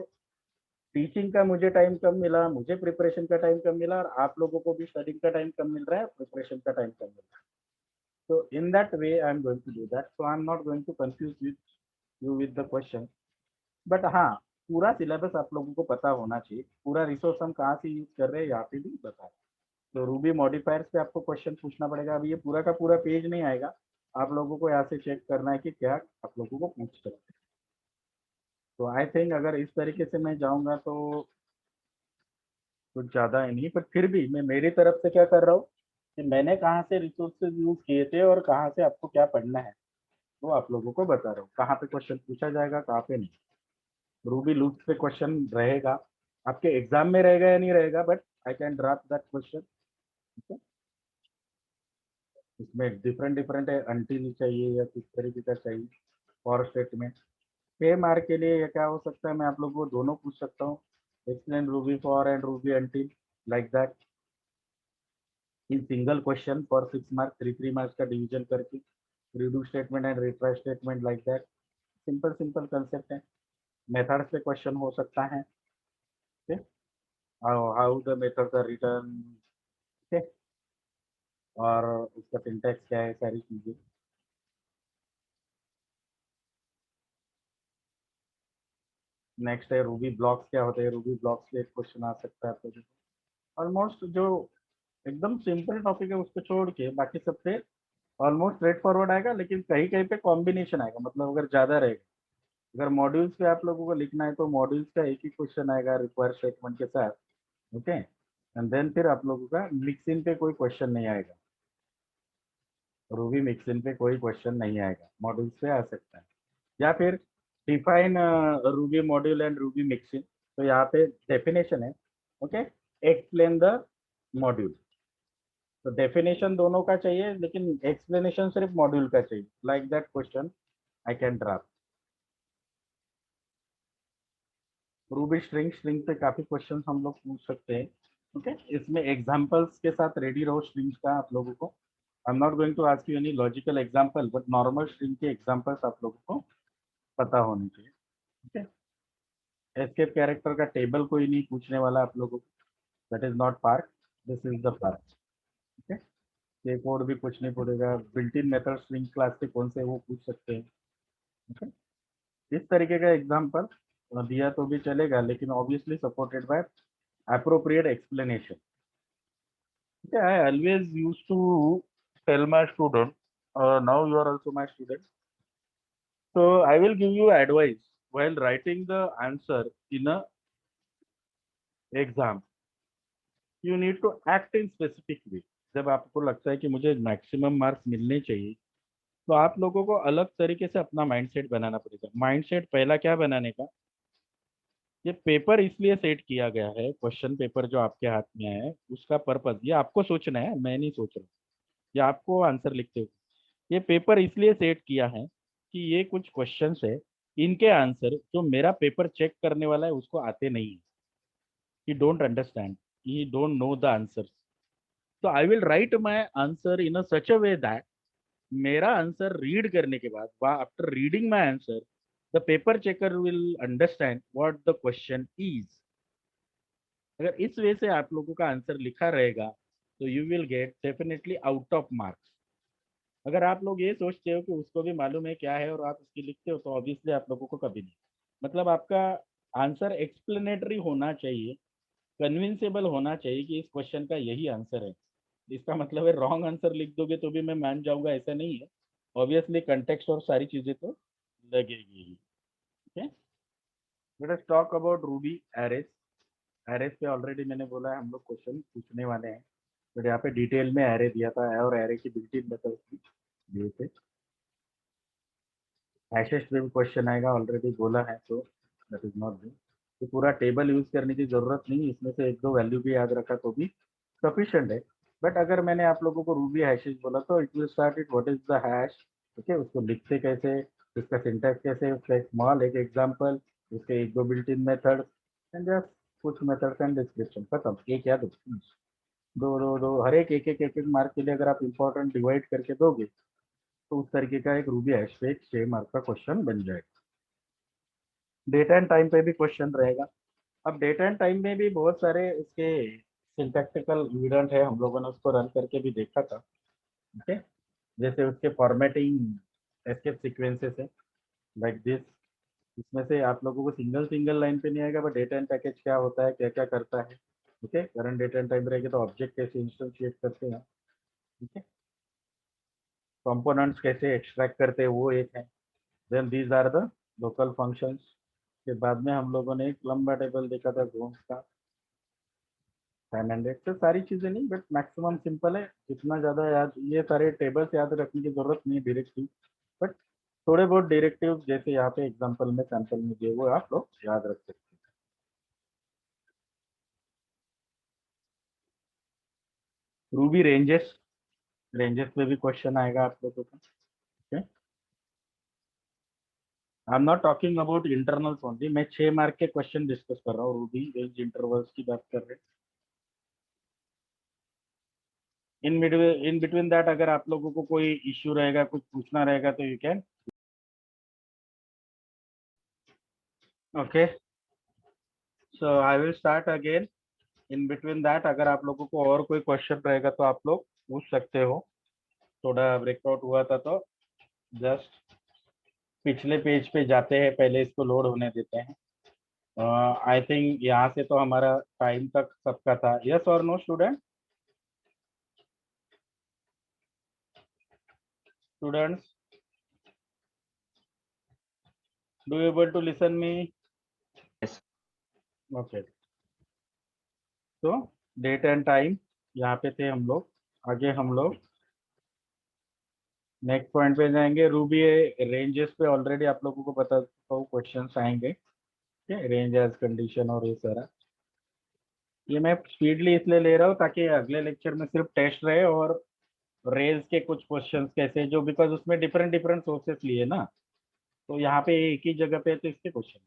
टीचिंग का मुझे टाइम कम मिला, मुझे प्रिपरेशन का टाइम कम मिला, और आप लोगों को भी स्टडिंग का टाइम कम मिल रहा है, प्रिपरेशन का टाइम कम मिल रहा है। तो in that way I am going to do that, so I am not going to confuse with you with the question. But हाँ, पूरा सिलेबस आप लोगों को पता होना चाहिए, पूरा रिसोर्स हम कहाँ से यूज कर रहे हैं यहाँ पे भी बता। तो रूबी मॉडिफायर्स पे आपको क्वेश्चन पूछना पड़ेगा। अभी ये पूरा का पूरा पेज नहीं आएगा, आप लोगों को यहाँ से चेक करना है कि क्या आप लोगों को पूछ सकते हैं। तो आई थिंक अगर इस तरीके से मैं जाऊंगा तो कुछ ज़्यादा है नहीं, पर फिर भी मैं मेरी तरफ से क्या कर रहा हूँ कि मैंने कहाँ से रिसोर्सेज यूज किए थे और कहाँ से आपको क्या पढ़ना है वो आप लोगों को बता रहा हूँ, कहाँ पे क्वेश्चन पूछा जाएगा कहाँ पे नहीं। रूबी लूप पे क्वेश्चन रहेगा, आपके एग्जाम में रहेगा या नहीं रहेगा, but I can draft that question. इसमें डिफरेंट डिफरेंट है, अनटिल चाहिए या किस तरीके का चाहिए, फॉर स्टेटमेंट। 6 मार्क के लिए ये क्या हो सकता है, मैं आप लोगों को दोनों पूछ सकता हूँ, explain Ruby for and Ruby until, like that in single question for 6 mark, 3 3 marks का डिवीजन करके, redo statement and retry statement, like that. Simple simple concept है। मेथड से क्वेश्चन हो सकता है, how the methods are return, ठीक, और उसका सिंटैक्स क्या है, सारी चीजें। नेक्स्ट है रूबी ब्लॉक्स क्या होते हैं, रूबी ब्लॉक्स से एक क्वेश्चन आ सकता है आपको। ऑलमोस्ट जो एकदम सिंपल टॉपिक है उसको छोड़ के बाकी सब पे ऑलमोस्ट स्ट्रेट फॉरवर्ड आएगा, लेकिन कहीं कहीं पे कॉम्बिनेशन आएगा, मतलब अगर ज्यादा रहेगा। अगर मॉड्यूल्स पे आप लोगों को लिखना है तो मॉड्यूल्स का एक ही क्वेश्चन आएगा रिक्वायर स्टेटमेंट के साथ। ओके, एंड देन फिर आप लोगों का मिक्सिंग पे कोई क्वेश्चन नहीं आएगा, रूबी मिक्सिंग पे कोई क्वेश्चन नहीं आएगा, मॉड्यूल्स पे आ सकता है। या फिर define Ruby module and Ruby mixing, तो यहाँ पे डेफिनेशन है। ओके, एक्सप्लेन द मॉड्यूल, तो डेफिनेशन दोनों का चाहिए लेकिन एक्सप्लेनेशन सिर्फ मॉड्यूल का चाहिए, like that question I can draft. Ruby string, string पे काफी क्वेश्चन हम लोग पूछ सकते हैं। ओके, इसमें एग्जांपल्स के साथ रेडी रहो स्ट्रिंग्स का आप लोगों को। I am not going to ask you any logical example, but normal string के एग्जांपल्स आप लोगों को पता होने चाहिए। ओके, एस्केप कैरेक्टर का टेबल कोई नहीं पूछने वाला आप लोगों को, that is not part, this is the part. Okay, ये कोड भी कुछ नहीं पड़ेगा, built in method string class के कौन से वो पूछ सकते हैं। ओके, इस तरीके का एग्जांपल दिया तो भी चलेगा, लेकिन obviously supported by appropriate explanation. Okay, I always used to tell my student, now you are also my student, so I will give you advice while writing the answer in a exam. You need to act in specific way. जब आपको लगता है कि मुझे maximum marks मिलने चाहिए, तो आप लोगों को अलग तरीके से अपना माइंडसेट बनाना पड़ेगा। माइंडसेट पहला क्या बनाने का, ये पेपर इसलिए सेट किया गया है, क्वेश्चन पेपर जो आपके हाथ में है उसका पर्पज, ये आपको सोचना है, मैं नहीं सोच रहा, ये आपको आंसर लिखते हो। ये पेपर इसलिए सेट किया है कि ये कुछ क्वेश्चंस है, इनके आंसर जो मेरा पेपर चेक करने वाला है उसको आते नहीं है, he don't understand, he don't know the answer. तो I will write my answer in a such a way that मेरा आंसर रीड करने के बाद, after reading my answer, the paper checker will understand what the question is. अगर इस वे से आप लोगों का आंसर लिखा रहेगा तो you will get definitely out of marks. अगर आप लोग ये सोचते हो कि उसको भी मालूम है क्या है और आप उसकी लिखते हो, तो ऑब्वियसली आप लोगों को कभी नहीं, मतलब आपका आंसर एक्सप्लेनेटरी होना चाहिए, कन्विंसेबल होना चाहिए कि इस क्वेश्चन का यही आंसर है। इसका मतलब है रॉन्ग आंसर लिख दोगे तो भी मैं मान जाऊंगा ऐसा नहीं है, ऑब्वियसली कंटेक्स्ट और सारी चीजें तो लगेगी ही। ठीक है, let us talk about Ruby arrays. Arrays पे ऑलरेडी मैंने बोला है हम लोग क्वेश्चन पूछने वाले हैं, बट यहाँ पे डिटेल में एरे दिया था और एरे की बिल्ट इन मेथड्स भी दिए थे। हैशेस में भी क्वेश्चन आएगा, ऑलरेडी बोला है, तो दैट इज नॉट दिस। तो पूरा टेबल यूज करने की जरूरत नहीं, इसमें से एक दो वैल्यू भी याद रखा तो भी सफिशिएंट है। बट अगर मैंने आप लोगों को रूबी हैशेस बोला तो it will start it what is the hash, ठीक है, उसको लिखते कैसे, उसका सिंटैक्स कैसे, उसका एक स्मॉल एक एग्जांपल, उसके एक दो built in method and just कुछ मेथड्स एंड डिस्क्रिप्शन, खत्म। एक या दो दो दो दो हर एक एक मार्क के लिए अगर आप इंपॉर्टेंट डिवाइड करके दोगे तो उस तरीके का एक रूबी हैश पे 6 मार्क का क्वेश्चन बन जाएगा। डेट एंड टाइम पे भी क्वेश्चन रहेगा। अब डेट एंड टाइम में भी बहुत सारे इसके सिंटैक्टिकल इवेंट है, हम लोगों ने उसको रन करके भी देखा था, ठीक है। जैसे उसके फॉर्मेटिंग एस्केप सीक्वेंसेस है लाइक दिस, इसमें से आप लोगों को सिंगल सिंगल लाइन पे नहीं आएगा, बट डेटा एंड पैकेज क्या होता है, क्या क्या करता है, ठीक है। करंट डेटा एंड टाइम रहेगा तो ऑब्जेक्ट कैसे इंस्टेंशिएट करते हैं, ठीक है, कंपोनेंट्स कैसे एक्सट्रैक्ट करते हैं वो एक है। Then these are the local functions. के बाद में हम लोगों ने एक लंबा टेबल देखा था जोन्स का, टाइम एंड डेट से सारी चीजें नहीं, बट मैक्सिमम सिंपल है, जितना ज्यादा याद, ये सारे टेबल्स याद रखने की जरूरत नहीं है डायरेक्टली, बट थोड़े बहुत डायरेक्टिव जैसे यहाँ पे एग्जांपल में सैंपल में दिए वो आप लोग याद रख सकते हैं। रूबी रेंजेस, रेंजेस में भी क्वेश्चन आएगा आप लोगों को, ठीक है। I am not talking about internals only, मैं 6 मार्क के क्वेश्चन डिस्कस कर रहा हूँ, रूबी रेंज इंटरवल्स की बात कर रहे हैं। इन बिटवीन दैट अगर आप लोगों को कोई इश्यू रहेगा, कुछ पूछना रहेगा तो you can, okay. So I will start again. In between that अगर आप लोगों को और कोई क्वेश्चन रहेगा तो आप लोग पूछ सकते हो। थोड़ा ब्रेकआउट हुआ था तो जस्ट पिछले पेज पे जाते हैं, पहले इसको लोड होने देते हैं। आई थिंक यहाँ से तो हमारा टाइम तक सबका था, यस और no student, students do you able to listen me? Yes. Okay, तो डेट एंड टाइम यहाँ पे थे हम लोग। आगे हम लोग नेक्स्ट पॉइंट पे जाएंगे। रूबी रेंजेस पे ऑलरेडी आप लोगों को पता क्वेश्चन आएंगे, ठीक है, रेंज एज कंडीशन और ये सारा। ये मैं स्पीडली इसलिए ले रहा हूँ ताकि अगले लेक्चर में सिर्फ टेस्ट रहे और रेंज के कुछ क्वेश्चंस कैसे, जो बिकॉज उसमें डिफरेंट डिफरेंट सोर्सेस लिए ना, तो यहाँ पे एक ही जगह पे तो इसके क्वेश्चन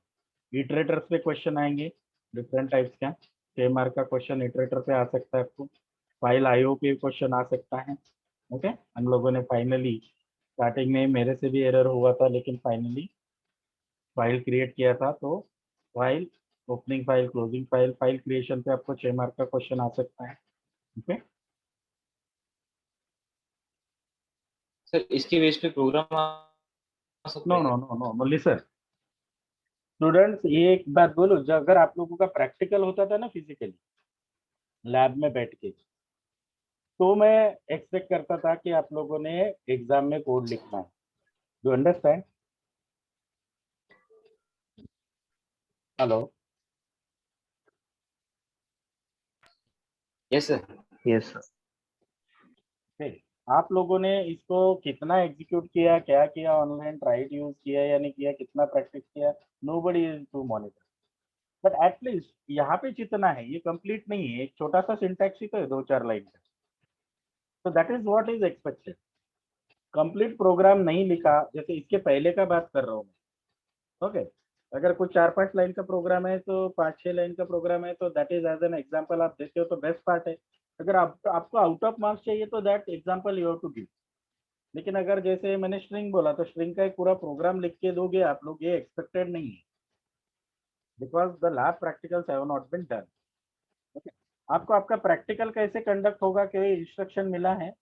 इटरेटर्स पे क्वेश्चन आएंगे डिफरेंट टाइप्स का। 6 मार्क का क्वेश्चन इटरेटर पे आ सकता है आपको, फाइल आईओ पे क्वेश्चन आ सकता है, ओके। हम लोगों ने फाइनली स्टार्टिंग में मेरे से भी एरर हुआ था, लेकिन फाइनली फाइल क्रिएट किया था, तो file opening file closing file, file creation पे आपको 6 मार्क का क्वेश्चन आ सकता है, ओके। सर इसके बेस पे प्रोग्राम आ सकता नो है नो क्या? No no no listen students, ये एक बात बोलो, जो अगर आप लोगों का प्रैक्टिकल होता था ना फिजिकली लैब में बैठ के, तो मैं एक्सपेक्ट करता था कि आप लोगों ने एग्जाम में कोड लिखना है, do understand? Hello, yes sir. Yes, sir. आप लोगों ने इसको कितना एग्जीक्यूट किया, क्या किया, ऑनलाइन ट्राइड यूज किया या नहीं किया, कितना प्रैक्टिस किया, nobody is to monitor, but at least यहाँ पे जितना है ये कंप्लीट नहीं है, एक छोटा सा सिंटैक्स ही तो है 2-4 लाइन का, तो that is what is expected. Complete program नहीं लिखा, जैसे इसके पहले का बात कर रहा हूँ मैं, ओके। अगर कुछ 4-5 लाइन का प्रोग्राम है, तो 5-6 लाइन का प्रोग्राम है, तो that is as an example आप देते हो तो बेस्ट पार्ट है। अगर आपको आउट ऑफ मार्क्स चाहिए तो that example you have to give. लेकिन अगर जैसे मैंने स्ट्रिंग बोला तो स्ट्रिंग का एक पूरा प्रोग्राम लिख के दोगे आप लोग, ये एक्सपेक्टेड नहीं है, because the lab practicals have not been done, okay. आपको आपका प्रैक्टिकल कैसे कंडक्ट होगा, कोई इंस्ट्रक्शन मिला है?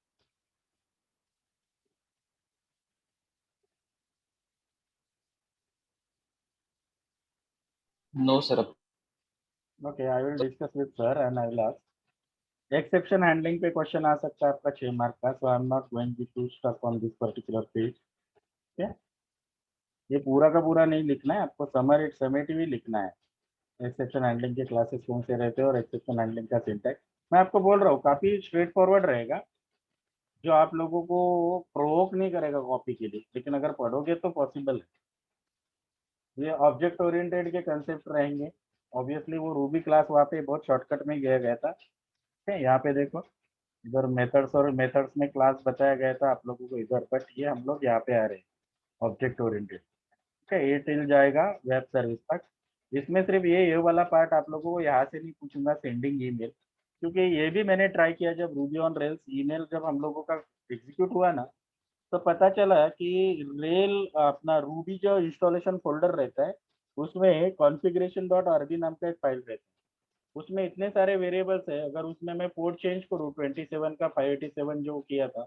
No sir. Okay, I will discuss with sir and I will ask. Exception handling पे क्वेश्चन आ सकता है आपका 6 मार्क का, so I am not going to stuck on this particular page, ठीक है। ये पूरा का पूरा नहीं लिखना है आपको, समेटिव ही लिखना है। एक्सेप्शन हैंडलिंग के क्लासेस कौन से रहते हैं और एक्सेप्शन हैंडलिंग का सिंटैक्स मैं आपको बोल रहा हूँ, काफी स्ट्रेट फॉरवर्ड रहेगा। जो आप लोगों को प्रोवोक नहीं करेगा कॉपी के लिए, लेकिन अगर पढ़ोगे तो पॉसिबल है। ये ऑब्जेक्ट ओरिएंटेड के कंसेप्ट रहेंगे। ऑब्वियसली वो रूबी क्लास वहाँ पे बहुत शॉर्टकट में गया गया था। ठीक है, यहाँ पे देखो इधर मेथड्स और मेथड्स में क्लास बताया गया था आप लोगों को इधर, बट ये हम लोग यहाँ पे आ रहे हैं ऑब्जेक्ट ओरिएंटेड। ठीक है, ये टिल जाएगा वेब सर्विस तक। इसमें सिर्फ ये वाला पार्ट आप लोगों को यहाँ से नहीं पूछूंगा, सेंडिंग ईमेल, क्योंकि ये भी मैंने ट्राई किया जब रूबी ऑन रेल्स ईमेल जब हम लोगों का एग्जीक्यूट हुआ ना, तो पता चला कि रेल अपना रूबी जो इंस्टॉलेशन फोल्डर रहता है उसमें कॉन्फ़िगरेशन डॉट आरबी नाम का एक फाइल रहता है। उसमें इतने सारे वेरिएबल्स है, अगर उसमें मैं पोर्ट चेंज करूँ 27 का 587 जो किया था,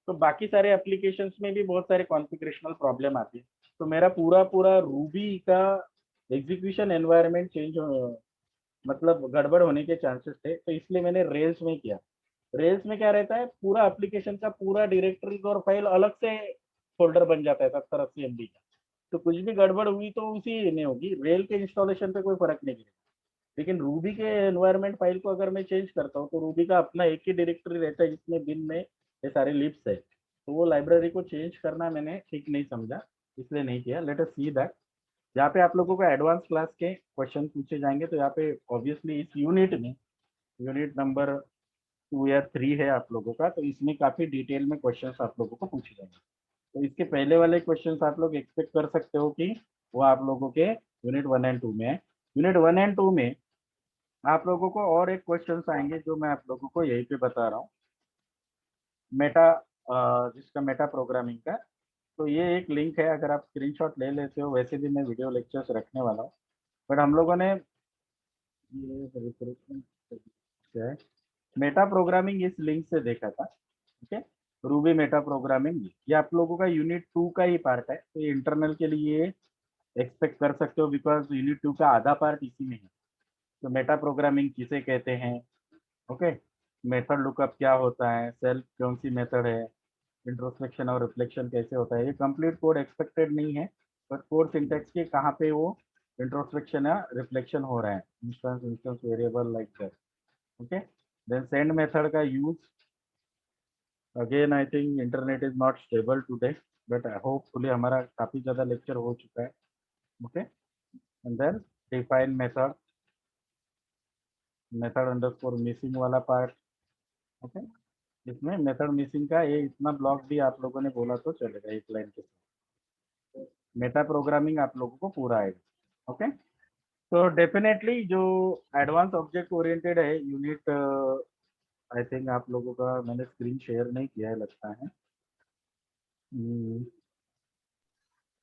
तो बाकी सारे एप्लीकेशंस में भी बहुत सारे कॉन्फ़िगरेशनल प्रॉब्लम आती है। तो मेरा पूरा पूरा रूबी का एग्जीक्यूशन एनवायरनमेंट चेंज मतलब गड़बड़ होने के चांसेस थे, तो इसलिए मैंने रेल्स में किया। रेल्स में क्या रहता है, पूरा एप्लीकेशन का पूरा डायरेक्टरीज और फाइल अलग से फोल्डर बन जाता है 70-80 MB का। तो कुछ भी गड़बड़ हुई तो उसी में होगी, रेल के इंस्टॉलेशन पे कोई फर्क नहीं पड़ेगा। लेकिन रूबी के एनवायरनमेंट फाइल को अगर मैं चेंज करता हूँ तो रूबी का अपना एक ही डायरेक्टरी रहता है जिसमें बिन में ये सारे लिप्स है, तो वो लाइब्रेरी को चेंज करना मैंने ठीक नहीं समझा, इसलिए नहीं किया। Let us see that. यहाँ पे आप लोगों को एडवांस क्लास के क्वेश्चन पूछे जाएंगे, तो यहाँ पे ऑब्वियसली इस यूनिट में यूनिट नंबर 2 या 3 है आप लोगों का, तो इसमें काफी डिटेल में क्वेश्चंस आप लोगों को पूछे जाएंगे। तो इसके पहले वाले क्वेश्चंस आप लोग एक्सपेक्ट कर सकते हो कि वो आप लोगों के यूनिट 1 एंड 2 में है। यूनिट 1 एंड 2 में आप लोगों को और एक क्वेश्चंस आएंगे जो मैं आप लोगों को यहीं पे बता रहा हूँ, मेटा जिसका मेटा प्रोग्रामिंग का। तो ये एक लिंक है, अगर आप स्क्रीनशॉट ले लेते हो, वैसे भी मैं वीडियो लेक्चर्स रखने वाला हूँ, बट हम लोगों ने ये मेटा प्रोग्रामिंग इस लिंक से देखा था। ठीक है, रूबी मेटा प्रोग्रामिंग ये आप लोगों का यूनिट 2 का ही पार्ट है, तो ये इंटरनल के लिए एक्सपेक्ट कर सकते हो, बिकॉज यूनिट 2 का आधा पार्ट इसी में है। तो मेटा प्रोग्रामिंग किसे कहते हैं, ओके, मेथड लुकअप क्या होता है, सेल्फ कौन सी मेथड है, इंट्रोस्पेक्शन और रिफ्लेक्शन कैसे होता है, ये कंप्लीट कोड एक्सपेक्टेड नहीं है, बट कोड सिंटेक्स के कहाँ पे वो इंट्रोस्पेक्शन या रिफ्लेक्शन हो रहा है, instance instance variable like that. Okay, then send method का use, again I think internet is not stable today, but hopefully हमारा काफी ज्यादा लेक्चर हो चुका है। Okay, and then define method, method underscore missing वाला पार्ट। ओके, इसमें मेथड मिसिंग का ये इतना ब्लॉक भी आप लोगों ने बोला तो चलेगा एक लाइन के साथ। मेटा प्रोग्रामिंग आप लोगों को पूरा आएगा। ओके, तो डेफिनेटली जो एडवांस ऑब्जेक्ट ओरिएंटेड है यूनिट, आई थिंक आप लोगों का मैंने स्क्रीन शेयर नहीं किया है लगता है।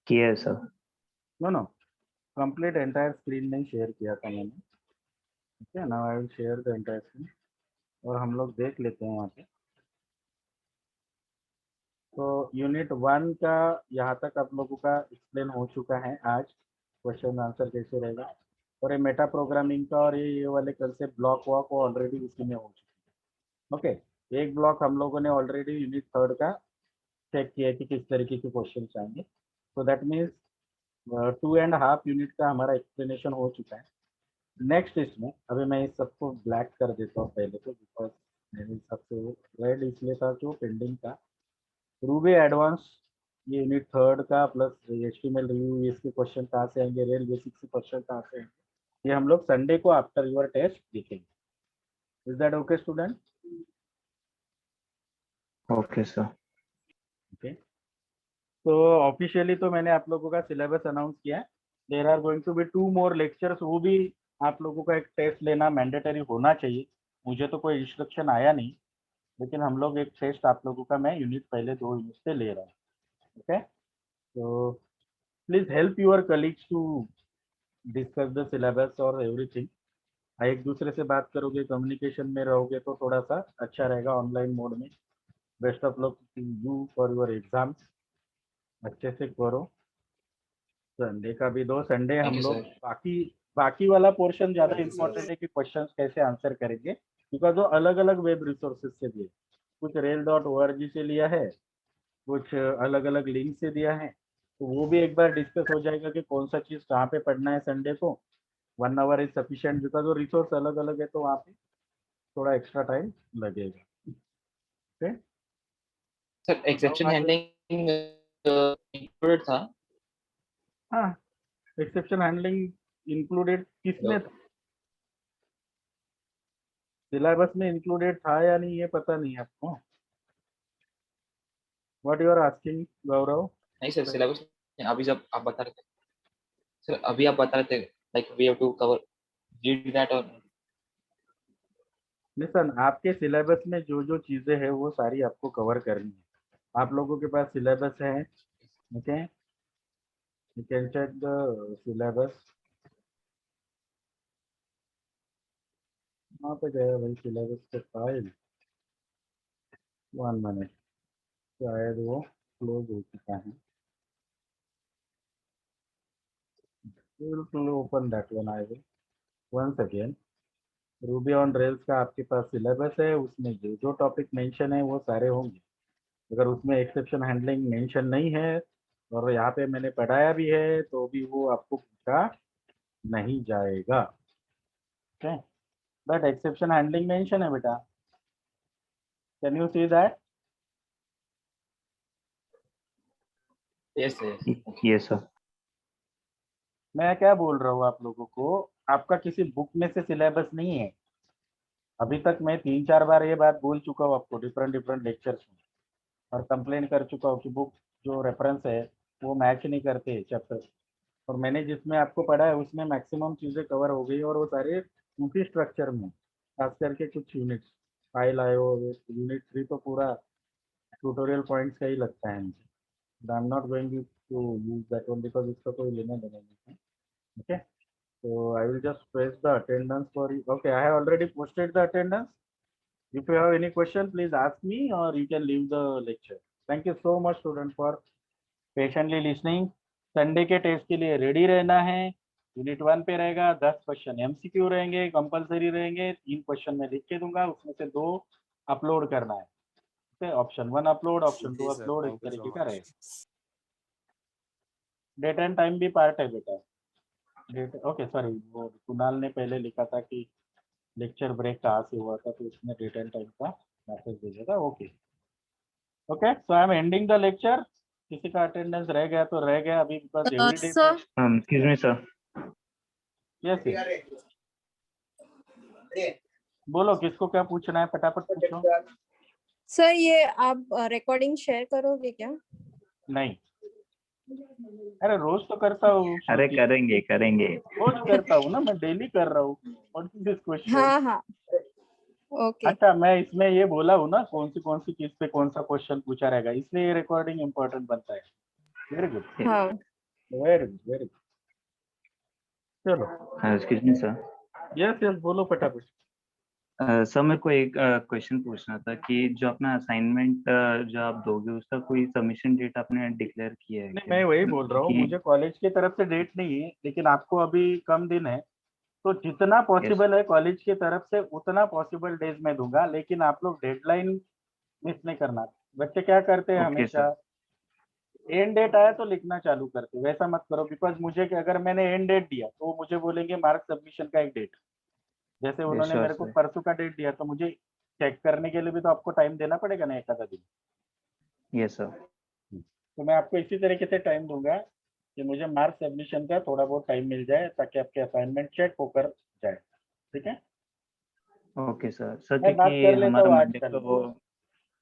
किया है sir. No no, complete entire screen नहीं शेयर किया था मैंने। ठीक है, now I will share the entire screen और हम लोग देख लेते हैं वहाँ पे। तो यूनिट 1 का यहाँ तक आप लोगों का एक्सप्लेन हो चुका है आज, क्वेश्चन आंसर कैसे रहेगा, और ये मेटा प्रोग्रामिंग का और ये वाले कंसेप्ट ब्लॉक वॉक वो ऑलरेडी उसी में हो चुके हैं। ओके, एक ब्लॉक हम लोगों ने ऑलरेडी यूनिट 3 का चेक किया कि किस तरीके के क्वेश्चन आएंगे, तो दैट मीन्स 2.5 यूनिट का हमारा एक्सप्लेनेशन हो चुका है। नेक्स्ट इसमें अभी मैं इस सबको ब्लैक कर देता हूँ पहले तो, बिकॉज मेरे हिसाब से रेड इसलिए था जो पेंडिंग था। रूबी एडवांस ये यूनिट 3 का प्लस एचटीएमएल रिव्यू, इसके क्वेश्चन कहाँ से आएंगे, रेल बेसिक से क्वेश्चन कहाँ से आएंगे, ये हम लोग संडे को आफ्टर योर टेस्ट देखेंगे। Is that okay student? Okay sir. Okay, तो ऑफिशियली तो मैंने आप लोगों का सिलेबस अनाउंस किया है। There are going to be 2 more lectures, वो भी आप लोगों का एक टेस्ट लेना मैंडेटरी होना चाहिए। मुझे तो कोई इंस्ट्रक्शन आया नहीं, लेकिन हम लोग एक टेस्ट आप लोगों का मैं यूनिट पहले 2 यूनिट से ले रहा हूँ। ओके, तो please help your colleagues to discuss the syllabus और एवरीथिंग। एक दूसरे से बात करोगे, कम्युनिकेशन में रहोगे तो थोड़ा सा अच्छा रहेगा ऑनलाइन मोड में। Best of luck to you for your exams, अच्छे से करो। संडे का भी दो, संडे थैंक हम यू लोग सर। बाकी बाकी वाला पोर्शन ज्यादा इंपॉर्टेंट है कि क्वेश्चंस कैसे आंसर करेंगे, बिकॉज वो अलग अलग वेब रिसोर्सेज से दिए, कुछ rail.org से लिया है, कुछ अलग अलग लिंक से दिया है, तो वो भी एक बार डिस्कस हो जाएगा कि कौन सा चीज कहाँ पे पढ़ना है संडे को। 1 आवर इज सफिशिएंट, बिकॉज वो रिसोर्स अलग अलग है तो वहाँ पे थोड़ा एक्स्ट्रा टाइम लगेगा। Okay, sir exception handling included था। हाँ, एक्सेप्शन हैंडलिंग इंक्लूडेड किसमें था? सिलेबस में इंक्लूडेड था या नहीं ये पता नहीं आपको? व्हाट यू आर आस्किंग गौरव? नहीं सर, सिलेबस अभी जब आप बता रहे थे सर, अभी आप बता रहे थे like we have to cover read that और लिसन, आपके सिलेबस में जो जो चीजें हैं वो सारी आपको कवर करनी है। आप लोगों के पास सिलेबस है, okay, you can check the syllabus. वहाँ पे गया भाई सिलेबस के फाइल, 1 मिनट, शायद वो क्लोज हो चुका है। Will open that one, I will once again. Ruby on Rails का आपके पास सिलेबस है, उसमें जो जो टॉपिक मेंशन है वो सारे होंगे। अगर उसमें एक्सेप्शन हैंडलिंग मेंशन नहीं है और यहाँ पे मैंने पढ़ाया भी है तो भी वो आपको पूछा नहीं जाएगा, okay. But exception handling mention है बेटा, can you see that? Yes yes. Yes, sir. मैं क्या बोल रहा हूँ आप लोगों को, आपका किसी बुक में से सिलेबस नहीं है। अभी तक मैं 3-4 बार ये बात बोल चुका हूँ आपको डिफरेंट डिफरेंट लेक्चर्स में, और कंप्लेन कर चुका हूँ कि बुक जो रेफरेंस है वो मैच नहीं करते चैप्टर। और मैंने जिसमें आपको पढ़ा है उसमें मैक्सिमम चीज़ें कवर हो गई और वो सारे उसी स्ट्रक्चर में, खास करके कुछ यूनिट्स फाइल आए हो। यूनिट 3 तो पूरा ट्यूटोरियल पॉइंट्स का ही लगता है मुझे। I am not going to use that one because इसका कोई लेना देना नहीं है, okay. So I will just press the attendance for you. Okay, I have already posted the attendance. If you have any question, please ask me or you can leave the lecture. Thank you so much student for patiently listening. Sunday के test के लिए ready रहना है। Unit 1 पे रहेगा 10 question MCQ रहेंगे, compulsory रहेंगे। 3 question मैं लिख के दूंगा, उसमें से 2 अपलोड करना है, ठीक है। ऑप्शन 1 अपलोड, ऑप्शन 2 अपलोड, इस तरीके का रहेगा। डेट एंड टाइम भी पार्ट है बेटा। डेट, ओके सॉरी, वो कुणाल ने पहले लिखा था कि लेक्चर ब्रेक कहाँ से हुआ था, तो उसने डेट एंड टाइम का मैसेज भेजा था। Okay okay, so I am ending the lecture. किसी का अटेंडेंस रह गया तो रह गया अभी, because every day. Sir Excuse me, sir. Yes, बोलो किसको क्या पूछना है, फटाफट पूछो। सर ये आप रिकॉर्डिंग शेयर करोगे क्या? नहीं, अरे रोज तो करता हूँ अरे श्रुति, करेंगे रोज करता हूँ ना, मैं डेली कर रहा हूँ। What is this question? हाँ हाँ ओके। अच्छा, मैं इसमें ये बोला हूँ ना कौन सी चीज पे कौन सा क्वेश्चन पूछा रहेगा, इसलिए ये रिकॉर्डिंग इम्पोर्टेंट बनता है। वेरी गुड, हाँ वेरी गुड, वेरी गुड। चलो, Excuse me, sir. Yes yes, बोलो फटाफट। सर मेरे को एक क्वेश्चन पूछना था कि जो अपना असाइनमेंट जो आप दोगे उसका कोई सबमिशन डेट आपने डिक्लेयर किया है नहीं, क्या? मैं वही बोल रहा हूँ, कि मुझे कॉलेज की तरफ से डेट नहीं है, लेकिन आपको अभी कम दिन है, तो जितना पॉसिबल है कॉलेज की तरफ से उतना पॉसिबल डेज में दूंगा, लेकिन आप लोग डेडलाइन मिस नहीं करना। बच्चे क्या करते हैं ओके सर। हमेशा, एंड डेट आया तो लिखना चालू करते, वैसा मत करो। बिकॉज मुझे अगर मैंने एंड डेट दिया तो वो मुझे बोलेंगे मार्क सबमिशन का एक डेट। जैसे उन्होंने श्योर मेरे को सर। परसों का डेट दिया, तो मुझे चेक करने के लिए भी तो आपको टाइम देना पड़ेगा ना, एक आधा दिन। Yes sir. तो मैं आपको इसी तरीके से टाइम दूंगा कि मुझे मार्क सबमिशन का थोड़ा बहुत टाइम मिल जाए, ताकि आपके असाइनमेंट चेक होकर जाए, ठीक है। Okay sir. सर मैं बात क्योंकि कर लेता हमारा हूँ मंडे आजकल। को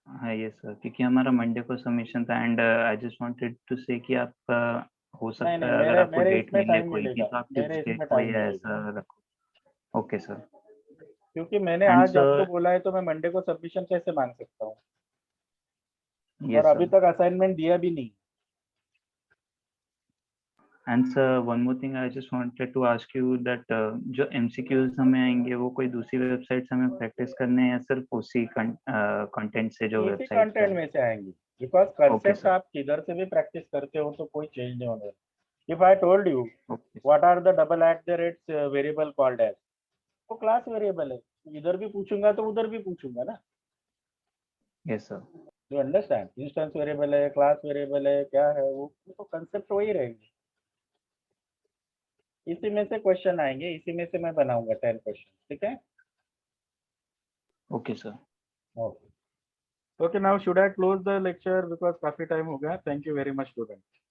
हाँ यस सर, क्योंकि हमारा मंडे को सबमिशन था and I just wanted to say कि आप हो नहीं सकता नहीं, है अगर मेरे आपको मेरे डेट इसमें मिले टाइम कोई भी मिलेगा, तो आप मेरे टिप्स डेट इसमें को टाइम या मिलेगा, ऐसा रखो। Okay sir. क्योंकि मैंने एंड आज आपको सर बोला है तो मैं मंडे को सबमिशन कैसे मांग सकता हूँ, और यस अभी सर। तक असाइनमेंट दिया भी नहीं। And sir one more thing I just wanted to ask you that जो एमसीक्यूज हमें आएंगे वो कोई दूसरी वेबसाइट से हमें प्रैक्टिस करने हैं या सिर्फ उसी कंटेंट से जो इसी वेबसाइट पे कंटेंट है? में से आएंगे, बिकॉज ओके कंसेप्ट सर। आप किधर से भी प्रैक्टिस करते हो तो कोई चेंज नहीं होने वाला। If I told you okay what are the double at the rates variable called as, तो क्लास वेरिएबल है, इधर भी पूछूंगा तो उधर भी पूछूंगा ना। Yes sir. You understand, instance variable है, क्लास वेरिएबल है, क्या है वो तो कंसेप्ट वही रहेंगे। इसी में से क्वेश्चन आएंगे, इसी में से मैं बनाऊंगा 10 क्वेश्चन, ठीक है। Okay sir. Okay. Okay, now should I close the lecture because काफी time हो गया? Thank you very much, students.